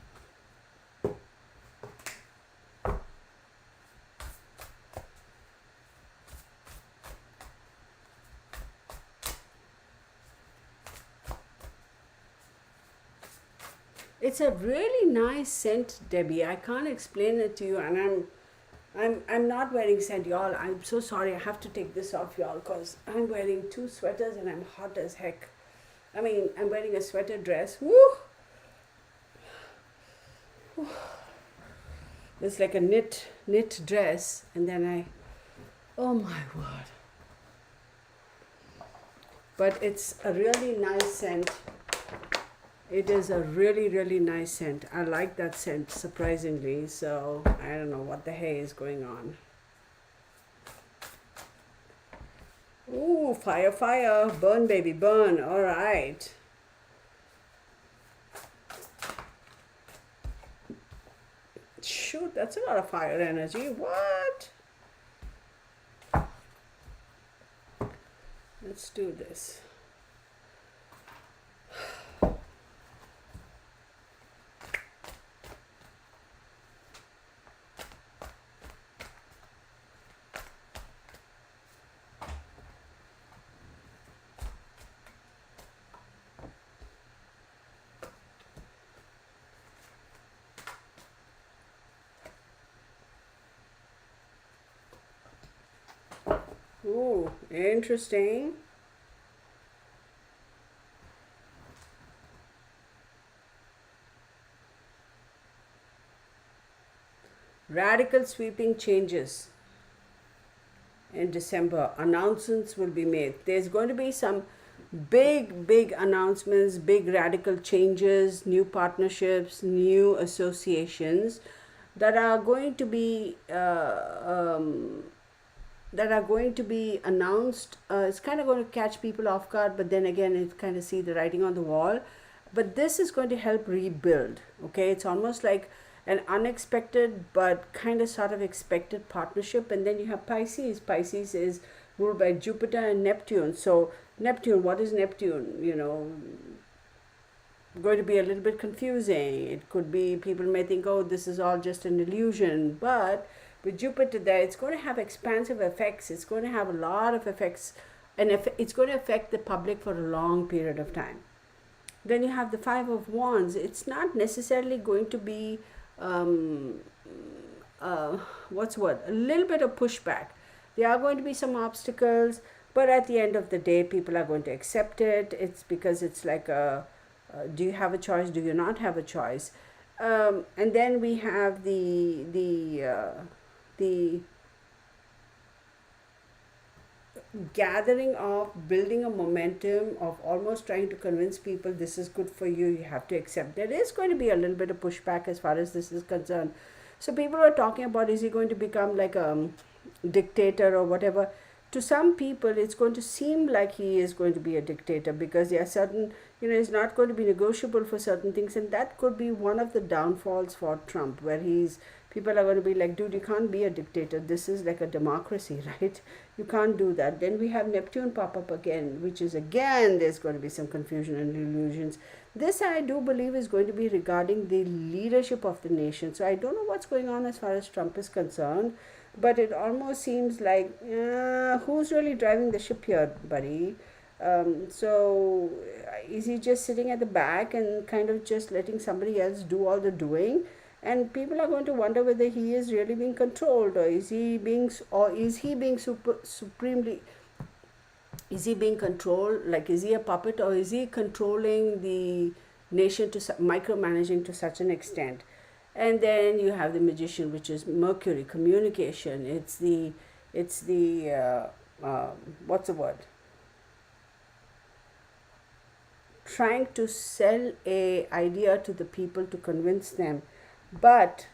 It's a really nice scent, Debbie. I can't explain it to you, and I'm not wearing scent, y'all. I'm so sorry. I have to take this off, y'all, because I'm wearing two sweaters and I'm hot as heck. I mean, I'm wearing a sweater dress. Woo! It's like a knit dress, and then oh my word. But it's a really nice scent. It is a really, really nice scent. I like that scent, surprisingly. So I don't know what the hey is going on. Ooh, fire, fire. Burn, baby, burn. All right. Shoot, that's a lot of fire energy. What? Let's do this. Ooh, interesting. Radical sweeping changes in December. Announcements will be made. There's going to be some big announcements, big radical changes, new partnerships, new associations that are going to be announced. It's kind of going to catch people off guard, but then again, it's kind of see the writing on the wall. But this is going to help rebuild. Okay, it's almost like an unexpected but kind of sort of expected partnership. And then you have Pisces. Pisces is ruled by Jupiter and Neptune. So Neptune, what is Neptune? You know, going to be a little bit confusing. It could be, people may think, oh, this is all just an illusion. But with Jupiter there, it's going to have expansive effects. It's going to have a lot of effects, and it's going to affect the public for a long period of time. Then you have the Five of Wands. It's not necessarily going to be uh, what's what, a little bit of pushback. There are going to be some obstacles, but at the end of the day, people are going to accept it. It's because it's like a, do you have a choice? Do you not have a choice? And then we have the gathering of building a momentum of almost trying to convince people this is good for you, you have to accept. There is going to be a little bit of pushback as far as this is concerned. So people are talking about, is he going to become like a dictator or whatever? To some people it's going to seem like he is going to be a dictator, because there are certain, it's not going to be negotiable for certain things, and that could be one of the downfalls for Trump, where people are going to be like, dude, you can't be a dictator, this is like a democracy, right? You can't do that. Then we have Neptune pop up again, which is again, there's going to be some confusion and illusions. This I do believe is going to be regarding the leadership of the nation. So I don't know what's going on as far as Trump is concerned, but it almost seems like, who's really driving the ship here, buddy? So is he just sitting at the back and kind of just letting somebody else do all the doing? And people are going to wonder whether he is really being controlled, or is he being supremely, is he being controlled, like is he a puppet, or is he controlling the nation to micromanaging to such an extent? And then you have the magician, which is Mercury, communication. It's the what's the word, trying to sell a idea to the people to convince them, but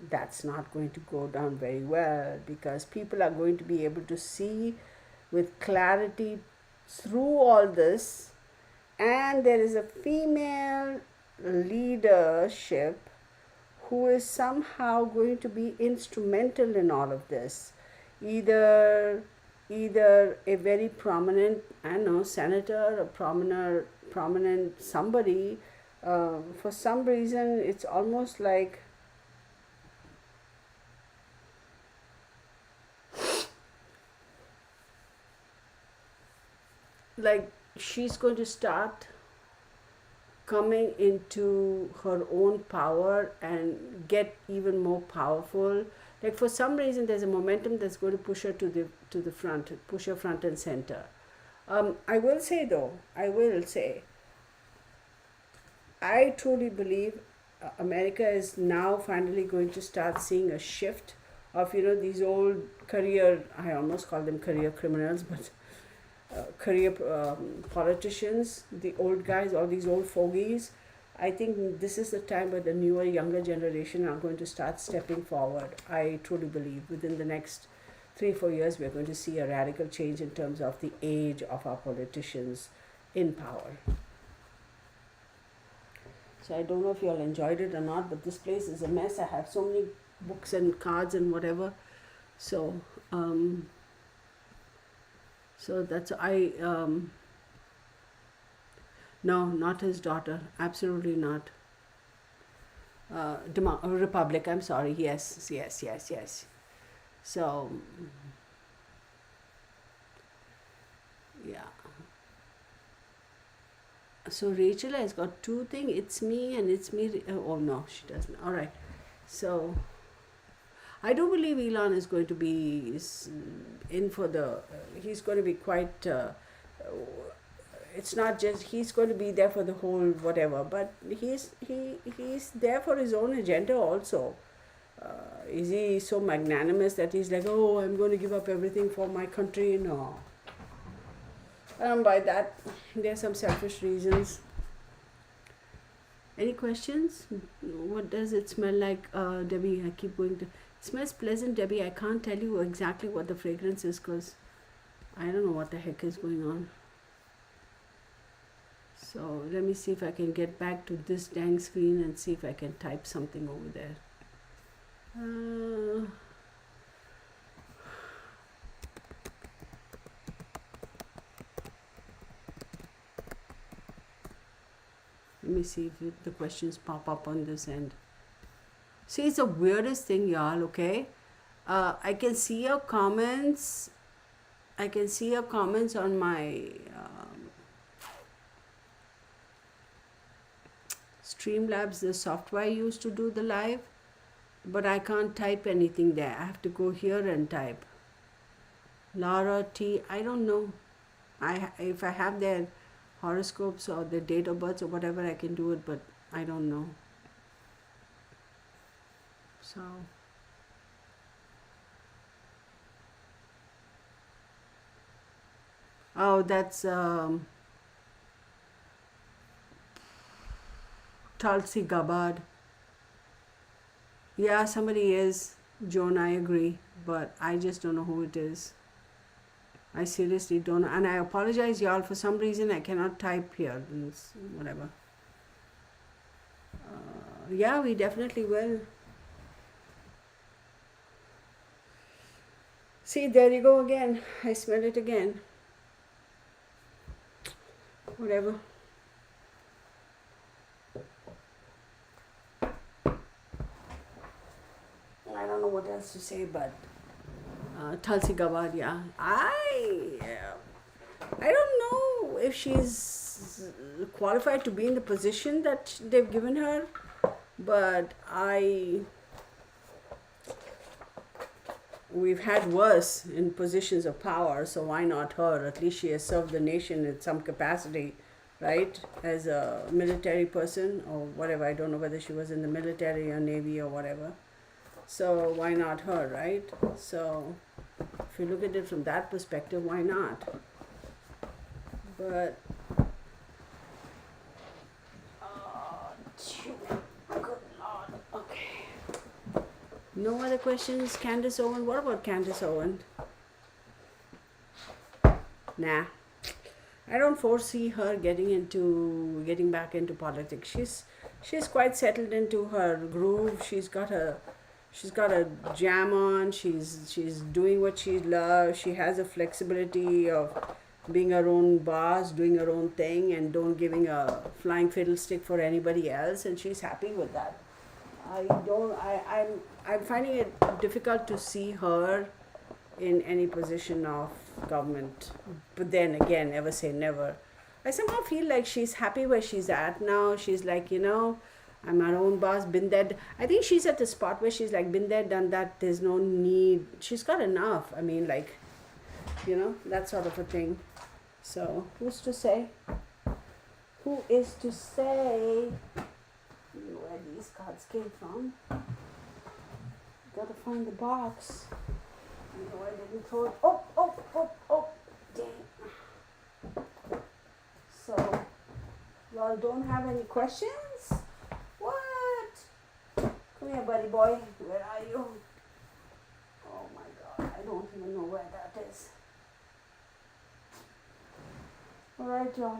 that's not going to go down very well, because people are going to be able to see with clarity through all this. And there is a female leadership who is somehow going to be instrumental in all of this, either a very prominent, I don't know, senator, a prominent somebody. For some reason it's almost like she's going to start coming into her own power and get even more powerful. Like for some reason there's a momentum that's going to push her to the front, push her front and center. I will say though, I truly believe America is now finally going to start seeing a shift of, these old career, I almost call them career criminals, but career politicians, the old guys, all these old fogies. I think this is the time where the newer, younger generation are going to start stepping forward. I truly believe within the next 3-4 years, we're going to see a radical change in terms of the age of our politicians in power. So I don't know if you all enjoyed it or not, but this place is a mess. I have so many books and cards and whatever. So, so that's no, not his daughter. Absolutely not. Republic. I'm sorry. Yes, yes, yes, yes. So, yeah. So Rachel has got two things. It's me and it's me. Oh no, she doesn't. All right. So I do believe Elon is going to be in for the. He's going to be quite. It's not just he's going to be there for the whole whatever, but he's there for his own agenda also. Is he so magnanimous that he's like, oh, I'm going to give up everything for my country? No. By that, there's some selfish reasons. Any questions? What does it smell like, Debbie? I keep going to. It smells pleasant, Debbie. I can't tell you exactly what the fragrance is because I don't know what the heck is going on. So let me see if I can get back to this dang screen and see if I can type something over there. Let me see if the questions pop up on this end. See, it's the weirdest thing, y'all, okay? I can see your comments. I can see your comments on my Streamlabs, the software I used to do the live. But I can't type anything there. I have to go here and type. Laura T. I don't know. If I have their horoscopes or their date of birth or whatever, I can do it, but I don't know. So oh, that's Tulsi Gabbard. Yeah, somebody is. Joan, I agree, but I just don't know who it is. I seriously don't know. And I apologize, y'all. For some reason, I cannot type here. Whatever. Yeah, we definitely will. See, there you go again. I smell it again. Whatever. I don't know what else to say, but Tulsi Gabbard, yeah. I don't know if she's qualified to be in the position that they've given her, but we've had worse in positions of power, so why not her? At least she has served the nation in some capacity, right? As a military person or whatever. I don't know whether she was in the military or navy or whatever. So why not her, right? So if you look at it from that perspective, why not? But good Lord. Okay. No other questions? Candace Owen? What about Candace Owen? Nah. I don't foresee her getting back into politics. She's quite settled into her groove. She's got a jam on. She's doing what she loves. She has a flexibility of being her own boss, doing her own thing, and don't giving a flying fiddlestick for anybody else. And she's happy with that. I'm finding it difficult to see her in any position of government. But then again, never say never. I somehow feel like she's happy where she's at now. She's like, I'm my own boss, been there. I think she's at the spot where she's like, been there, done that. There's no need. She's got enough. I mean, like, that sort of a thing. So, who's to say? Who is to say? I don't know where these cards came from. Gotta find the box. No, I didn't throw it. Oh, dang. So, y'all don't have any questions? What? Come here, buddy boy. Where are you? Oh my God, I don't even know where that is. Alright, y'all.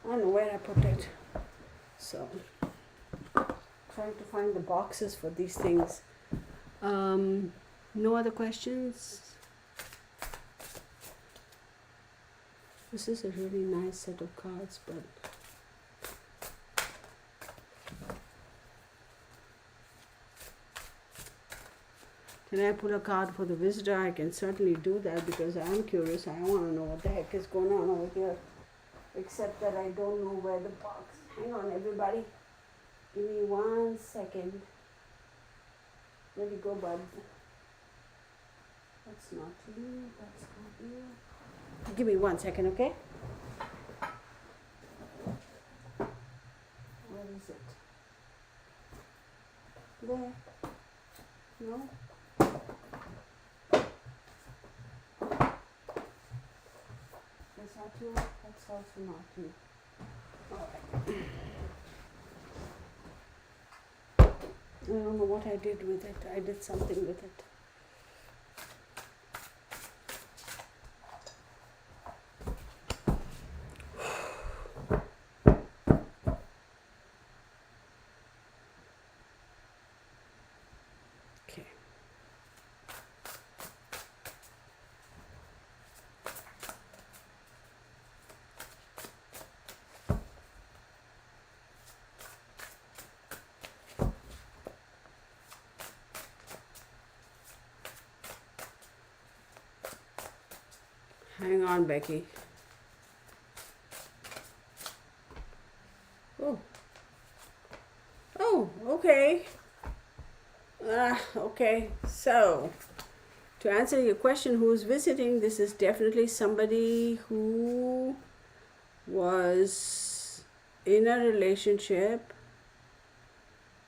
I don't know where I put it. So, trying to find the boxes for these things. No other questions? This is a really nice set of cards, but can I pull a card for the visitor? I can certainly do that because I am curious. I want to know what the heck is going on over here. Except that I don't know where the box. Hang on, everybody. Give me 1 second. There we go, bud. That's not you. That's not you. Give me 1 second, okay? Where is it? There. No? That's not you. That's also not you. Alright. I don't know what I did with it. I did something with it. Okay. Hang on, Becky. Oh. Oh, okay. Okay, so to answer your question, who's visiting, this is definitely somebody who was in a relationship.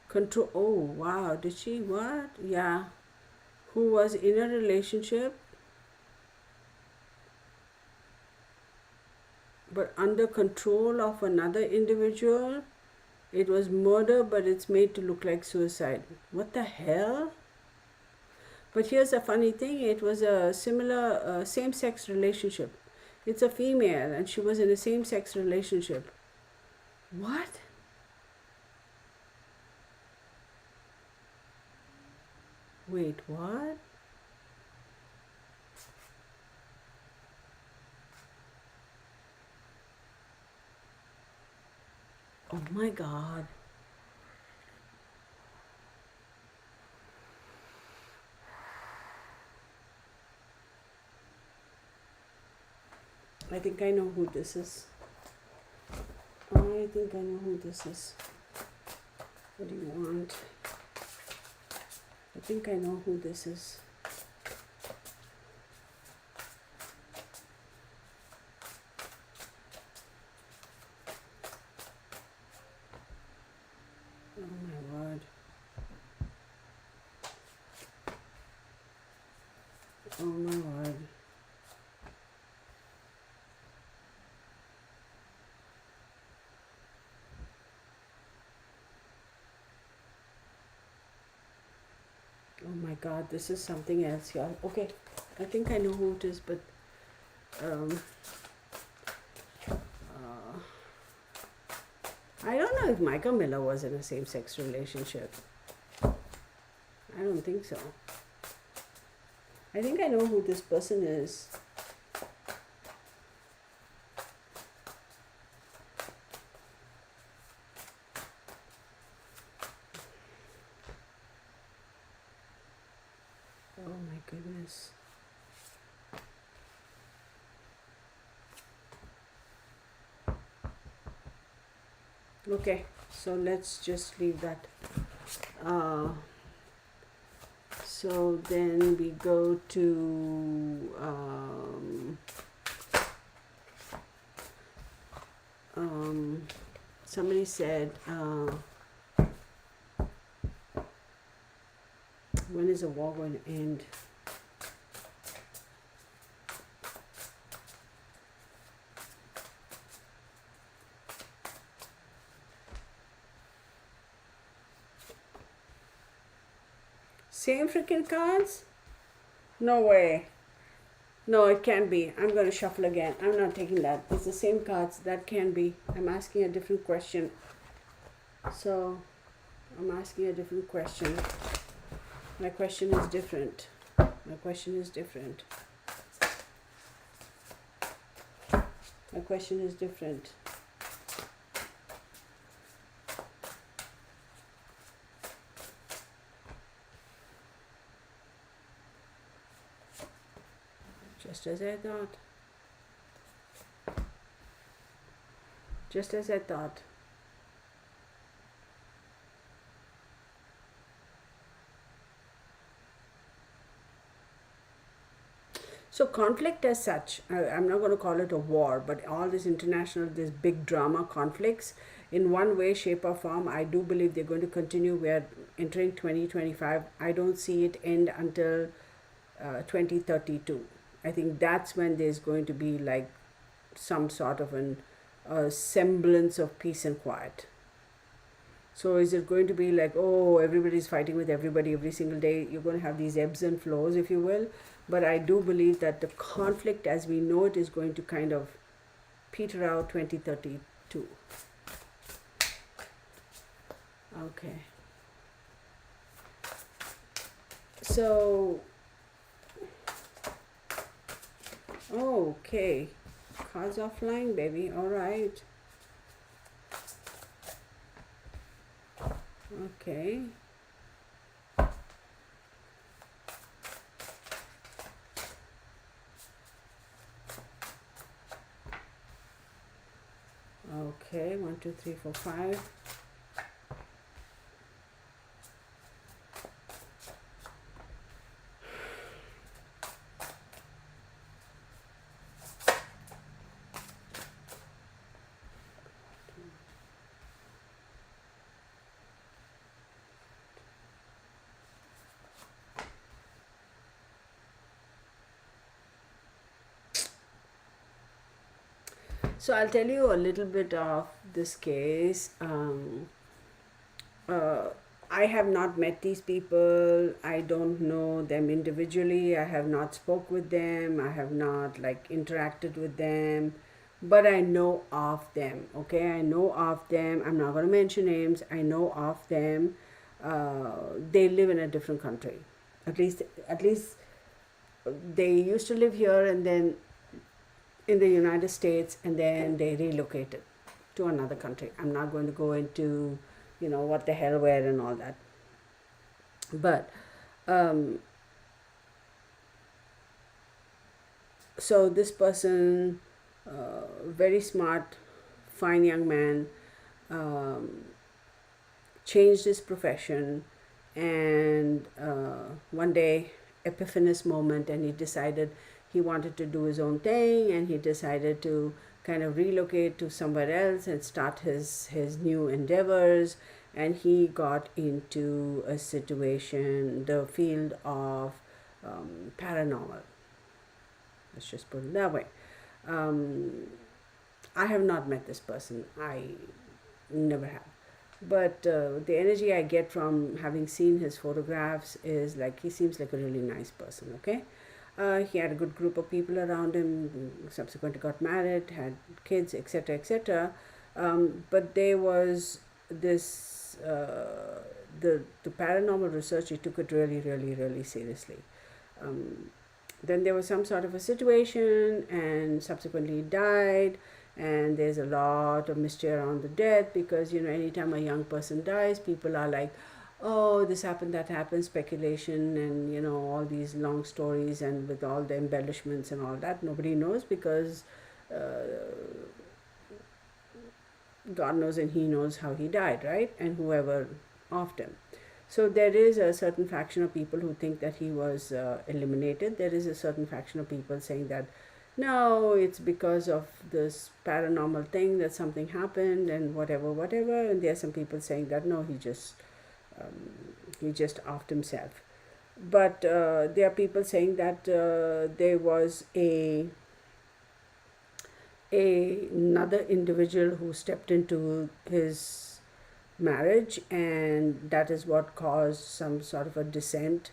Control. Oh, wow. Did she what? Yeah. Who was in a relationship but under control of another individual. It was murder, but it's made to look like suicide. What the hell? But here's a funny thing, it was a similar same sex relationship. It's a female, and she was in a same sex relationship. What? Wait, what? Oh my god. I think I know who this is. I think I know who this is. What do you want? I think I know who this is. Oh my word. Oh my word. Oh my god, this is something else, y'all. Okay, I think I know who it is, but um, I don't know if Micah Miller was in a same sex relationship. I don't think so. I think I know who this person is. Oh my goodness. Okay, so let's just leave that. So then we go to somebody said, when is the war going to end? Same freaking cards? No way. No, it can't be. I'm going to shuffle again. I'm not taking that. It's the same cards. That can be. I'm asking a different question. So, I'm asking a different question. My question is different. My question is different. My question is different. Just as I thought. Just as I thought. So conflict as such, I'm not going to call it a war, but all this international, this big drama conflicts, in one way, shape or form, I do believe they're going to continue. We're entering 2025. I don't see it end until 2032. I think that's when there's going to be like some sort of a semblance of peace and quiet. So is it going to be like, oh, everybody's fighting with everybody every single day? You're going to have these ebbs and flows, if you will. But I do believe that the conflict as we know it is going to kind of peter out 2032. Okay. So, okay. Cards are flying, baby. All right. Okay. Okay, 1, 2, 3, 4, 5. So I'll tell you a little bit of this case. Uh, I have not met these people. I don't know them individually. I have not spoke with them. I have not like interacted with them, but I know of them. Okay, I know of them. I'm not going to mention names. I know of them. They live in a different country. At least they used to live here, and then in the United States, and then they relocated to another country. I'm not going to go into, what the hell, where, and all that. But um, so this person, very smart, fine young man, um, changed his profession, and one day, epiphanous moment, and he decided he wanted to do his own thing, and he decided to kind of relocate to somewhere else and start his new endeavors. And he got into a situation, the field of paranormal. Let's just put it that way. um, I have not met this person. I never have. But the energy I get from having seen his photographs is like he seems like a really nice person, okay? He had a good group of people around him, subsequently got married, had kids, etc., etc. But there was this, the paranormal research, he took it really, really, really seriously. Um, then there was some sort of a situation, and subsequently he died. And there's a lot of mystery around the death, because anytime a young person dies, people are like, oh, this happened, that happened, speculation, and all these long stories, and with all the embellishments and all that. Nobody knows, because God knows, and he knows how he died, right? And whoever offed him. So there is a certain faction of people who think that he was eliminated. There is a certain faction of people saying that no, it's because of this paranormal thing that something happened and whatever, whatever. And there are some people saying that no, he just offed himself. But there are people saying that there was another individual who stepped into his marriage, and that is what caused some sort of a dissent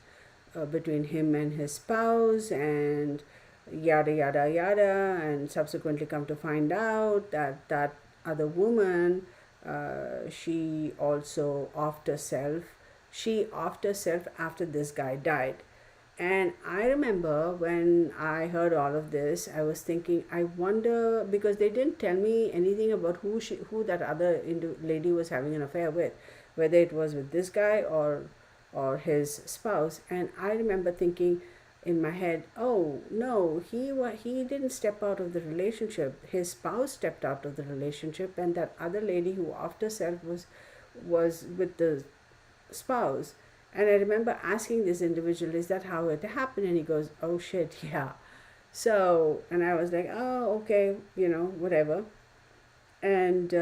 between him and his spouse, and yada yada yada. And subsequently come to find out that that other woman, she also offed herself. She offed herself after this guy died. And I remember when I heard all of this, I was thinking, I wonder, because they didn't tell me anything about who that other lady was having an affair with, whether it was with this guy or his spouse. And I remember thinking in my head, oh no, he didn't step out of the relationship. His spouse stepped out of the relationship, and that other lady who offed herself was with the spouse. And I remember asking this individual, is that how it happened? And he goes, oh shit, yeah. So, and I was like, oh, okay, whatever. And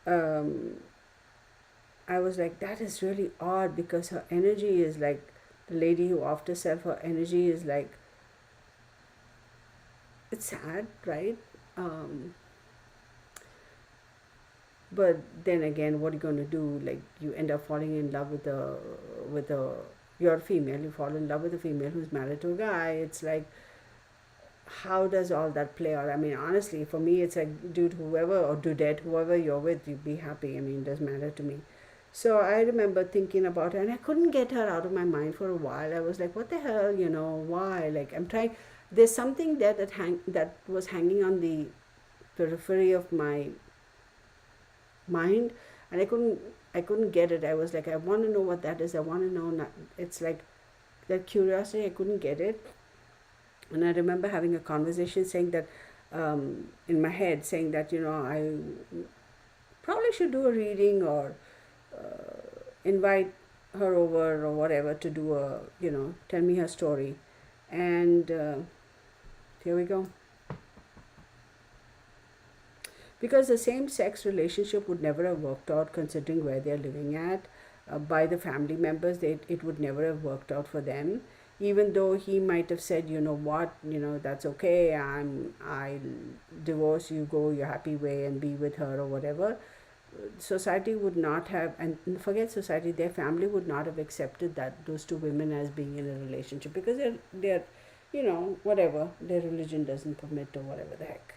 um, I was like, that is really odd, because her energy is like, the lady who offed herself, her energy is like, it's sad, right? Um, but then again, what are you going to do? Like, you end up falling in love with a you're a female, you fall in love with a female who's married to a guy. It's like, how does all that play out? I mean, honestly, for me, it's like, dude, whoever, or dudette, whoever you're with, you be happy. I mean, it doesn't matter to me. So I remember thinking about her, and I couldn't get her out of my mind for a while. I was like, what the hell, why? Like, I'm trying. There's something there that was hanging on the periphery of my mind, and I couldn't get it. I was like, I want to know what that is. I want to know. Not, it's like that curiosity. I couldn't get it. And I remember having a conversation saying that, in my head, saying that I probably should do a reading, or invite her over or whatever to do tell me her story. And here we go. Because the same sex relationship would never have worked out, considering where they're living at, by the family members. It would never have worked out for them. even though he might have said, you know what, that's okay, I'll divorce you, go your happy way and be with her or whatever, society would not have, and forget society, their family would not have accepted that those two women as being in a relationship, because they're whatever, their religion doesn't permit or whatever the heck.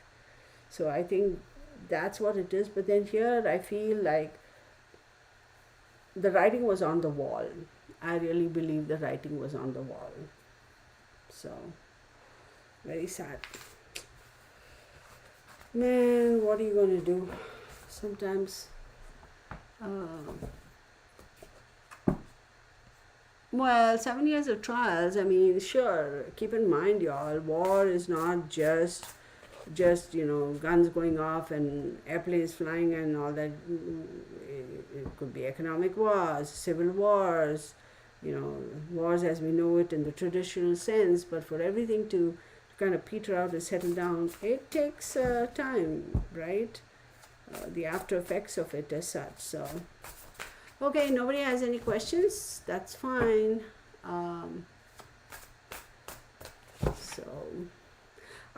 So I think that's what it is. But then here I feel like the writing was on the wall. I really believe the writing was on the wall. So very sad. Man, what are you going to do? Sometimes well, 7 years of trials, I mean, sure, keep in mind, y'all, war is not just guns going off and airplanes flying and all that. It could be economic wars, civil wars, wars as we know it in the traditional sense. But for everything to kind of peter out and settle down, it takes time, right? The after effects of it as such. So okay, nobody has any questions, that's fine. So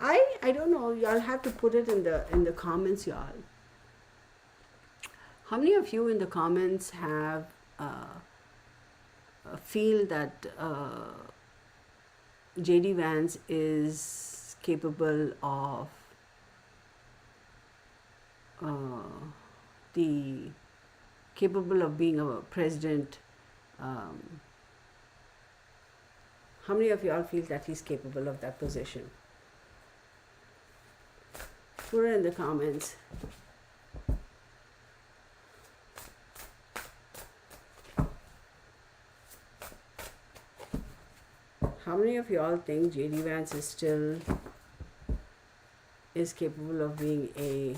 I don't know, y'all have to put it in the comments, y'all. How many of you in the comments have feel that JD Vance is capable of capable of being a president? How many of y'all feel that he's capable of that position? Put it in the comments. How many of y'all think JD Vance is capable of being a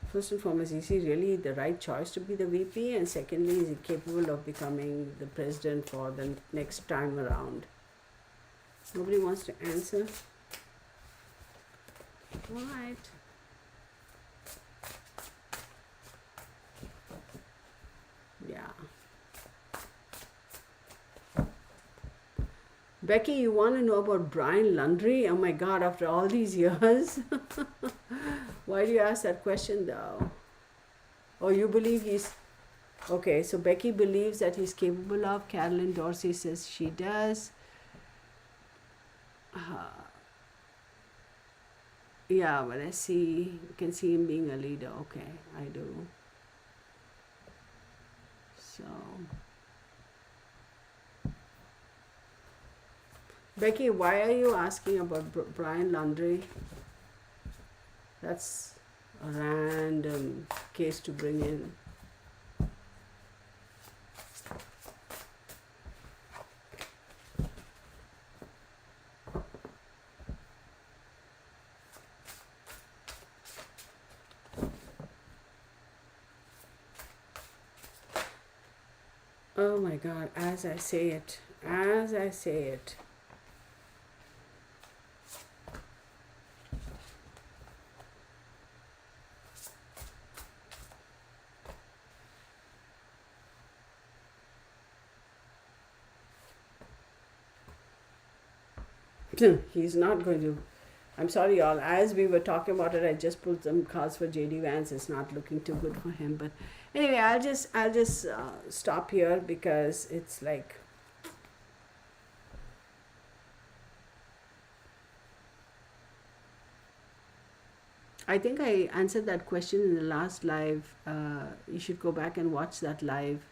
first and foremost, is he really the right choice to be the VP? And secondly, is he capable of becoming the president for the next time around? Nobody wants to answer? All right. Yeah. Becky, you want to know about Brian Laundrie? Oh my God, after all these years? Why do you ask that question though? Oh, you believe he's... Okay, so Becky believes that he's capable of. Carolyn Dorsey says she does. Yeah, but I see, you can see him being a leader. Okay, I do. So... Becky, why are you asking about Brian Laundrie? That's a random case to bring in. Oh my God, as I say it. He's not going to... I'm sorry, y'all. As we were talking about it, I just pulled some cards for JD Vance. It's not looking too good for him. But anyway, I'll just stop here because it's like... I think I answered that question in the last live. You should go back and watch that live.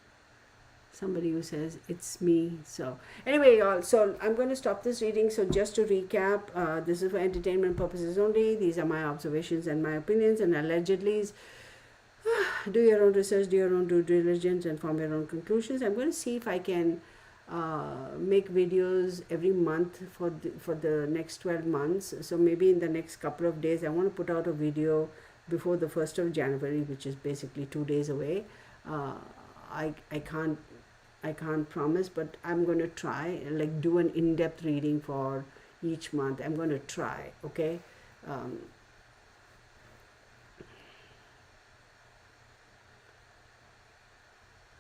Somebody who says it's me. So anyway, y'all, so I'm going to stop this reading. So just to recap, this is for entertainment purposes only. These are my observations and my opinions, and allegedly do your own research, do your own due diligence, and form your own conclusions. I'm going to see if I can make videos every month for the next 12 months. So maybe in the next couple of days I want to put out a video before the 1st of January, which is basically 2 days away. I can't promise, but I'm going to try, like do an in-depth reading for each month. I'm going to try, okay?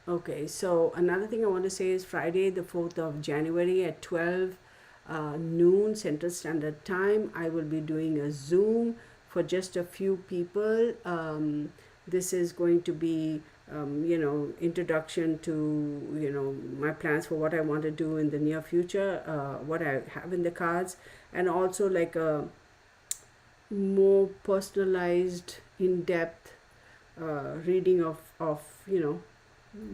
Okay, so another thing I want to say is Friday, the 4th of January at 12 noon Central Standard Time, I will be doing a Zoom for just a few people. This is going to be, introduction to, my plans for what I want to do in the near future, what I have in the cards, and also like a more personalized, in-depth reading of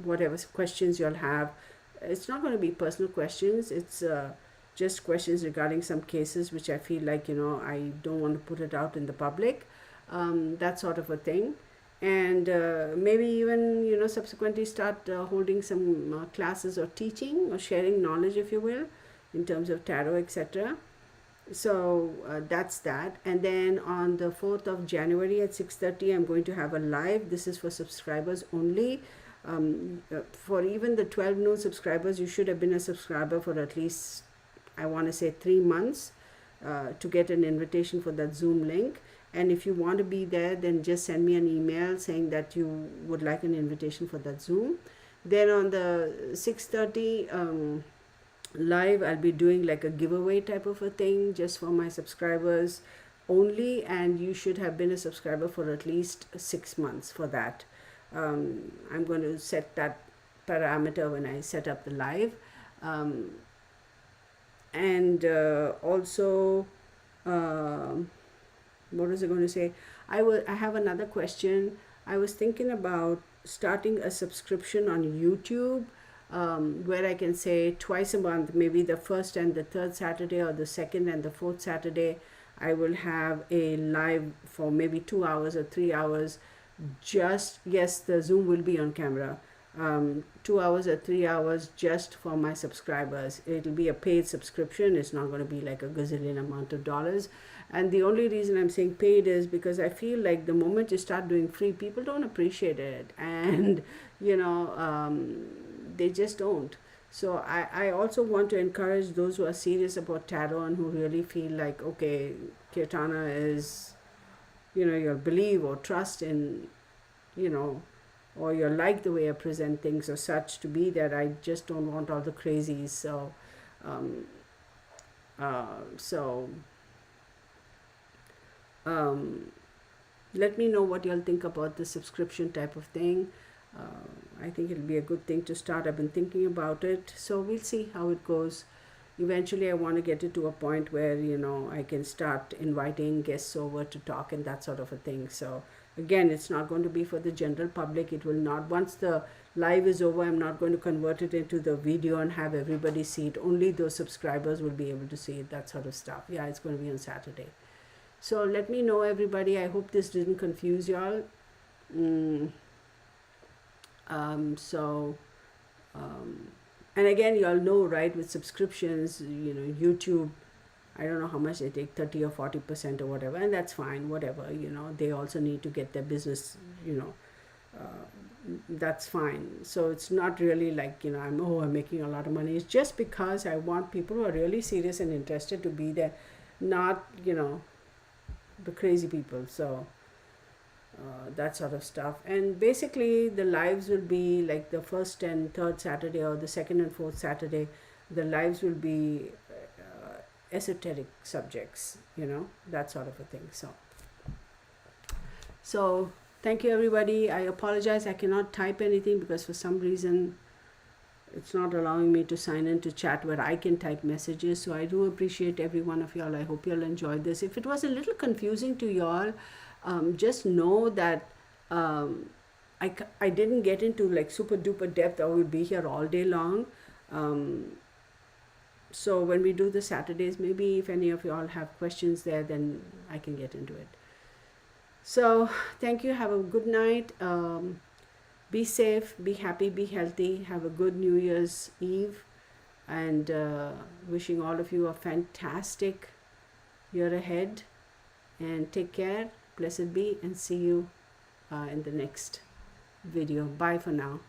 whatever questions you'll have. It's not going to be personal questions. It's just questions regarding some cases which I feel like I don't want to put it out in the public. That sort of a thing, and maybe even subsequently start holding some classes or teaching or sharing knowledge, if you will, in terms of tarot, etc. So that's that. And then on the 4th of January at 6:30, I'm going to have a live. This is for subscribers only. For even the 12 noon subscribers, you should have been a subscriber for at least, I want to say, 3 months to get an invitation for that Zoom link. And if you want to be there, then just send me an email saying that you would like an invitation for that Zoom. Then on the 6:30 live, I'll be doing like a giveaway type of a thing just for my subscribers only, and you should have been a subscriber for at least 6 months for that. I'm going to set that parameter when I set up the live. And also, what was I going to say? I have another question. I was thinking about starting a subscription on YouTube, where I can say twice a month, maybe the first and the third Saturday, or the second and the fourth Saturday, I will have a live for maybe 2 hours or 3 hours. Just, yes, the Zoom will be on camera. 2 hours or 3 hours just for my subscribers. It'll be a paid subscription. It's not going to be like a gazillion amount of dollars. And the only reason I'm saying paid is because I feel like the moment you start doing free, people don't appreciate it. And, they just don't. So I also want to encourage those who are serious about tarot and who really feel like, okay, Kirtana is, your belief or trust in, or you like the way I present things or such, to be that I just don't want all the crazies. So, um, so let me know what y'all think about the subscription type of thing. I think it'll be a good thing to start. I've been thinking about it, so we'll see how it goes. Eventually, I want to get it to a point where I can start inviting guests over to talk and that sort of a thing. So again, it's not going to be for the general public. It will not. Once the live is over, I'm not going to convert it into the video and have everybody see it. Only those subscribers will be able to see it. That sort of stuff. Yeah, it's going to be on Saturday. So let me know, everybody. I hope this didn't confuse y'all. And again, you all know, right, with subscriptions, YouTube, I don't know how much they take, 30 or 40% or whatever, and that's fine, whatever, they also need to get their business, that's fine. So it's not really like, I'm making a lot of money. It's just because I want people who are really serious and interested to be there, not, the crazy people. So that sort of stuff. And basically the lives will be like the first and third Saturday, or the second and fourth Saturday. The lives will be esoteric subjects, that sort of a thing. So thank you, everybody. I apologize, I cannot type anything because for some reason it's not allowing me to sign into chat where I can type messages. So I do appreciate every one of y'all. I hope y'all enjoyed this. If it was a little confusing to y'all, just know that I didn't get into like super duper depth. I will be here all day long. So when we do the Saturdays, maybe if any of y'all have questions there, then I can get into it. So thank you. Have a good night. Be safe, be happy, be healthy. Have a good New Year's Eve, and wishing all of you a fantastic year ahead. And take care. Blessed be, and see you in the next video. Bye for now.